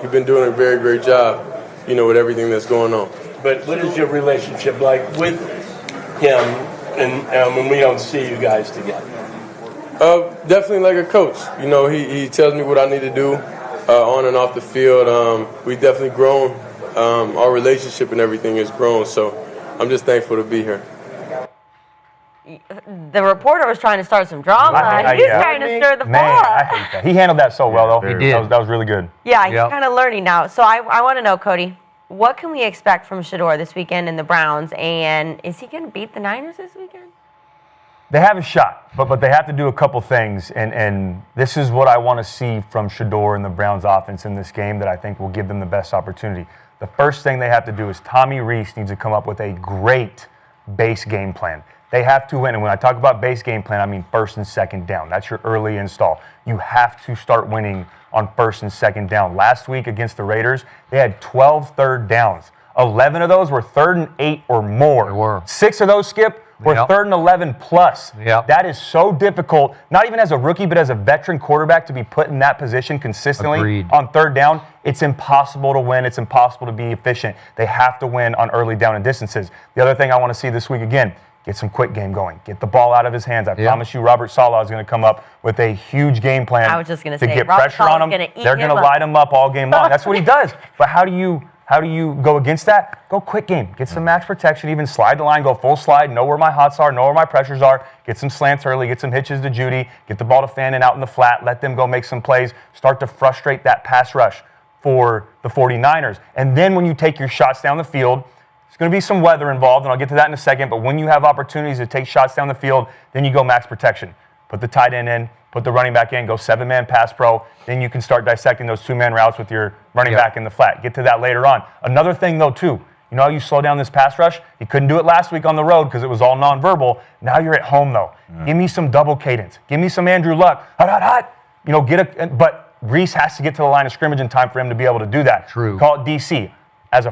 you've been doing a very great job, with everything that's going on. But what is your relationship like with him and when we don't see you guys together? Definitely like a coach. He tells me what I need to do on and off the field. We definitely grown. Our relationship and everything has grown, so I'm just thankful to be here. The reporter was trying to start some drama. He's trying to stir the ball up. I hate that. He handled that so well, though. He did. That was really good. Yeah, he's kind of learning now. So I want to know, Cody, what can we expect from Shedeur this weekend in the Browns? And is he going to beat the Niners this weekend? They have a shot, but they have to do a couple things, and this is what I want to see from Shedeur and the Browns offense in this game that I think will give them the best opportunity. The first thing they have to do is Tommy Rees needs to come up with a great base game plan. They have to win, and when I talk about base game plan, I mean first and second down. That's your early install. You have to start winning on first and second down. Last week against the Raiders, they had 12 third downs. 11 of those were 3rd and 8 or more. They were. 6 of those, Skip, were 3rd and 11 plus. Yep. That is so difficult, not even as a rookie, but as a veteran quarterback to be put in that position consistently on third down. It's impossible to win. It's impossible to be efficient. They have to win on early down and distances. The other thing I want to see this week again, get some quick game going. Get the ball out of his hands. I promise you Robert Saleh is going to come up with a huge game plan I was just going to say, get Robert pressure on him. They're going to light him up all game long. That's what he does. But how do you go against that? Go quick game. Get some max protection, even slide the line, go full slide, know where my hots are, know where my pressures are, get some slants early, get some hitches to Judy, get the ball to Fannin out in the flat, let them go make some plays, start to frustrate that pass rush for the 49ers. And then when you take your shots down the field, There's going to be some weather involved, and I'll get to that in a second, but when you have opportunities to take shots down the field, then you go max protection. Put the tight end in, put the running back in, go 7-man pass pro, then you can start dissecting those 2-man routes with your running back in the flat. Get to that later on. Another thing, though, too, you know how you slow down this pass rush? You couldn't do it last week on the road because it was all nonverbal. Now you're at home, though. Give me some double cadence. Give me some Andrew Luck. Hot, hot, hot. You know, but Reese has to get to the line of scrimmage in time for him to be able to do that. True. Call it DC. As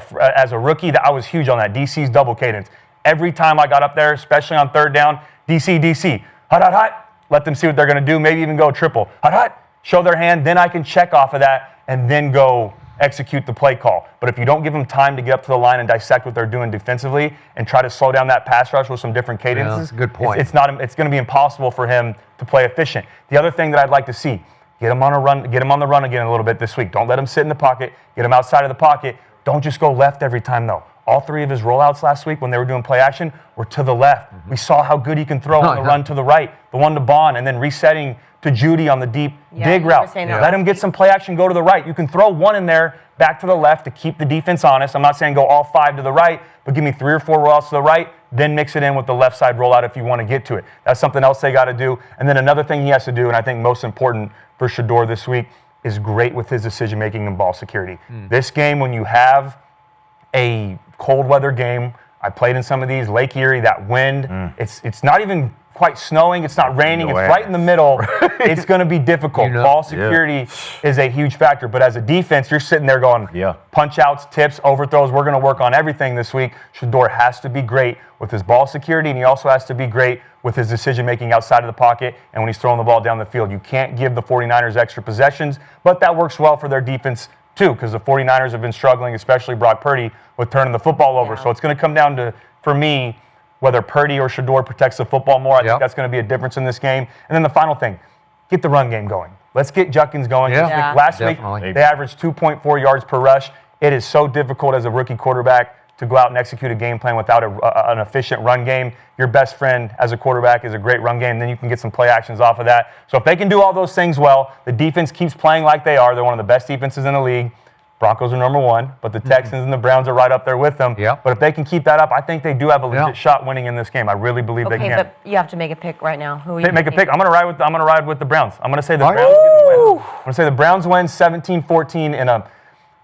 a rookie, I was huge on that. DC's double cadence. Every time I got up there, especially on third down, DC. Hot, hot, hot. Let them see what they're going to do. Maybe even go triple. Hot, hot. Show their hand. Then I can check off of that and then go execute the play call. But if you don't give them time to get up to the line and dissect what they're doing defensively and try to slow down that pass rush with some different cadences, good point. It's going to be impossible for him to play efficient. The other thing that I'd like to see, get him on a run, get him on the run again a little bit this week. Don't let him sit in the pocket. Get him outside of the pocket. Don't just go left every time, though. All 3 of his rollouts last week when they were doing play action were to the left. We saw how good he can throw on the run to the right, the one to Bond, and then resetting to Judy on the deep dig route. Let him get some play action, go to the right. You can throw one in there back to the left to keep the defense honest. I'm not saying go all 5 to the right, but give me 3 or 4 rollouts to the right, then mix it in with the left side rollout if you want to get to it. That's something else they got to do. And then another thing he has to do, and I think most important for Shedeur this week, is great with his decision-making and ball security. This game, when you have a cold weather game, I played in some of these, Lake Erie, that wind, it's not even quite snowing, it's not raining, it's right in the middle. It's going to be difficult. Ball security is a huge factor, but as a defense, you're sitting there going, punch outs, tips, overthrows, we're going to work on everything this week. Shedeur has to be great with his ball security, and he also has to be great with his decision-making outside of the pocket and when he's throwing the ball down the field. You can't give the 49ers extra possessions, but that works well for their defense too, because the 49ers have been struggling, especially Brock Purdy, with turning the football over. So it's going to come down to, for me, whether Purdy or Shedeur protects the football more. I think that's going to be a difference in this game. And then the final thing, get the run game going. Let's get Judkins going. Last week, they averaged 2.4 yards per rush. It is so difficult as a rookie quarterback to go out and execute a game plan without an efficient run game. Your best friend as a quarterback is a great run game. Then you can get some play actions off of that. So if they can do all those things well, the defense keeps playing like they are. They're one of the best defenses in the league. Broncos are number 1, but the Texans and the Browns are right up there with them. But if they can keep that up, I think they do have a legit shot winning in this game. I really believe they can. Okay, but you have to make a pick right now. Who are you make a pick? I'm going to ride with the Browns. I'm going to say the Browns get the win. I'm going to say the Browns win 17-14 in a,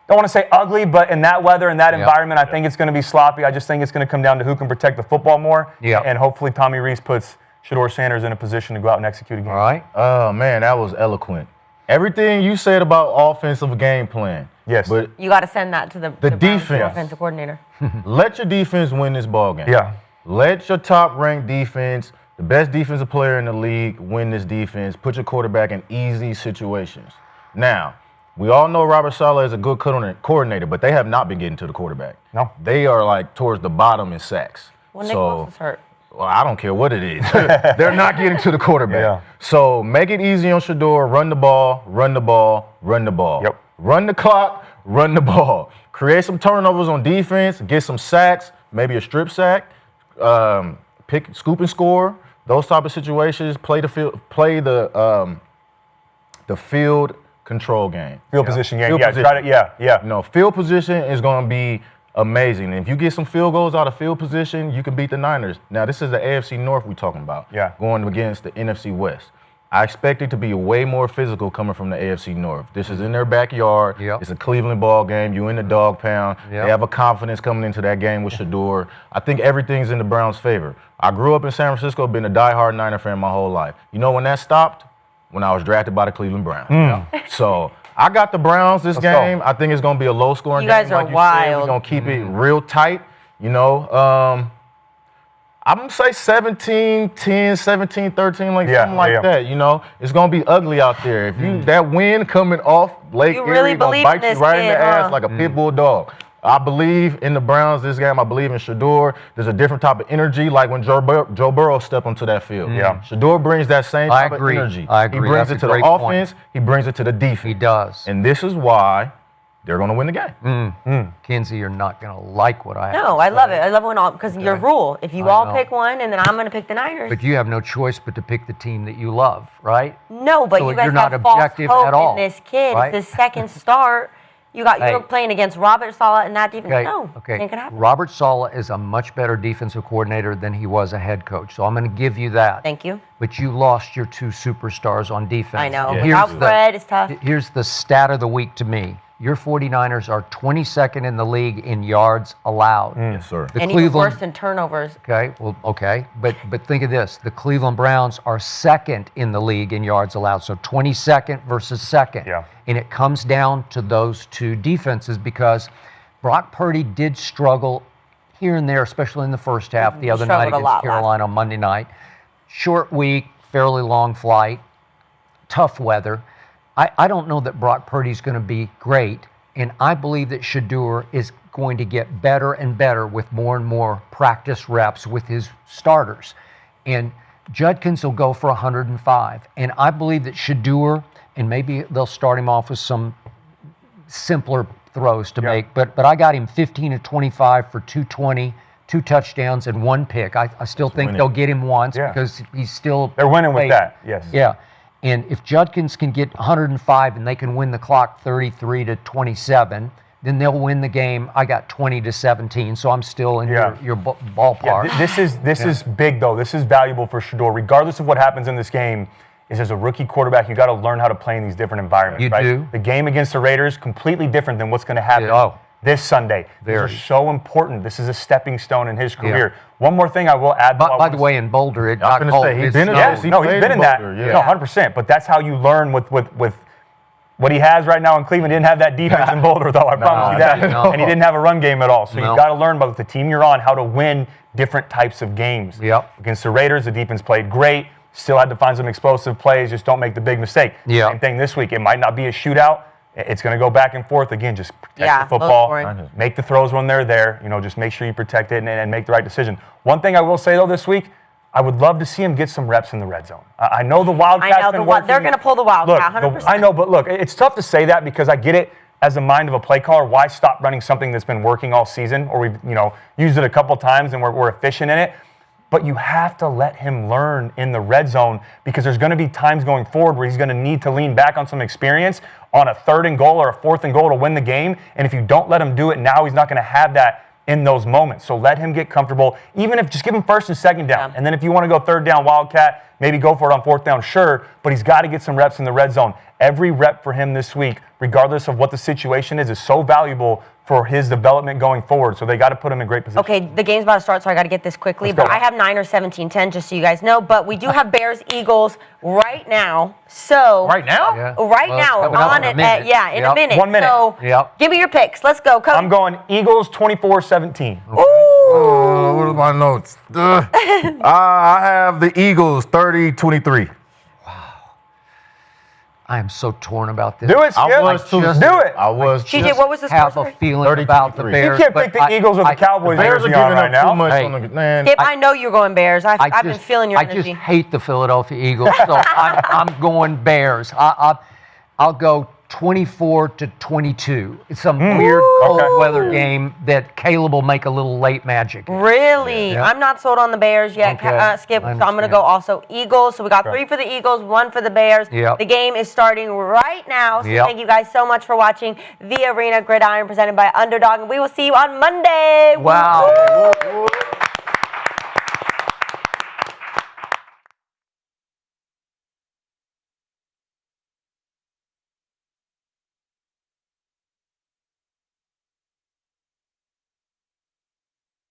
don't want to say ugly, but in that weather, in that environment, I think it's going to be sloppy. I just think it's going to come down to who can protect the football more. And hopefully Tommy Rees puts Shedeur Sanders in a position to go out and execute a game. All right. Oh, man, that was eloquent. Everything you said about offensive game plan. Yes. But you got to send that to the defense. Offensive coordinator. Let your defense win this ball game. Let your top-ranked defense, the best defensive player in the league, win this defense. Put your quarterback in easy situations. Now, we all know Robert Saleh is a good coordinator, but they have not been getting to the quarterback. No. They are like towards the bottom in sacks. Well, Nick Foles is hurt. Well, I don't care what it is. They're not getting to the quarterback. So make it easy on Shedeur. Run the ball, run the ball, run the ball. Run the clock, run the ball. Create some turnovers on defense, get some sacks, maybe a strip sack, scoop and score, those type of situations. Play the field control game. Field position game. You know, field position is going to be amazing. And if you get some field goals out of field position, you can beat the Niners. Now, this is the AFC North we're talking about. Going against the NFC West. I expect it to be way more physical coming from the AFC North. This is in their backyard. It's a Cleveland ball game. You're in the dog pound. They have a confidence coming into that game with Shedeur. I think everything's in the Browns' favor. I grew up in San Francisco, been a diehard Niner fan my whole life. You know when that stopped? When I was drafted by the Cleveland Browns. So I got the Browns this game. I think it's going to be a low-scoring game. You guys are wild. We're going to keep it real tight. You know, I'm going to say 17-10, 17-13, something like that. You know, it's going to be ugly out there. If you that wind coming off Lake Erie going to bite you right in the ass like a pit bull dog. I believe in the Browns this game. I believe in Shedeur. There's a different type of energy, like when Joe Burrow stepped onto that field. Shedeur brings that same type of energy. I agree. He brings it to the offense. He brings it to the defense. He does. And this is why they're going to win the game. Kinsey, you're not going to like what I have. No, I love it. I love when because your rule. If you all pick one, and then I'm going to pick the Niners. But you have no choice but to pick the team that you love, right? No, but so you guys you're not have false objective hope at all, in this kid. right? It's his second start. You're playing against Robert Saleh and that defense. Okay. Ain't gonna happen. Robert Saleh is a much better defensive coordinator than he was a head coach. So I'm going to give you that. Thank you. But you lost your 2 superstars on defense. I know. Without Fred, it's tough. Here's the stat of the week to me. Your 49ers are 22nd in the league in yards allowed. Yes, sir. And even worse than turnovers. Okay. But think of this. The Cleveland Browns are 2nd in the league in yards allowed. So 22nd versus 2nd. Yeah. And it comes down to those 2 defenses because Brock Purdy did struggle here and there, especially in the first half the other night against Carolina on Monday night. Short week, fairly long flight, tough weather. I don't know that Brock Purdy's going to be great, and I believe that Shedeur is going to get better and better with more and more practice reps with his starters. And Judkins will go for 105. And I believe that Shedeur, and maybe they'll start him off with some simpler throws to make, but I got him 15 to 25 for 220, 2 touchdowns, and 1 pick. I still think they'll get him once because he's still... They're winning with that, yes. Yeah. And if Judkins can get 105 and they can win the clock 33 to 27, then they'll win the game. I got 20 to 17, so I'm still in your ballpark. Yeah, this is big, though. This is valuable for Shedeur. Regardless of what happens in this game, is as a rookie quarterback, you got to learn how to play in these different environments. You do. The game against the Raiders, completely different than what's going to happen this Sunday. These are so important. This is a stepping stone in his career. Yeah. One more thing I will add. By the way, in Boulder, he's been in that. He's been in that. No, 100%. But that's how you learn with what he has right now in Cleveland. He didn't have that defense in Boulder, though. I promise you that. And he didn't have a run game at all. So you've got to learn about the team you're on, how to win different types of games. Against the Raiders, the defense played great. Still had to find some explosive plays. Just don't make the big mistake. Same thing this week. It might not be a shootout. It's going to go back and forth. Again, just protect the football. Make the throws when they're there. Just make sure you protect it and make the right decision. One thing I will say, though, this week, I would love to see him get some reps in the red zone. I know the Wildcats been working. They're going to pull the Wildcat, 100%. I know, but look, it's tough to say that because I get it as a mind of a play caller. Why stop running something that's been working all season, or we've used it a couple times and we're efficient in it? But you have to let him learn in the red zone because there's going to be times going forward where he's going to need to lean back on some experience on a 3rd and goal or a 4th and goal to win the game. And if you don't let him do it now, he's not going to have that in those moments. So let him get comfortable, even if just give him 1st and 2nd down. And then if you want to go 3rd down Wildcat, maybe go for it on 4th down, sure. But he's got to get some reps in the red zone. Every rep for him this week, regardless of what the situation is so valuable for his development going forward. So they got to put him in great position. Okay, the game's about to start, so I got to get this quickly. But I have Niners 17-10, just so you guys know. But we do have Bears-Eagles right now. So right now? Yeah. Right now, on it. In a minute. 1 minute. So give me your picks. Let's go, Cody. I'm going Eagles 24-17. Ooh. What are my notes? I have the Eagles 30-23. I am so torn about this. Do it, Skip. I was too. Do it. I was. TJ, what was the have score? a feeling about the Bears. You can't pick the Eagles or the Cowboys. The Bears are giving up too much on the man. Skip, I know you're going Bears. I've been feeling your energy. I just hate the Philadelphia Eagles, so I'm going Bears. I'll go 24-22. It's some weird cold weather game that Caleb will make a little late magic. Really? Yeah. I'm not sold on the Bears yet, Skip, so I'm going to go also Eagles. So we got 3 for the Eagles, 1 for the Bears. Yep. The game is starting right now, so thank you guys so much for watching The Arena Gridiron presented by Underdog, and we will see you on Monday. Wow.